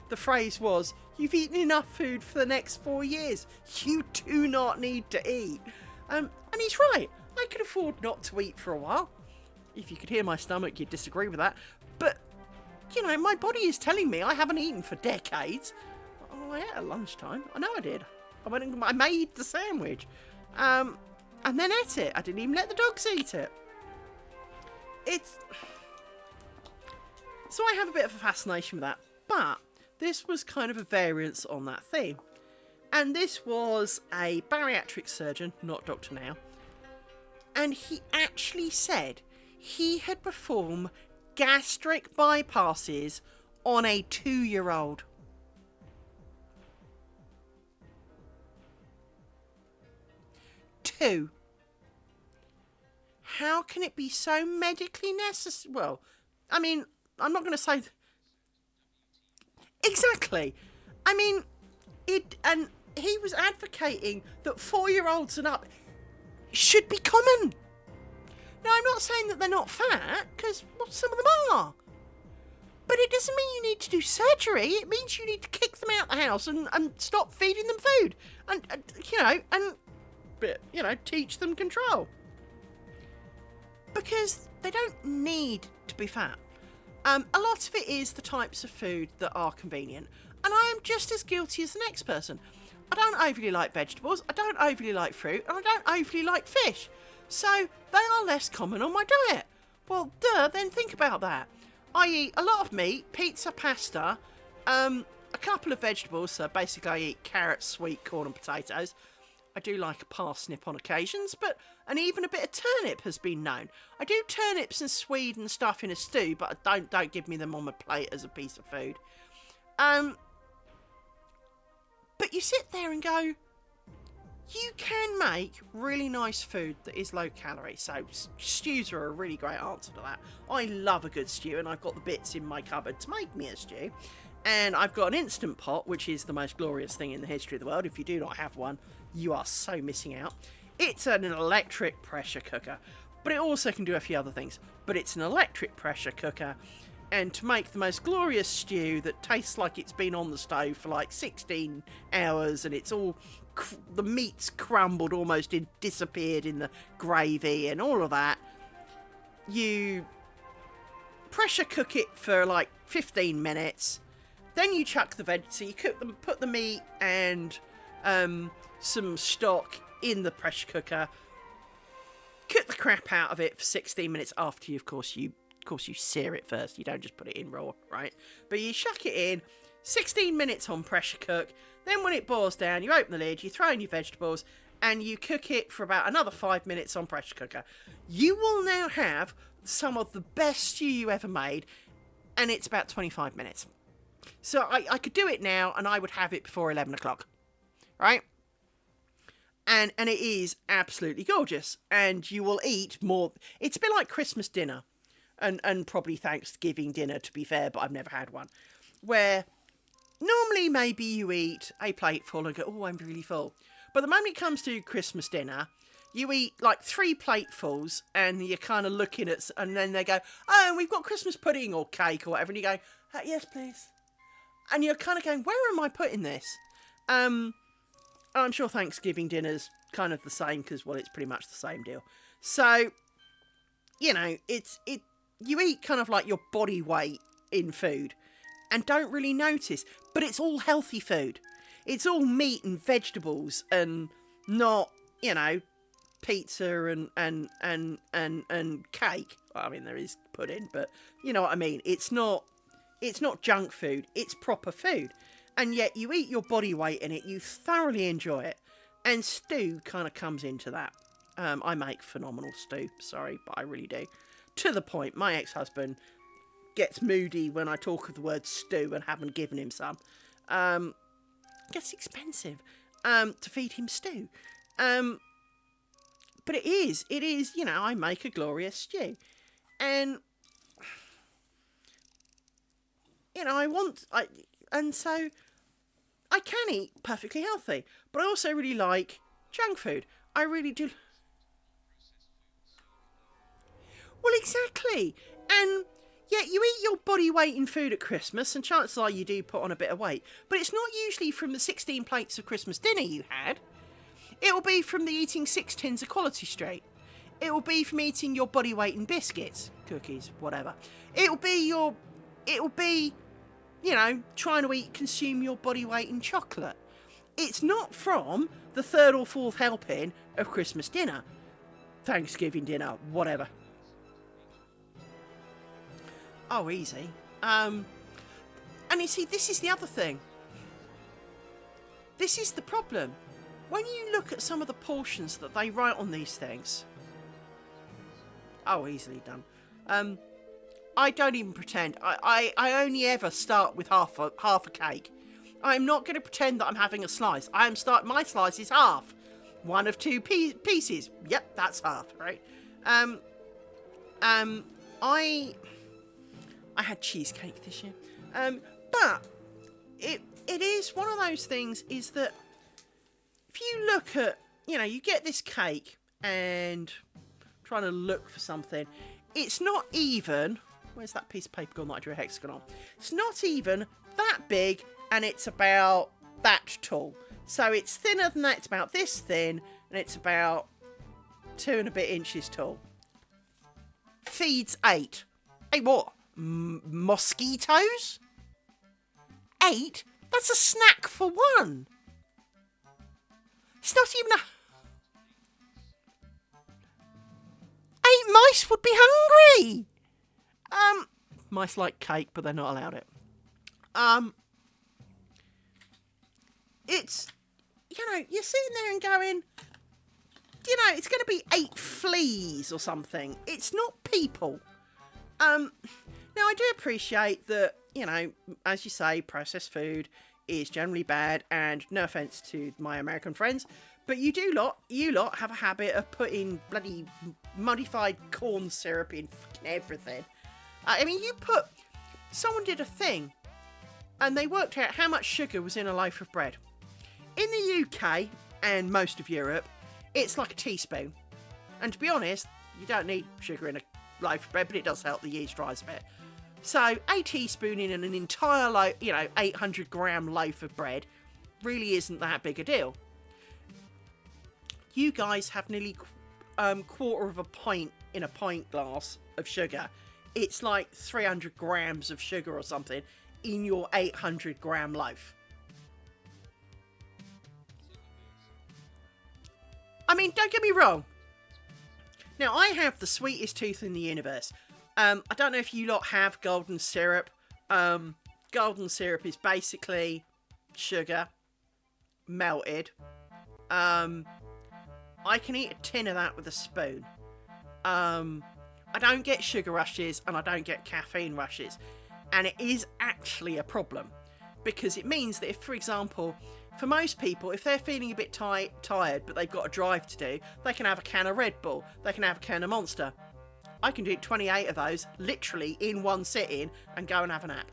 the phrase was, "You've eaten enough food for the next 4 years. You do not need to eat." And he's right. I could afford not to eat for a while. If you could hear my stomach, you'd disagree with that. But, my body is telling me I haven't eaten for decades. Oh, I ate at lunchtime. I know I did. I went and I made the sandwich. And then ate it. I didn't even let the dogs eat it. So I have a bit of a fascination with that. But this was kind of a variance on that theme. And this was a bariatric surgeon, not Dr. Now. And he actually said he had performed gastric bypasses on a 2-year-old. How can it be so medically necessary? Well, I mean, I'm not going to say... Exactly. I mean, and he was advocating that 4-year-olds and up should be common. Now, I'm not saying that they're not fat, because some of them are. But it doesn't mean you need to do surgery. It means you need to kick them out the house and stop feeding them food. And teach them control. Because they don't need to be fat. A lot of it is the types of food that are convenient. And I am just as guilty as the next person. I don't overly like vegetables, I don't overly like fruit, and I don't overly like fish. So they are less common on my diet. Well, then think about that. I eat a lot of meat, pizza, pasta, a couple of vegetables, so basically I eat carrots, sweet corn and potatoes, I do like a parsnip on occasions, and even a bit of turnip has been known. I do turnips and swede and stuff in a stew, but don't give me them on my plate as a piece of food. But you sit there and go, you can make really nice food that is low calorie. So stews are a really great answer to that. I love a good stew, and I've got the bits in my cupboard to make me a stew. And I've got an Instant Pot, which is the most glorious thing in the history of the world. If you do not have one, you are so missing out. It's an electric pressure cooker, but it also can do a few other things. But it's an electric pressure cooker, and to make the most glorious stew that tastes like it's been on the stove for like 16 hours, and it's all the meat's crumbled, almost disappeared in the gravy and all of that, you pressure cook it for like 15 minutes. Then you chuck the veg, so you cook them, put the meat and some stock in the pressure cooker, cook the crap out of it for 16 minutes after you, of course you sear it first. You don't just put it in raw, right? But you chuck it in, 16 minutes on pressure cook. Then when it boils down, you open the lid, you throw in your vegetables, and you cook it for about another 5 minutes on pressure cooker. You will now have some of the best stew you ever made, and it's about 25 minutes. So I could do it now, and I would have it before 11 o'clock, right? And it is absolutely gorgeous, and you will eat more. It's a bit like Christmas dinner, and probably Thanksgiving dinner, to be fair, but I've never had one, where normally maybe you eat a plateful and go, oh, I'm really full. But the moment it comes to Christmas dinner, you eat like 3 platefuls, and you're kind of looking at, and then they go, oh, we've got Christmas pudding or cake or whatever, and you go, yes, please. And you're kind of going, where am I putting this? I'm sure Thanksgiving dinner's kind of the same, because, well, it's pretty much the same deal. So, you know, you eat kind of like your body weight in food and don't really notice, but it's all healthy food. It's all meat and vegetables, and not, you know, pizza and cake. Well, I mean, there is pudding, but you know what I mean. It's not junk food. It's proper food. And yet you eat your body weight in it. You thoroughly enjoy it. And stew kind of comes into that. I make phenomenal stew. Sorry, but I really do. To the point, my ex-husband gets moody when I talk of the word stew and haven't given him some. It gets expensive to feed him stew. But it is, you know, I make a glorious stew. And, you know, and so I can eat perfectly healthy, but I also really like junk food. I really do. Well, exactly. And yet you eat your body weight in food at Christmas, and chances are you do put on a bit of weight. But it's not usually from the 16 plates of Christmas dinner you had. It will be from the eating 6 tins of Quality Street. It will be from eating your body weight in biscuits, cookies, whatever. It will be, you know, trying to consume your body weight in chocolate. It's not from the 3rd or 4th helping of Christmas dinner, Thanksgiving dinner, whatever. Oh, easy. And you see, this is the other thing. This is the problem. When you look at some of the portions that they write on these things, oh, easily done. I don't even pretend. I only ever start with half a cake. I'm not going to pretend that I'm having a slice. My slice is half. One of 2 pieces. Yep, that's half, right? I had cheesecake this year. But it is one of those things, is that if you look at, you know, you get this cake and trying to look for something, it's not even, where's that piece of paper gone that I drew a hexagon on? It's not even that big, and it's about that tall. So it's thinner than that, it's about this thin, and it's about 2 and a bit inches tall. Feeds 8. Hey, what? Mosquitoes? 8? That's a snack for 1. It's not even 8 mice would be hungry. Mice like cake, but they're not allowed it. It's, you you're sitting there and going, it's going to be 8 fleas or something. It's not people. Now, I do appreciate that, as you say, processed food is generally bad, and no offence to my American friends, but you lot have a habit of putting bloody modified corn syrup in fucking everything. I mean, someone did a thing, and they worked out how much sugar was in a loaf of bread. In the UK, and most of Europe, it's like a teaspoon. And to be honest, you don't need sugar in a loaf of bread, but it does help the yeast rise a bit. So a teaspoon in an entire 800 gram loaf of bread really isn't that big a deal. You guys have nearly quarter of a pint in a pint glass of sugar. It's like 300 grams of sugar or something in your 800 gram loaf. I mean, don't get me wrong. Now, I have the sweetest tooth in the universe. I don't know if you lot have golden syrup. Golden syrup is basically sugar melted. I can eat a tin of that with a spoon. I don't get sugar rushes and I don't get caffeine rushes. And it is actually a problem. Because it means that if, for example, for most people, if they're feeling a bit tired but they've got a drive to do, they can have a can of Red Bull, they can have a can of Monster. I can do 28 of those, literally, in one sitting and go and have a nap.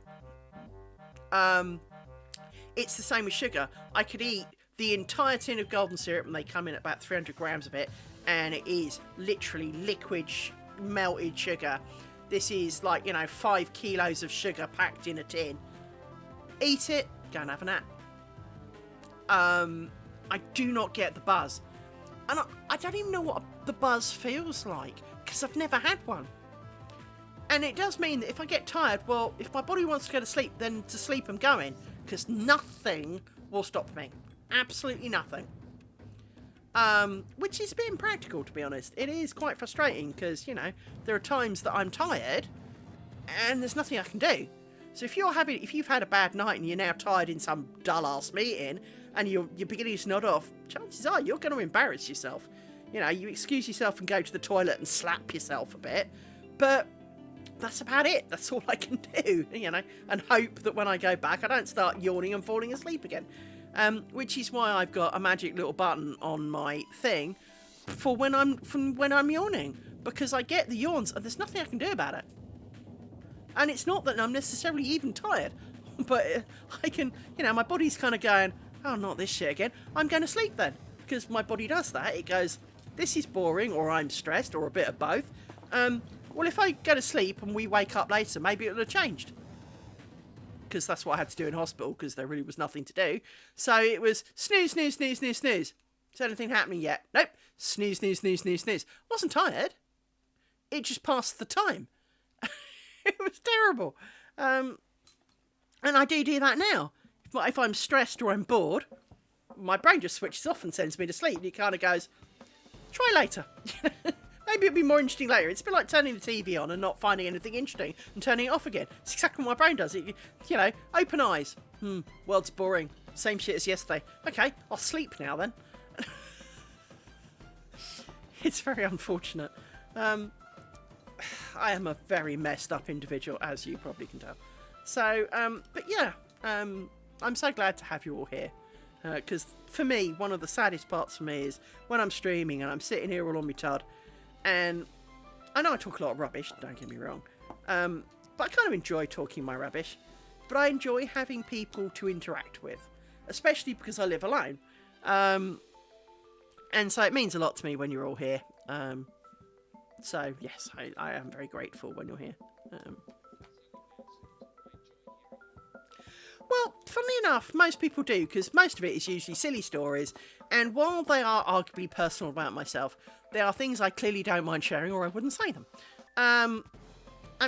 It's the same with sugar. I could eat the entire tin of golden syrup, and they come in at about 300 grams of it, and it is literally liquid melted sugar. This is like, 5 kilos of sugar packed in a tin. Eat it, go and have a nap. I do not get the buzz. And I don't even know what the buzz feels like, because I've never had one. And it does mean that if I get tired, well, if my body wants to go to sleep, then to sleep I'm going, because nothing will stop me. Absolutely nothing. Which is a bit impractical, to be honest. It is quite frustrating, because, there are times that I'm tired, and there's nothing I can do. So if you've had a bad night and you're now tired in some dull-ass meeting, and you're beginning to nod off, chances are you're going to embarrass yourself. You excuse yourself and go to the toilet and slap yourself a bit, but that's about it. That's all I can do, and hope that when I go back, I don't start yawning and falling asleep again. Which is why I've got a magic little button on my thing for when I'm yawning, because I get the yawns and there's nothing I can do about it. And it's not that I'm necessarily even tired, but I can, my body's kind of going, oh, not this shit again. I'm going to sleep then, because my body does that. It goes, this is boring, or I'm stressed, or a bit of both. Well, if I go to sleep and we wake up later, maybe it'll have changed. Because that's what I had to do in hospital, because there really was nothing to do. So it was snooze, snooze, snooze, snooze, snooze. Is anything happening yet? Nope. Snooze, snooze, snooze, snooze, snooze. I wasn't tired. It just passed the time. It was terrible. And I do that now. If I'm stressed or I'm bored, my brain just switches off and sends me to sleep. It kind of goes, try later. Maybe it'll be more interesting later. It's a bit like turning the TV on and not finding anything interesting and turning it off again. It's exactly what my brain does. Open eyes. World's boring. Same shit as yesterday. Okay, I'll sleep now then. It's very unfortunate. I am a very messed up individual, as you probably can tell. So, but yeah, I'm so glad to have you all here. Because for me, one of the saddest parts for me is when I'm streaming and I'm sitting here all on my tud. And I know I talk a lot of rubbish, don't get me wrong. But I kind of enjoy talking my rubbish. But I enjoy having people to interact with. Especially because I live alone. And so it means a lot to me when you're all here. So, yes, I am very grateful when you're here. Well, funnily enough, most people do, because most of it is usually silly stories. And while they are arguably personal about myself, they are things I clearly don't mind sharing, or I wouldn't say them. I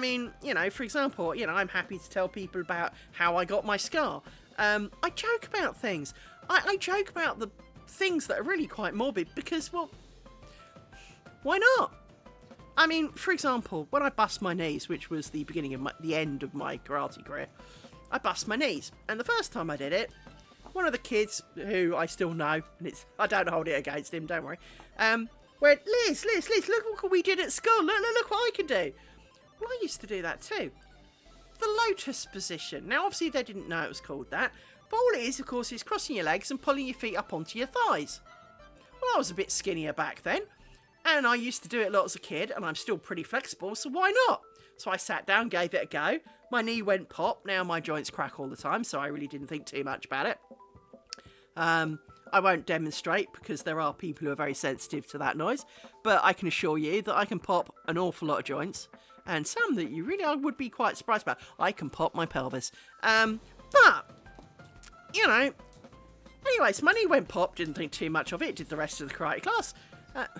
mean, for example, I'm happy to tell people about how I got my scar. I joke about things. I joke about the things that are really quite morbid, because, well, why not? I mean, for example, when I bust my knees, which was the end of my karate career, I bust my knees. And the first time I did it, one of the kids who I still know, and I don't hold it against him, don't worry, went, Liz, look what we did at school. Look what I can do. Well, I used to do that too. The lotus position. Now, obviously, they didn't know it was called that. But all it is, of course, is crossing your legs and pulling your feet up onto your thighs. Well, I was a bit skinnier back then. And I used to do it a lot as a kid. And I'm still pretty flexible, so why not? So I sat down, gave it a go. My knee went pop. Now my joints crack all the time, so I really didn't think too much about it. I won't demonstrate because there are people who are very sensitive to that noise. But I can assure you that I can pop an awful lot of joints. And some that you really would be quite surprised about. I can pop my pelvis. But, you know, anyways, my knee went pop, didn't think too much of it, did the rest of the karate class. But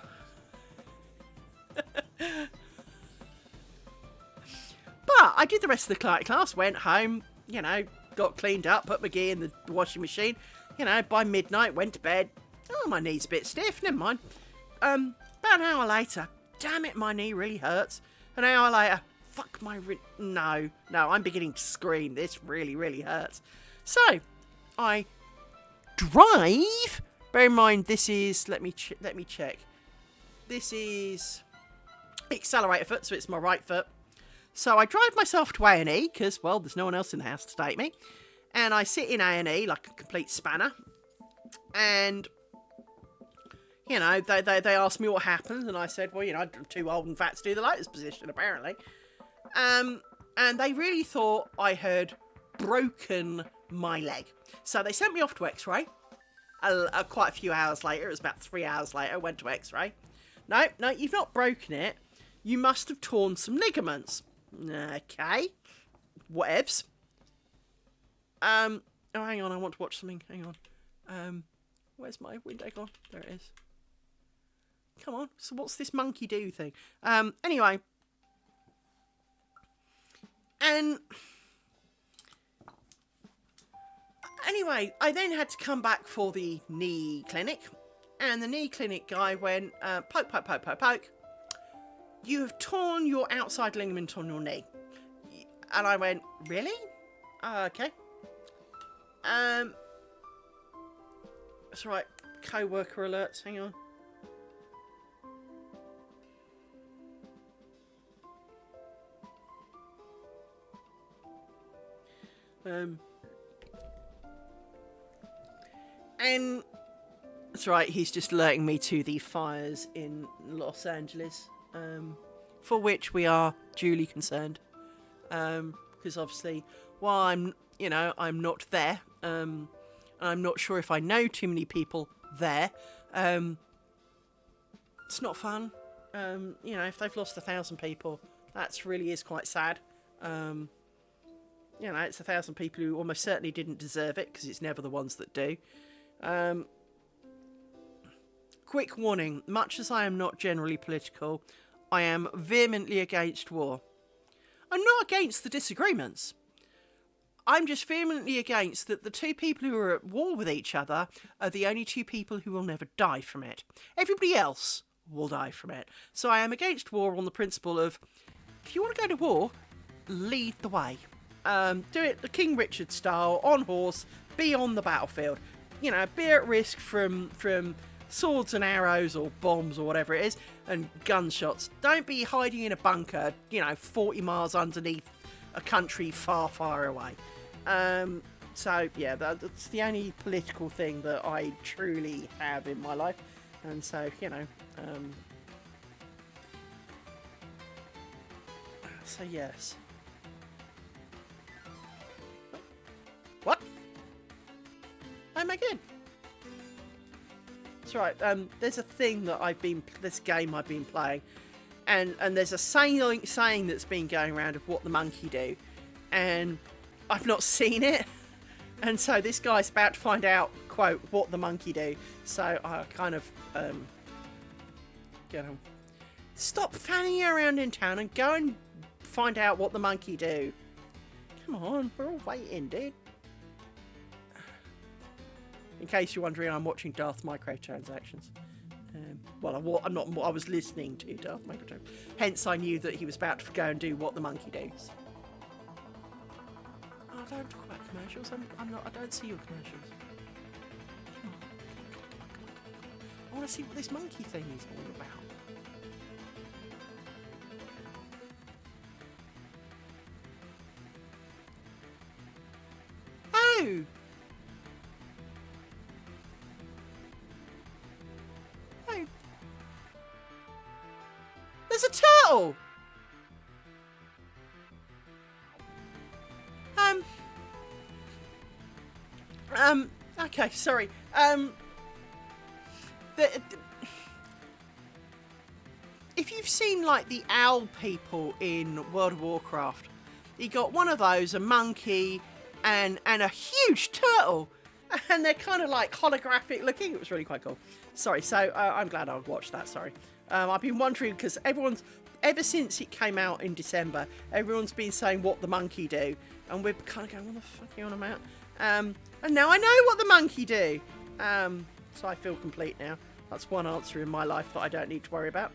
I did the rest of the karate class, went home, you know, got cleaned up, put my gear in the washing machine. You know, by midnight, went to bed. Oh, my knee's a bit stiff, never mind. About an hour later, damn it, my knee really hurts. An hour later, fuck my... No, I'm beginning to scream. This really, really hurts. So, I drive. Bear in mind, this is... Let me check. This is accelerator foot, so it's my right foot. So I drive myself to A&E, because, well, there's no one else in the house to take me. And I sit in A&E like a complete spanner. And... You know, they asked me what happened, and I said, well, you know, I'm too old and fat to do the lotus position, apparently. And they really thought I had broken my leg. So they sent me off to X-ray. Quite a few hours later, it was about 3 hours later, I went to X-ray. No, you've not broken it. You must have torn some ligaments. Okay. Whatevs. Oh, hang on, I want to watch something. Hang on. Where's my window gone? There it is. Come on. So what's this monkey do thing? Anyway. Anyway, I then had to come back for the knee clinic. And the knee clinic guy went, poke. You have torn your outside ligament on your knee. And I went, really? Okay. That's right. Co-worker alerts. Hang on. And that's right, he's just alerting me to the fires in Los Angeles, for which we are duly concerned, because obviously, while I'm not there, and I'm not sure if I know too many people there, it's not fun. You know, if they've lost 1,000 people, that's really is quite sad. You know, it's 1,000 people who almost certainly didn't deserve it, because it's never the ones that do. Quick warning, much as I am not generally political, I am vehemently against war. I'm not against the disagreements. I'm just vehemently against that the two people who are at war with each other are the only two people who will never die from it. Everybody else will die from it. So I am against war on the principle of, if you want to go to war, lead the way. Do it the King Richard style, on horse, be on the battlefield. You know, be at risk from swords and arrows or bombs or whatever it is, and gunshots. Don't be hiding in a bunker, 40 miles underneath a country far, far away. So, yeah, that's the only political thing that I truly have in my life. And so, so yes. What? Oh my god. That's right. There's a thing that this game I've been playing, and there's a saying that's been going around of what the monkey do, and I've not seen it, and so this guy's about to find out, quote, what the monkey do. So I kind of stop fanning around in town and go and find out what the monkey do. Come on, we're all waiting, dude. In case you're wondering, I'm watching Darth Microtransactions. I'm not. I was listening to Darth Microtransactions. Hence, I knew that he was about to go and do what the monkey does. Oh, don't talk about commercials. I don't see your commercials. want to see what this monkey thing is all about. Oh! Oh. There's a turtle! Okay, sorry. If you've seen, like, the owl people in World of Warcraft, you got one of those, a monkey, and a huge turtle. And they're kind of, like, holographic looking. It was really quite cool. Sorry, so I'm glad I watched that, sorry. I've been wondering, because ever since it came out in December, everyone's been saying what the monkey do. And we're kind of going, what the fuck are you on about? And now I know what the monkey do. So I feel complete now. That's one answer in my life that I don't need to worry about.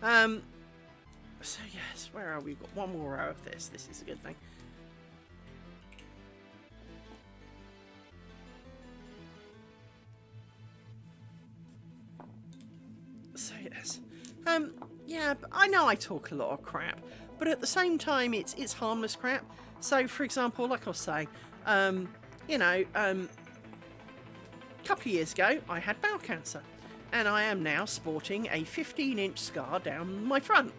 So yes, where are we? We've got one more row of this. This is a good thing. So yes. Yeah, but I know I talk a lot of crap, but at the same time it's harmless crap. So for example, like I was saying, you know, a couple of years ago I had bowel cancer, and I am now sporting a 15-inch scar down my front.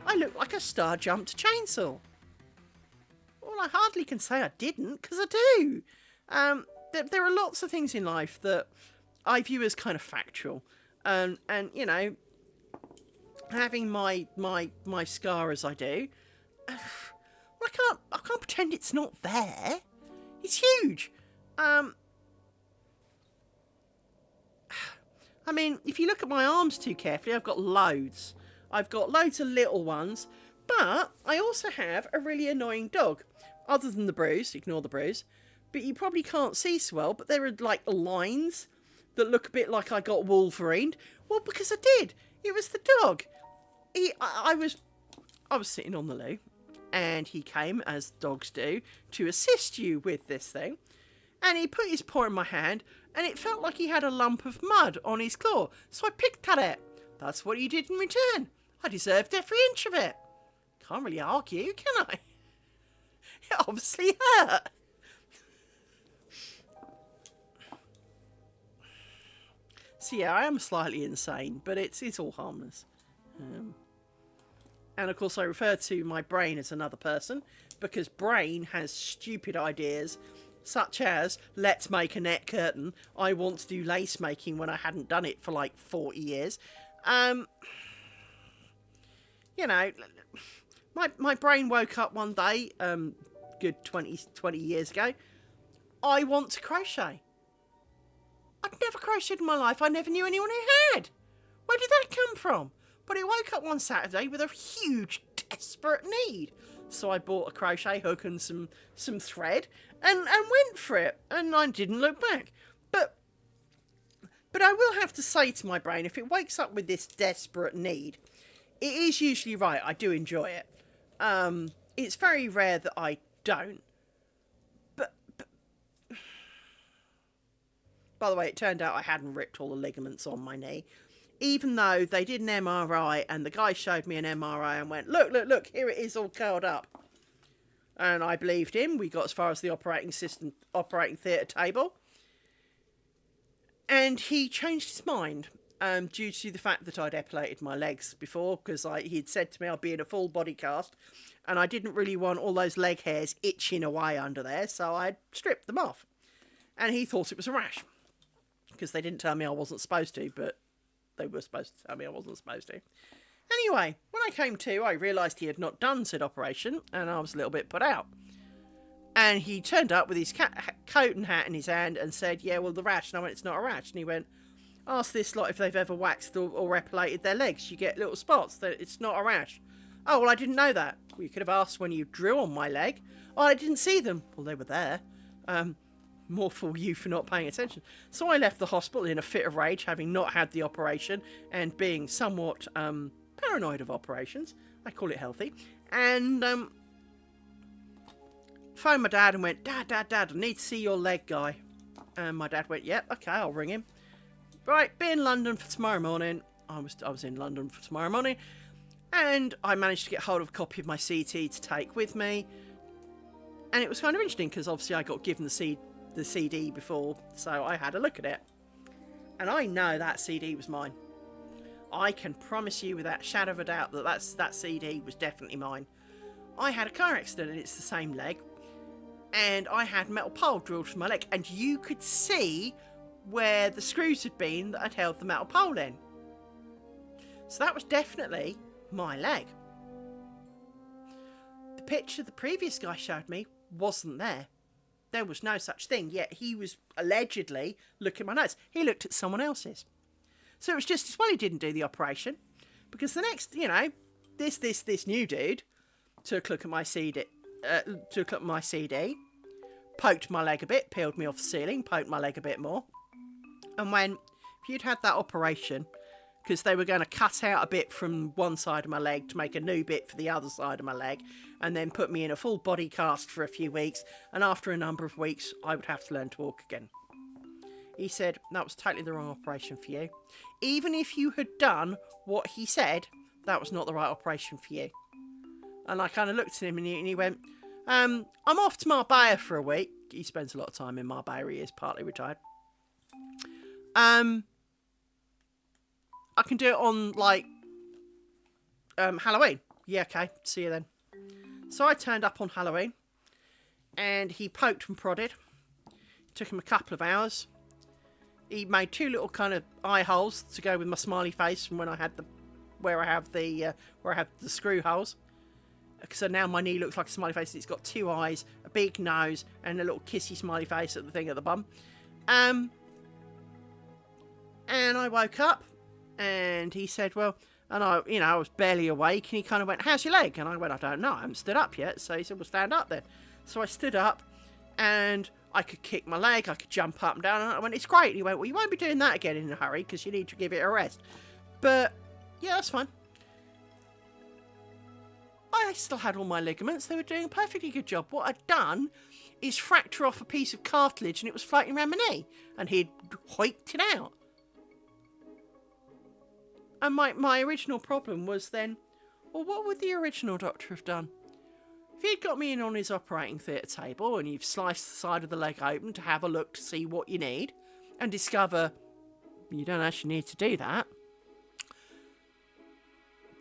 I look like a star-jumped chainsaw. Well, I hardly can say I didn't, because I do. There are lots of things in life that I view as kind of factual, and you know, having my scar as I do, well, I can't pretend it's not there. It's huge. I mean, if you look at my arms too carefully, I've got loads. I've got loads of little ones, but I also have a really annoying dog. Other than the bruise, ignore the bruise, but you probably can't see so well, but there are like lines that look a bit like I got Wolverined. Well, because I did. It was the dog. I was sitting on the loo, and he came, as dogs do, to assist you with this thing. And he put his paw in my hand, and it felt like he had a lump of mud on his claw. So I picked at it. That's what he did in return. I deserved every inch of it. Can't really argue, can I? It obviously hurt. So yeah, I am slightly insane, but it's all harmless. And of course I refer to my brain as another person, because brain has stupid ideas, such as, let's make a net curtain. I want to do lace making when I hadn't done it for like 40 years. You know, my brain woke up one day, good 20 years ago. I want to crochet. I'd never crocheted in my life. I never knew anyone who had. Where did that come from? But I woke up one Saturday with a huge, desperate need. So I bought a crochet hook and some thread and went for it. And I didn't look back. But I will have to say to my brain, if it wakes up with this desperate need, it is usually right. I do enjoy it. It's very rare that I don't. But by the way, it turned out I hadn't ripped all the ligaments on my knee. Even though they did an MRI, and the guy showed me an MRI and went, look, here it is all curled up. And I believed him. We got as far as the operating theatre table. And he changed his mind due to the fact that I'd epilated my legs before, because he'd said to me I'd be in a full body cast, and I didn't really want all those leg hairs itching away under there, so I stripped them off. And he thought it was a rash, because they didn't tell me I wasn't supposed to, but they were supposed to tell me I wasn't supposed to. Anyway, when I came to, I realised he had not done said operation, and I was a little bit put out. And he turned up with his coat and hat in his hand and said, yeah, well, the rash. And I went, it's not a rash. And he went, ask this lot if they've ever waxed or epilated their legs. You get little spots. It's not a rash. Oh, well, I didn't know that. Well, you could have asked when you drew on my leg. Oh, I didn't see them. Well, they were there. More for you for not paying attention. So I left the hospital in a fit of rage, having not had the operation and being somewhat paranoid of operations. I call it healthy. And phoned my dad and went, Dad, I need to see your leg guy. And my dad went, yep, okay, I'll ring him. Right, be in London for tomorrow morning. I was in London for tomorrow morning, and I managed to get hold of a copy of my CT to take with me. And it was kind of interesting because obviously I got given the CD before, so I had a look at it. And I know that CD was mine. I can promise you without a shadow of a doubt that CD was definitely mine. I had a car accident and it's the same leg. And I had metal pole drilled through my leg. And you could see where the screws had been that had held the metal pole in. So that was definitely my leg. The picture the previous guy showed me wasn't there. There was no such thing, yet he was allegedly looking at my notes. He looked at someone else's. So it was just as well he didn't do the operation, because the next, this new dude took a look at my CD, poked my leg a bit, peeled me off the ceiling, poked my leg a bit more, and went, if you'd had that operation, because they were going to cut out a bit from one side of my leg to make a new bit for the other side of my leg, and then put me in a full body cast for a few weeks, and after a number of weeks I would have to learn to walk again. He said, that was totally the wrong operation for you. Even if you had done what he said, that was not the right operation for you. And I kind of looked at him and he went, I'm off to Marbella for a week. He spends a lot of time in Marbella. He is partly retired. I can do it on, Halloween. Yeah, okay. See you then. So I turned up on Halloween, and he poked and prodded. It took him a couple of hours. He made two little kind of eye holes to go with my smiley face from when I had where I have the screw holes. So now my knee looks like a smiley face. It's got two eyes, a big nose, and a little kissy smiley face at the thing at the bum. And I woke up, and he said, well, and I was barely awake, and he kind of went, how's your leg? And I went, I don't know, I haven't stood up yet. So he said, well, stand up then. So I stood up, and I could kick my leg, I could jump up and down, and I went, it's great. And he went, well, you won't be doing that again in a hurry, because you need to give it a rest. But, yeah, that's fine. I still had all my ligaments. They were doing a perfectly good job. What I'd done is fracture off a piece of cartilage, and it was floating around my knee, and he'd hoiked it out. And my original problem was then, well, what would the original doctor have done? If he'd got me in on his operating theatre table and you've sliced the side of the leg open to have a look to see what you need and discover you don't actually need to do that,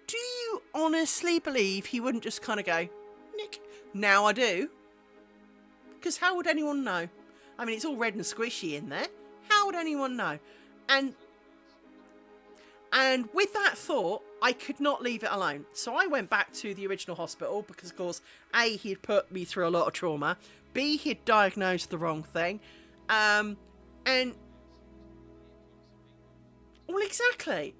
do you honestly believe he wouldn't just kind of go, Nick, now I do? Because how would anyone know? I mean, it's all red and squishy in there. How would anyone know? And with that thought, I could not leave it alone. So I went back to the original hospital because, of course, A, he'd put me through a lot of trauma. B, he'd diagnosed the wrong thing. Well, exactly.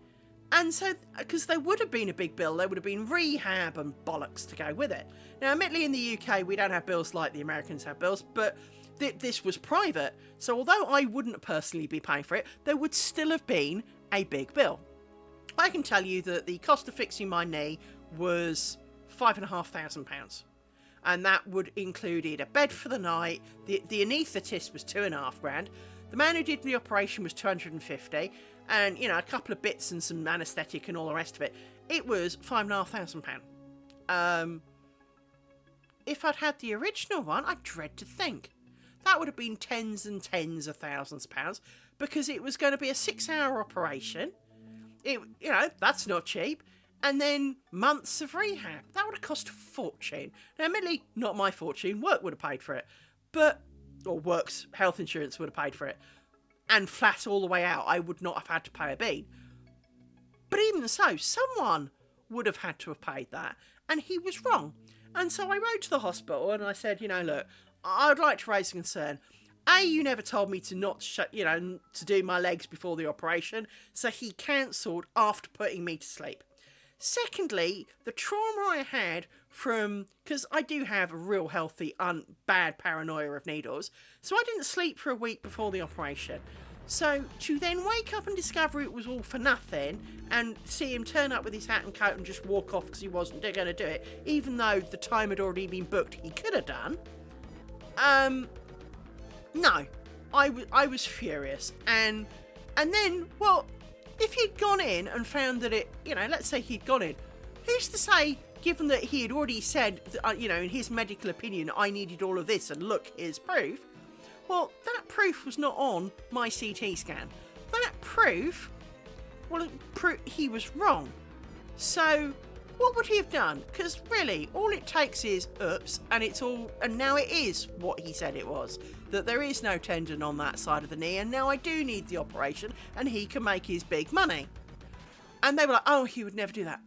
And so, because there would have been a big bill, there would have been rehab and bollocks to go with it. Now, admittedly, in the UK, we don't have bills like the Americans have bills, but this was private. So although I wouldn't personally be paying for it, there would still have been a big bill. I can tell you that the cost of fixing my knee was £5,500. And that would included a bed for the night. The anaesthetist was £2,500. The man who did the operation was £250. And, a couple of bits and some anaesthetic and all the rest of it. It was £5,500. If I'd had the original one, I dread to think. That would have been tens and tens of thousands of pounds. Because it was going to be a 6-hour operation. That's not cheap. And then months of rehab. That would have cost a fortune. Now, admittedly, not my fortune. Work would have paid for it. Or Work's health insurance would have paid for it. And flat all the way out, I would not have had to pay a bean. But even so, someone would have had to have paid that. And he was wrong. And so I wrote to the hospital and I said, look, I'd like to raise a concern. A, you never told me to to do my legs before the operation. So he cancelled after putting me to sleep. Secondly, the trauma I had because I do have a real healthy, bad paranoia of needles. So I didn't sleep for a week before the operation. So to then wake up and discover it was all for nothing and see him turn up with his hat and coat and just walk off because he wasn't going to do it, even though the time had already been booked, he could have done. No, I was furious, and And then, well, if he'd gone in and found that it, let's say he'd gone in, who's to say, given that he had already said, in his medical opinion, I needed all of this and look, here's proof. Well, that proof was not on my CT scan. That proof, he was wrong. So, what would he have done? Because really, all it takes is, oops, and now it is what he said it was. That there is no tendon on that side of the knee, and now I do need the operation, and he can make his big money. And they were like, oh, he would never do that.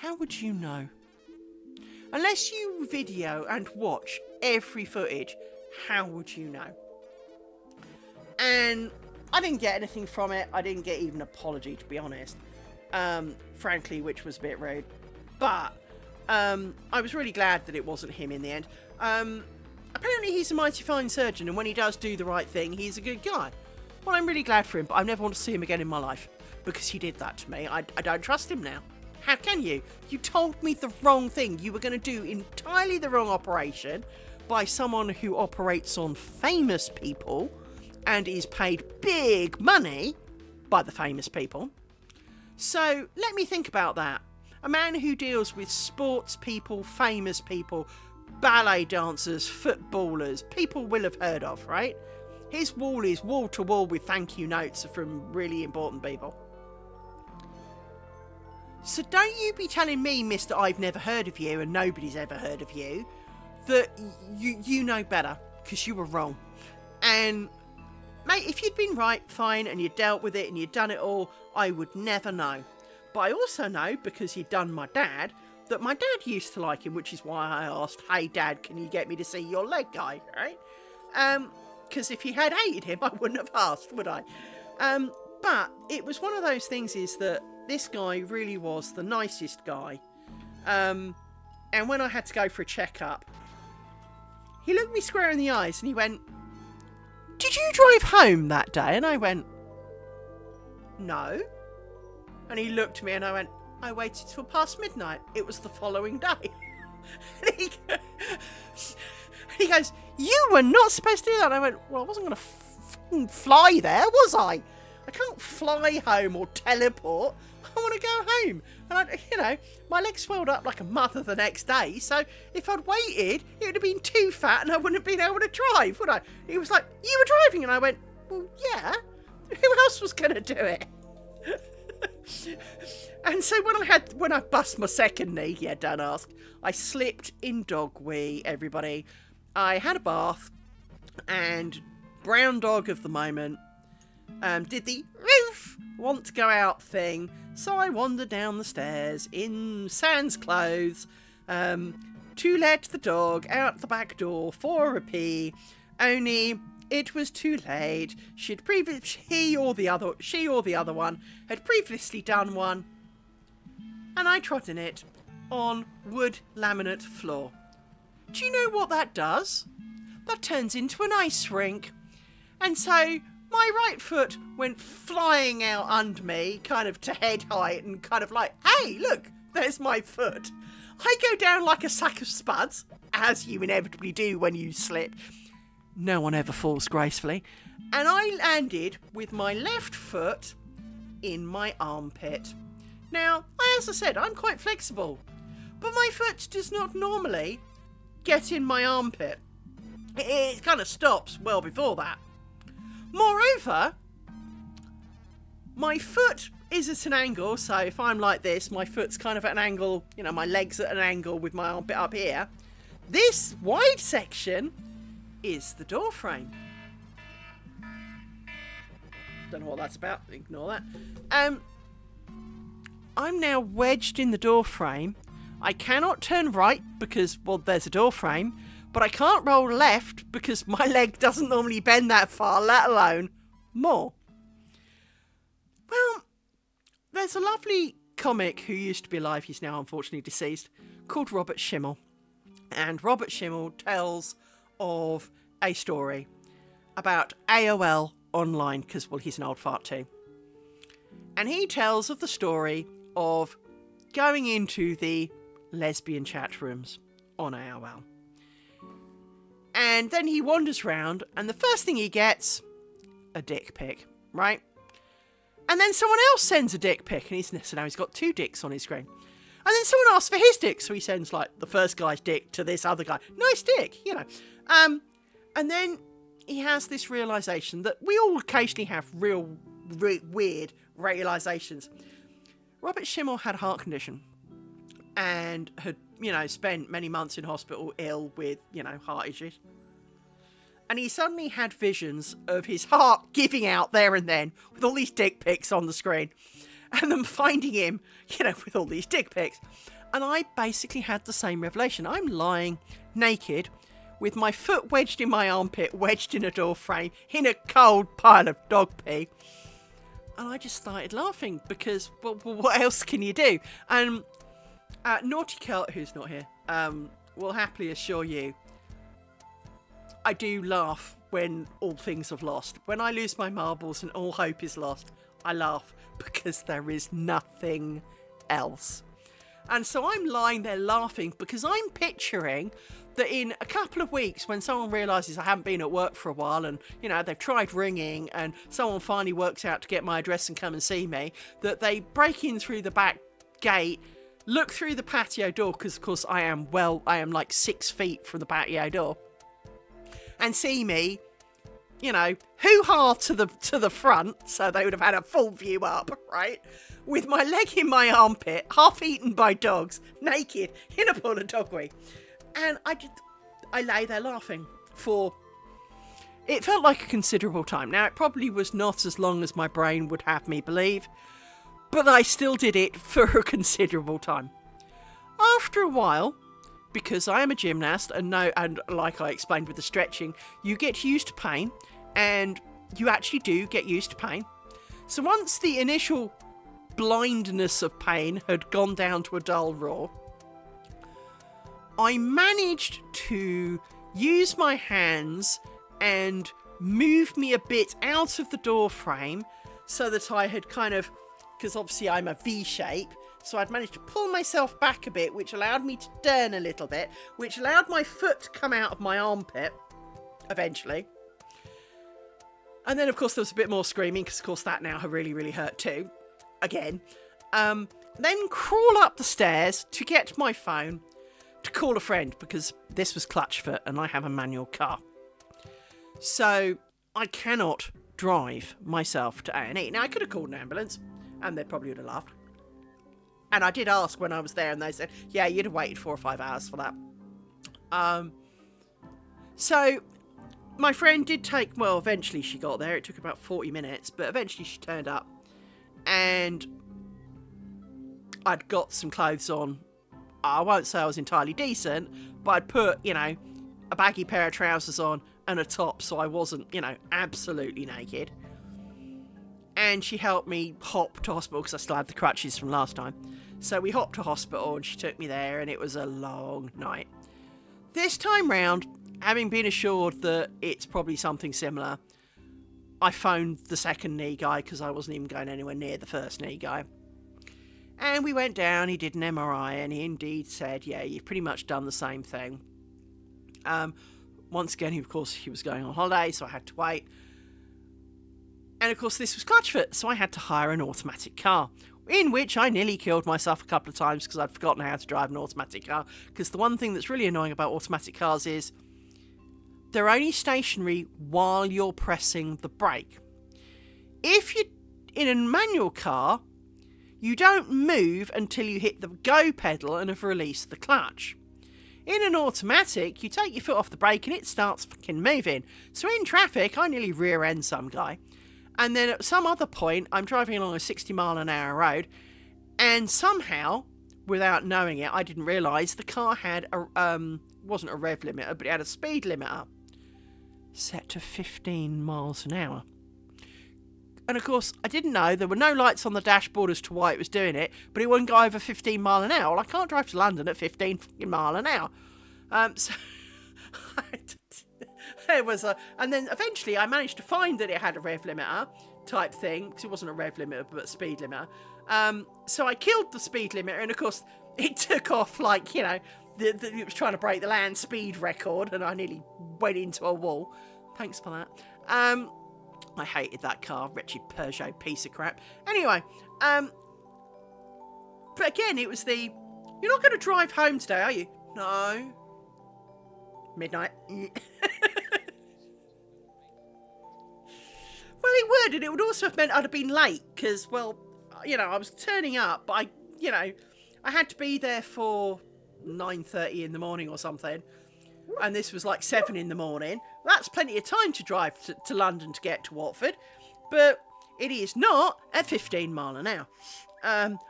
How would you know? Unless you video and watch every footage, how would you know? And I didn't get anything from it. I didn't get even an apology, to be honest. Frankly, which was a bit rude. But I was really glad that it wasn't him in the end. Apparently he's a mighty fine surgeon, and when he does do the right thing, he's a good guy. Well, I'm really glad for him, but I never want to see him again in my life. Because he did that to me. I don't trust him now. How can you? You told me the wrong thing. You were going to do entirely the wrong operation by someone who operates on famous people and is paid big money by the famous people. So let me think about that. A man who deals with sports people, famous people, ballet dancers, footballers, people will have heard of, right? His wall is wall to wall with thank you notes from really important people. So don't you be telling me, Mr. I've never heard of you and nobody's ever heard of you, that you know better, because you were wrong. And, mate, if you'd been right, fine, and you'd dealt with it and you'd done it all, I would never know. But I also know, because he'd done my dad, that my dad used to like him, which is why I asked, hey, Dad, can you get me to see your leg guy, right? Because if he had hated him, I wouldn't have asked, would I? But it was one of those things is that this guy really was the nicest guy. And when I had to go for a checkup, he looked me square in the eyes and he went, did you drive home that day? And I went, no. And he looked at me and I went, I waited till past midnight. It was the following day. And he goes, you were not supposed to do that. And I went, well, I wasn't going to fly there, was I? I can't fly home or teleport. I want to go home. And my legs swelled up like a mother the next day. So if I'd waited, it would have been too fat and I wouldn't have been able to drive, would I? He was like, you were driving? And I went, well, yeah. Who else was going to do it? And so when I bust my second knee, yeah, don't ask, I slipped in dog wee, everybody. I had a bath and brown dog of the moment did the roof want to go out thing. So I wandered down the stairs in sans clothes to let the dog out the back door for a pee. Only it was too late. She or the other one had previously done one, and I trod in it on wood laminate floor. Do you know what that does? That turns into an ice rink. And so my right foot went flying out under me, kind of to head height, and kind of like, hey, look, there's my foot. I go down like a sack of spuds, as you inevitably do when you slip. No one ever falls gracefully. And I landed with my left foot in my armpit. Now, as I said, I'm quite flexible, but my foot does not normally get in my armpit. It kind of stops well before that. Moreover, my foot is at an angle, so if I'm like this, my foot's kind of at an angle, my leg's at an angle with my armpit up here. This wide section is the door frame. Don't know what that's about, ignore that. I'm now wedged in the door frame. I cannot turn right because, well, there's a door frame, but I can't roll left because my leg doesn't normally bend that far, let alone more. Well, there's a lovely comic who used to be alive, he's now unfortunately deceased, called Robert Schimmel. And Robert Schimmel tells of a story about AOL online, because, well, he's an old fart too. And he tells of the story of going into the lesbian chat rooms on AOL. And then he wanders around, and the first thing he gets, a dick pic, right? And then someone else sends a dick pic, and so now he's got 2 dicks on his screen. And then someone asks for his dick, so he sends like the first guy's dick to this other guy. Nice dick, you know. And then he has this realisation that we all occasionally have real weird realisations. Robert Schimmel had a heart condition and had, spent many months in hospital ill with, heart issues. And he suddenly had visions of his heart giving out there and then with all these dick pics on the screen. And them finding him, with all these dick pics. And I basically had the same revelation. I'm lying naked with my foot wedged in my armpit, wedged in a door frame, in a cold pile of dog pee. And I just started laughing because, well, what else can you do? And Naughty Curl, who's not here, will happily assure you, I do laugh when all things have lost. When I lose my marbles and all hope is lost, I laugh because there is nothing else. And so I'm lying there laughing because I'm picturing that in a couple of weeks, when someone realises I haven't been at work for a while and, they've tried ringing and someone finally works out to get my address and come and see me, that they break in through the back gate, look through the patio door, because of course I am like 6 feet from the patio door, and see me, hoo-ha to the front, so they would have had a full view up, right? With my leg in my armpit, half eaten by dogs, naked, in a pool of dog wee. And I lay there laughing for, it felt like a considerable time. Now, it probably was not as long as my brain would have me believe, but I still did it for a considerable time. After a while, because I am a gymnast and like I explained with the stretching, you get used to pain, and you actually do get used to pain. So once the initial blindness of pain had gone down to a dull roar, I managed to use my hands and move me a bit out of the door frame so that I had because obviously I'm a V shape, so I'd managed to pull myself back a bit, which allowed me to turn a little bit, which allowed my foot to come out of my armpit, eventually. And then, of course, there was a bit more screaming, because, of course, that now really, really hurt too. Again. Then crawl up the stairs to get my phone to call a friend, because this was Clutchfoot and I have a manual car. So I cannot drive myself to A&E. Now, I could have called an ambulance, and they probably would have laughed. And I did ask when I was there, and they said, yeah, you'd have waited 4 or 5 hours for that. So my friend did eventually she got there. It took about 40 minutes, but eventually she turned up. And I'd got some clothes on. I won't say I was entirely decent, but I'd put, a baggy pair of trousers on and a top, so I wasn't, absolutely naked. And she helped me hop to hospital, because I still had the crutches from last time. So we hopped to hospital, and she took me there, and it was a long night. This time round, having been assured that it's probably something similar, I phoned the second knee guy, because I wasn't even going anywhere near the first knee guy. And we went down, he did an MRI, and he indeed said, yeah, you've pretty much done the same thing. Once again, of course, he was going on holiday, so I had to wait. And of course, this was Clutchfoot, so I had to hire an automatic car, in which I nearly killed myself a couple of times because I'd forgotten how to drive an automatic car. Because the one thing that's really annoying about automatic cars is they're only stationary while you're pressing the brake. If you're in a manual car, you don't move until you hit the go pedal and have released the clutch. In an automatic, you take your foot off the brake and it starts fucking moving. So in traffic, I nearly rear-end some guy. And then at some other point, I'm driving along a 60-mile-an-hour road, and somehow, without knowing it, I didn't realise the car had wasn't a rev limiter, but it had a speed limiter set to 15 miles an hour. And of course, I didn't know there were no lights on the dashboard as to why it was doing it, but it wouldn't go over 15 mile an hour. Well, I can't drive to London at 15 mile an hour. So it was and then eventually I managed to find that it had a rev limiter type thing, because it wasn't a rev limiter but a speed limiter. So I killed the speed limiter, and of course it took off like, it was trying to break the land speed record, and I nearly went into a wall. Thanks for that. I hated that car, wretched Peugeot piece of crap. Anyway, but again, it was you're not going to drive home today, are you? No. Midnight. Well, it would, and it would also have meant I'd have been late, because, well, I was turning up, but I had to be there for 9:30 in the morning or something, and this was like 7 in the morning. That's plenty of time to drive to London to get to Watford, but it is not at 15 mile an hour.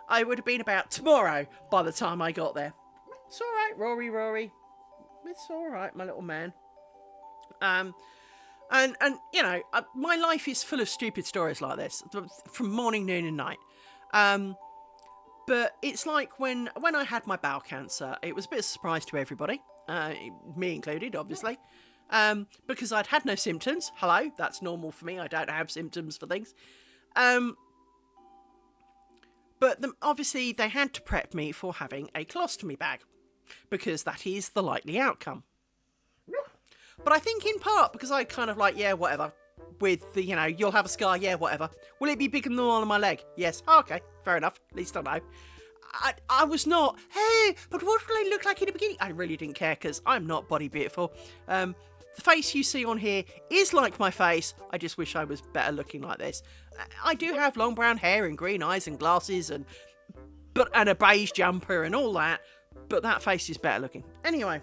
I would have been about tomorrow by the time I got there. It's all right, Rory. It's all right, my little man. And my life is full of stupid stories like this, from morning, noon, and night. But it's like when I had my bowel cancer, it was a bit of a surprise to everybody, me included, obviously, because I'd had no symptoms. Hello, that's normal for me. I don't have symptoms for things. But obviously they had to prep me for having a colostomy bag, because that is the likely outcome. But I think in part because I kind of like, yeah, whatever. With the, you'll have a scar, yeah, whatever. Will it be bigger than the one on my leg? Yes. Oh, okay, fair enough. At least I know. I was not, hey, but what will I look like in the beginning? I really didn't care, because I'm not body beautiful. The face you see on here is like my face. I just wish I was better looking like this. I do have long brown hair and green eyes and glasses and a beige jumper and all that, but that face is better looking. Anyway,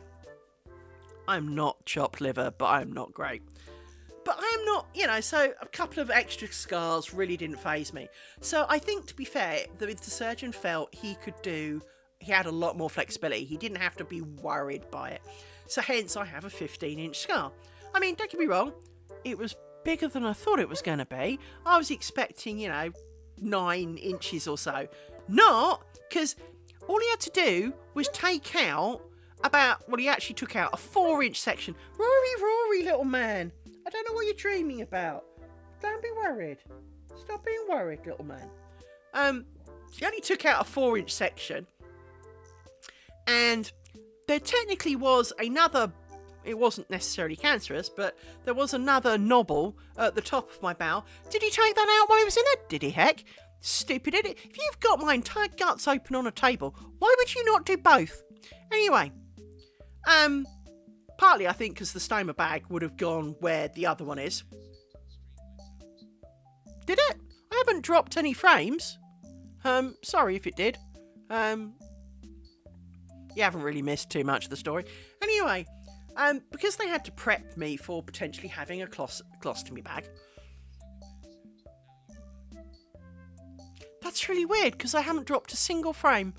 I'm not chopped liver, but I'm not great. But I am not, so a couple of extra scars really didn't faze me. So I think, to be fair, the surgeon felt he had a lot more flexibility. He didn't have to be worried by it. So hence I have a 15-inch scar. I mean, don't get me wrong, it was bigger than I thought it was going to be. I was expecting, 9 inches or so. Not, because all he had to do was take out he actually took out a 4-inch section. Rory, little man. I don't know what you're dreaming about. Don't be worried. Stop being worried, little man. He only took out a 4-inch section. And there technically was another, it wasn't necessarily cancerous, but there was another knobble at the top of my bowel. Did he take that out while he was in there? Did he, heck? Stupid idiot. If you've got my entire guts open on a table, why would you not do both? Anyway, partly I think because the stoma bag would have gone where the other one is. Did it? I haven't dropped any frames. Sorry if it did. You haven't really missed too much of the story. Anyway, because they had to prep me for potentially having a colostomy bag. That's really weird, because I haven't dropped a single frame.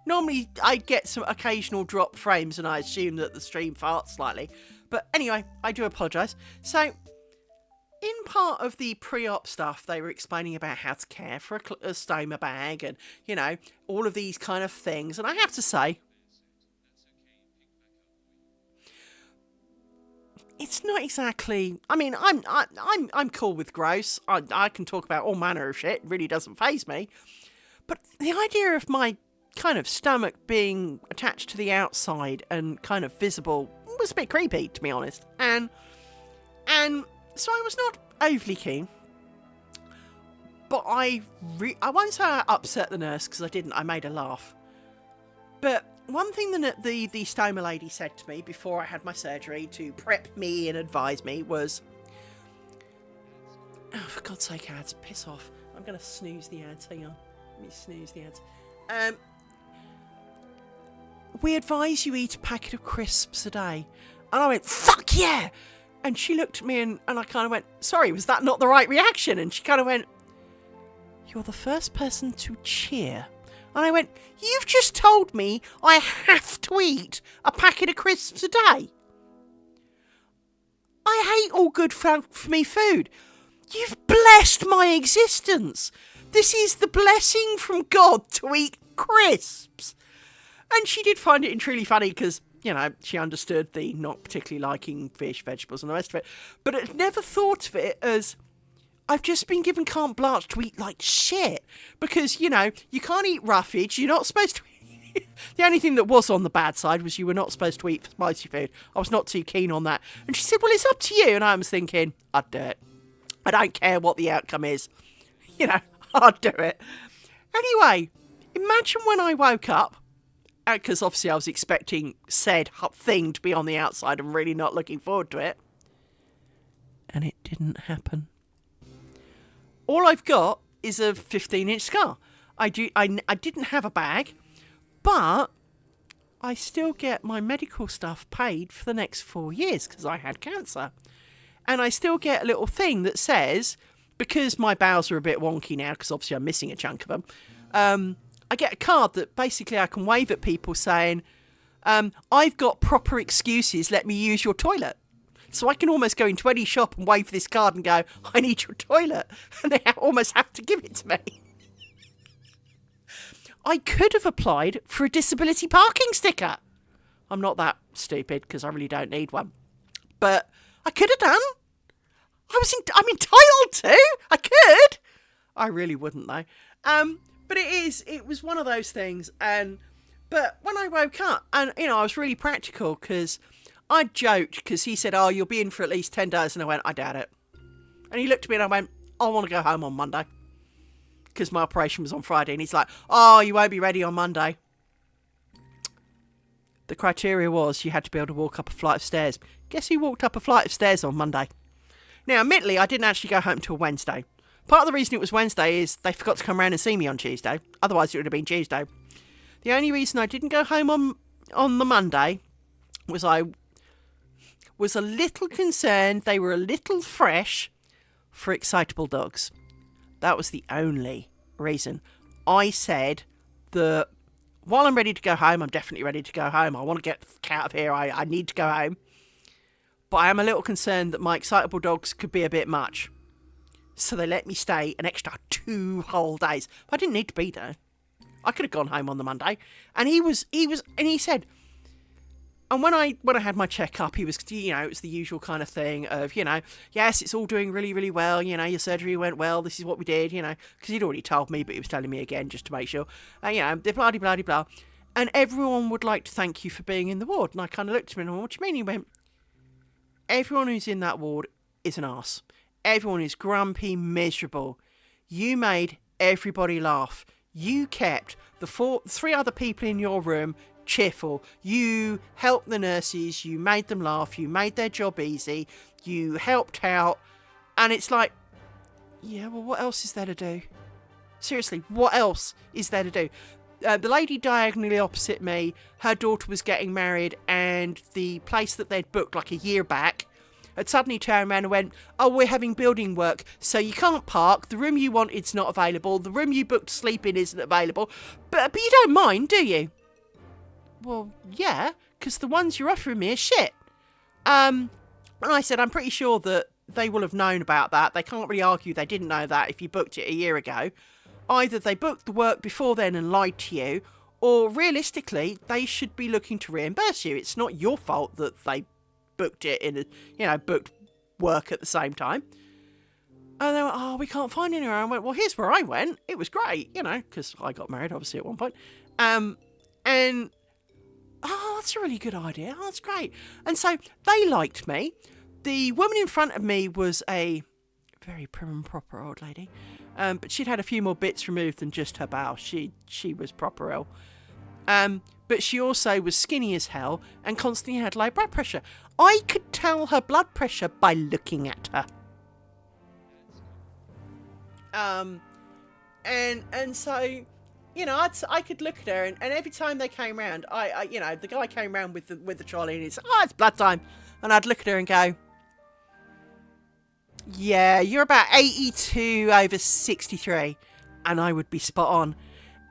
Normally, I get some occasional drop frames, and I assume that the stream farts slightly. But anyway, I do apologise. So, in part of the pre-op stuff, they were explaining about how to care for a stoma bag and, all of these kind of things. And I have to say, it's not exactly. I mean, I'm cool with gross. I can talk about all manner of shit. It really doesn't faze me. But the idea of my kind of stomach being attached to the outside and kind of visible was a bit creepy, to be honest. And so I was not overly keen. But I won't say I upset the nurse, because I didn't. I made her laugh. But one thing that the stoma lady said to me before I had my surgery to prep me and advise me was, oh, for God's sake, ads, piss off. I'm going to snooze the ads. Hang on. Let me snooze the ads. We advise you eat a packet of crisps a day. And I went, fuck yeah! And she looked at me and I kind of went, sorry, was that not the right reaction? And she kind of went, you're the first person to cheer. And I went, you've just told me I have to eat a packet of crisps a day. I hate all good for me food. You've blessed my existence. This is the blessing from God to eat crisps. And she did find it truly funny because, she understood the not particularly liking fish, vegetables and the rest of it. But I'd never thought of it as, I've just been given carte blanche to eat like shit. Because, you can't eat roughage. You're not supposed to eat. The only thing that was on the bad side was you were not supposed to eat spicy food. I was not too keen on that. And she said, well, it's up to you. And I was thinking, I'd do it. I don't care what the outcome is. I'll do it. Anyway, imagine when I woke up, because obviously I was expecting said thing to be on the outside and really not looking forward to it. And it didn't happen. All I've got is a 15-inch scar. I didn't have a bag, but I still get my medical stuff paid for the next 4 years because I had cancer. And I still get a little thing that says, because my bowels are a bit wonky now, because obviously I'm missing a chunk of them, I get a card that basically I can wave at people saying, I've got proper excuses, let me use your toilet. So I can almost go into any shop and wave this card and go, I need your toilet. And they almost have to give it to me. I could have applied for a disability parking sticker. I'm not that stupid because I really don't need one. But I could have done. I'm entitled to. I could. I really wouldn't though. But it was one of those things. But when I woke up, and I was really practical because I joked because he said, "Oh, you'll be in for at least 10 days," and I went, "I doubt it." And he looked at me and I went, "I want to go home on Monday," because my operation was on Friday, and he's like, "Oh, you won't be ready on Monday." The criteria was you had to be able to walk up a flight of stairs. Guess who walked up a flight of stairs on Monday? Now, admittedly, I didn't actually go home until Wednesday. Part of the reason it was Wednesday is they forgot to come round and see me on Tuesday. Otherwise, it would have been Tuesday. The only reason I didn't go home on the Monday was I was a little concerned they were a little fresh for excitable dogs. That was the only reason. I said that while I'm ready to go home, I'm definitely ready to go home. I want to get out of here. I need to go home. But I am a little concerned that my excitable dogs could be a bit much. So they let me stay an extra 2 whole days. I didn't need to be there. I could have gone home on the Monday. And he said, and when I had my checkup, he was, it was the usual kind of thing of, yes, it's all doing really, really well. Your surgery went well. This is what we did, because he'd already told me, but he was telling me again just to make sure. The blah-de-blah-de-blah. And everyone would like to thank you for being in the ward. And I kind of looked at him and went, what do you mean? He went, everyone who's in that ward is an arse. Everyone is grumpy, miserable. You made everybody laugh. You kept the 3 other people in your room cheerful. You helped the nurses. You made them laugh. You made their job easy. You helped out. And it's like, yeah, well, what else is there to do? Seriously, what else is there to do? The lady diagonally opposite me, her daughter was getting married, and the place that they'd booked like a year back had suddenly turned around and went, "Oh, we're having building work, so you can't park. The room you wanted's not available. The room you booked to sleep in isn't available. But you don't mind, do you?" Well, yeah, because the ones you're offering me are shit. And I said, I'm pretty sure that they will have known about that. They can't really argue they didn't know that if you booked it a year ago. Either they booked the work before then and lied to you, or realistically, they should be looking to reimburse you. It's not your fault that they booked it booked work at the same time. And they went, "Oh, we can't find anywhere." I went, "Well, here's where I went. It was great, because I got married, obviously, at one point. And, oh, that's a really good idea. Oh, that's great." And so they liked me. The woman in front of me was a very prim and proper old lady. But she'd had a few more bits removed than just her bowel. She was proper ill. But she also was skinny as hell and constantly had low blood pressure. I could tell her blood pressure by looking at her. And so, I could look at her, and every time they came round, the guy came round with the trolley, and he said, "Oh, it's blood time," and I'd look at her and go, "Yeah, you're about 82 over 63," and I would be spot on.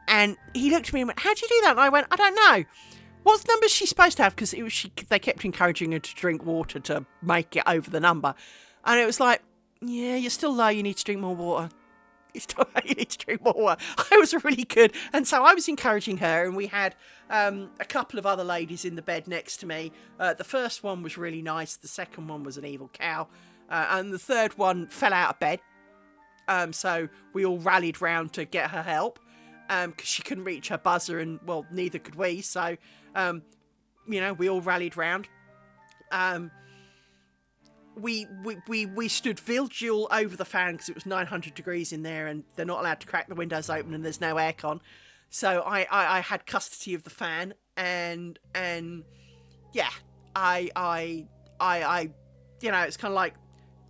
And he looked at me and went, "How'd you do that?" And I went, "I don't know. What number is she supposed to have?" Because they kept encouraging her to drink water to make it over the number. And it was like, "Yeah, you're still low. You need to drink more water. You need to drink more water." I was really good. And so I was encouraging her, and we had a couple of other ladies in the bed next to me. The first one was really nice. The second one was an evil cow. And the third one fell out of bed. So we all rallied round to get her help. Because she couldn't reach her buzzer, and, well, neither could we. So, we all rallied round. we stood vigil over the fan because it was 900 degrees in there, and they're not allowed to crack the windows open, and there's no aircon. So I had custody of the fan, and yeah, I you know, it's kind of like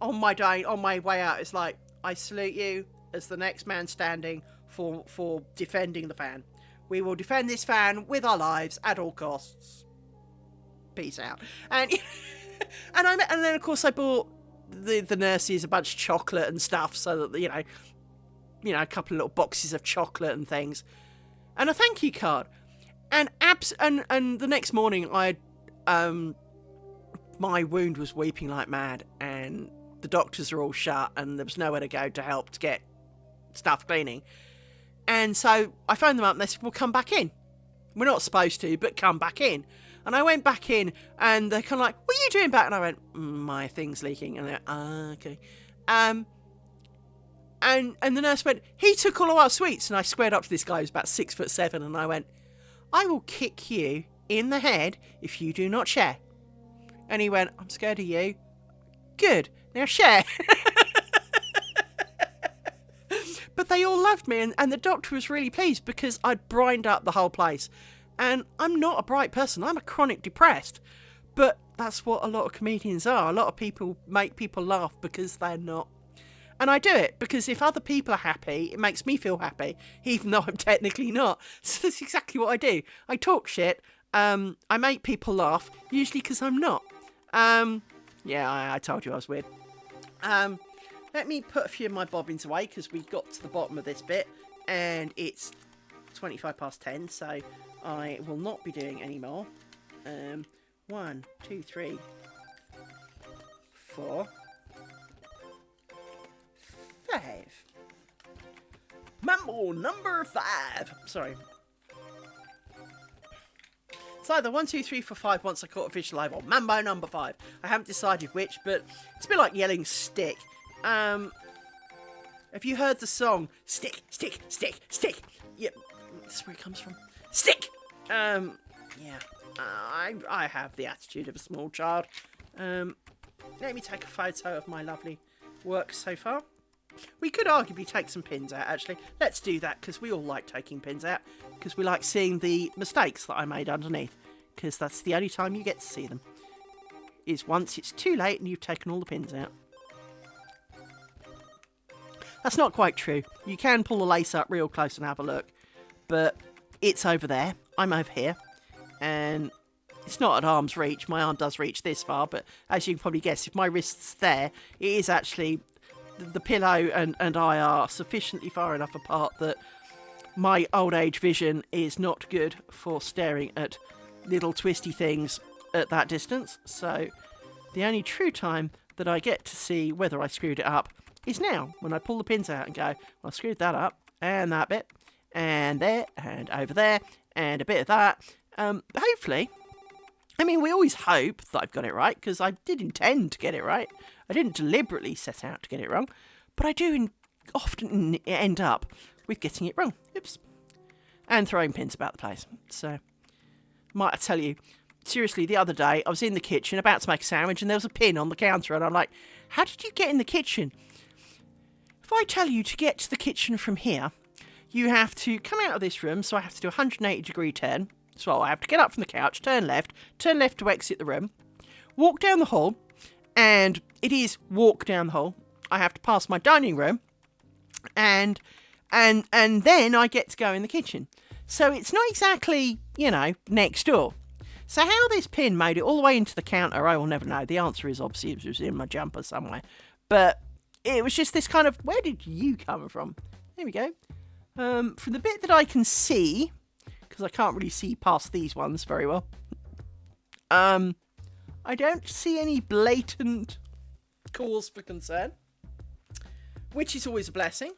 on my way out, it's like, I salute you as the next man standing for defending the fan. We will defend this fan with our lives at all costs. Peace out. And and then of course I bought the nurses a bunch of chocolate and stuff, so that, you know, a couple of little boxes of chocolate and things, and a thank you card. And and the next morning, my wound was weeping like mad, and the doctors are all shut, and there was nowhere to go to help to get stuff cleaning. And so I phoned them up, and they said, "Well, come back in. We're not supposed to, but come back in." And I went back in, and they're kind of like, "What are you doing back?" And I went, "My thing's leaking." And they're okay. And the nurse went, "He took all of our sweets." And I squared up to this guy who's about 6'7", and I went, "I will kick you in the head if you do not share." And he went, "I'm scared of you." Good, now share. But they all loved me, and the doctor was really pleased because I'd brined up the whole place. And I'm not a bright person, I'm a chronic depressed. But that's what a lot of comedians are. A lot of people make people laugh because they're not. And I do it because if other people are happy, it makes me feel happy, even though I'm technically not. So that's exactly what I do. I talk shit, I make people laugh, usually because I'm not. Yeah, I told you I was weird. Let me put a few of my bobbins away because we got to the bottom of this bit and it's 10:25, so I will not be doing any more. 1, 2, 3, 4, 5. Mambo number 5. Sorry. It's either 1, 2, 3, 4, 5 once I caught a fish alive, or Mambo number 5. I haven't decided which, but it's a bit like yelling stick. Have you heard the song Stick, Stick, Stick, Stick? Yep, that's where it comes from. Stick! Yeah. I have the attitude of a small child. Let me take a photo of my lovely work so far. We could arguably take some pins out, actually. Let's do that, because we all like taking pins out, because we like seeing the mistakes that I made underneath, because that's the only time you get to see them, is once it's too late and you've taken all the pins out. That's not quite true. You can pull the lace up real close and have a look, but it's over there. I'm over here, and it's not at arm's reach. My arm does reach this far, but as you can probably guess, if my wrist's there, it is actually... The pillow and I are sufficiently far enough apart that my old age vision is not good for staring at little twisty things at that distance. So the only true time that I get to see whether I screwed it up is now, when I pull the pins out and go, well, I screwed that up, and that bit, and there, and over there, and a bit of that. Hopefully, I mean, we always hope that I've got it right, because I did intend to get it right. I didn't deliberately set out to get it wrong, but I do often end up with getting it wrong. Oops. And throwing pins about the place. So, might I tell you, seriously, the other day, I was in the kitchen about to make a sandwich, and there was a pin on the counter, and I'm like, how did you get in the kitchen? If I tell you to get to the kitchen from here, you have to come out of this room, so I have to do a 180-degree turn. So I have to get up from the couch, turn left to exit the room, walk down the hall, and it is walk down the hall. I have to pass my dining room, and then I get to go in the kitchen. So it's not exactly, next door. So how this pin made it all the way into the counter, I will never know. The answer is obviously it was in my jumper somewhere. But it was just this kind of, where did you come from? There we go. From the bit that I can see, because I can't really see past these ones very well, I don't see any blatant cause for concern, which is always a blessing,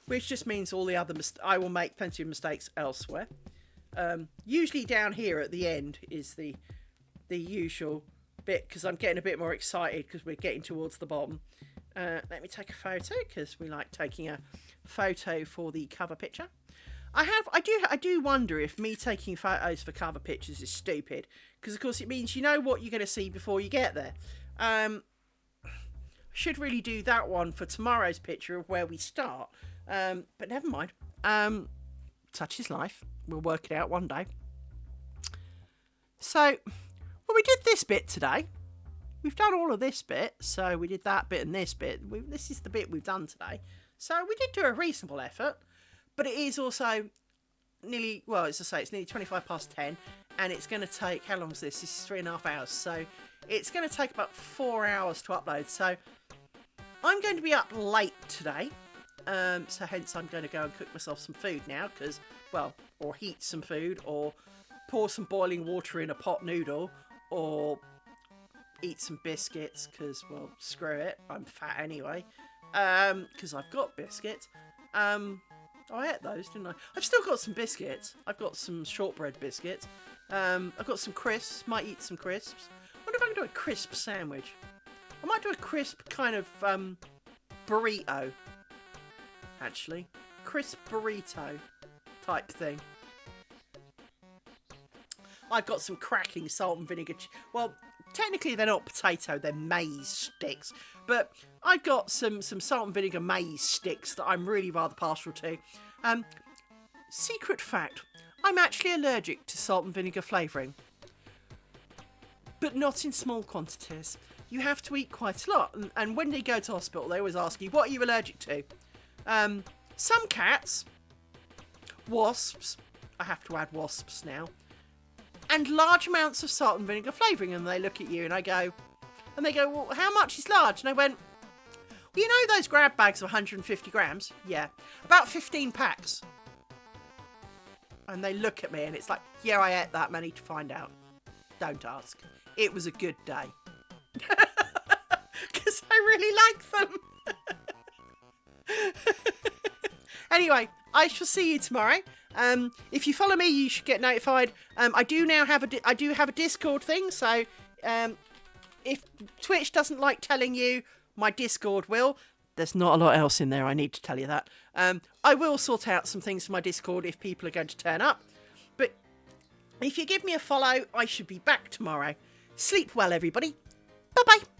which just means all the other I will make plenty of mistakes elsewhere. Usually down here at the end is the usual bit, because I'm getting a bit more excited because we're getting towards the bottom. Let me take a photo, because we like taking a photo for the cover picture. I do wonder if me taking photos for cover pictures is stupid, because of course it means you know what you're going to see before you get there. should really do that one for tomorrow's picture of where we start. But never mind. Such is life. We'll work it out one day. So, well, we did this bit today. We've done all of this bit. So we did that bit and this bit. This is the bit we've done today. So we did do a reasonable effort. But it is also nearly, well, as I say, it's nearly 25 past 10. And it's going to take, how long is this? This is 3.5 hours. So it's going to take about 4 hours to upload. So I'm going to be up late today. So hence I'm going to go and cook myself some food now. Because, well, or heat some food. Or pour some boiling water in a pot noodle. Or eat some biscuits. Because, well, screw it. I'm fat anyway. Because I've got biscuits. I ate those, didn't I? I've still got some biscuits. I've got some shortbread biscuits. I've got some crisps. Might eat some crisps. I wonder if I can do a crisp sandwich. I might do a crisp kind of burrito. Actually. Crisp burrito type thing. I've got some cracking salt and vinegar. Well, technically they're not potato, they're maize sticks. But I've got some salt and vinegar maize sticks that I'm really rather partial to. Secret fact, I'm actually allergic to salt and vinegar flavouring. But not in small quantities. You have to eat quite a lot. And when they go to hospital, they always ask you, what are you allergic to? Some cats, wasps, I have to add wasps now, and large amounts of salt and vinegar flavouring. And they look at you and they go, well, how much is large? And I went, well, you know those grab bags of 150 grams? Yeah, about 15 packs. And they look at me and it's like, yeah, I ate that many to find out. Don't ask. It was a good day. Because I really like them. Anyway, I shall see you tomorrow. If you follow me, you should get notified. I do have a Discord thing, so if Twitch doesn't like telling you, my Discord will. There's not a lot else in there, I need to tell you that. I will sort out some things for my Discord if people are going to turn up. But if you give me a follow, I should be back tomorrow. Sleep well, everybody. Bye-bye.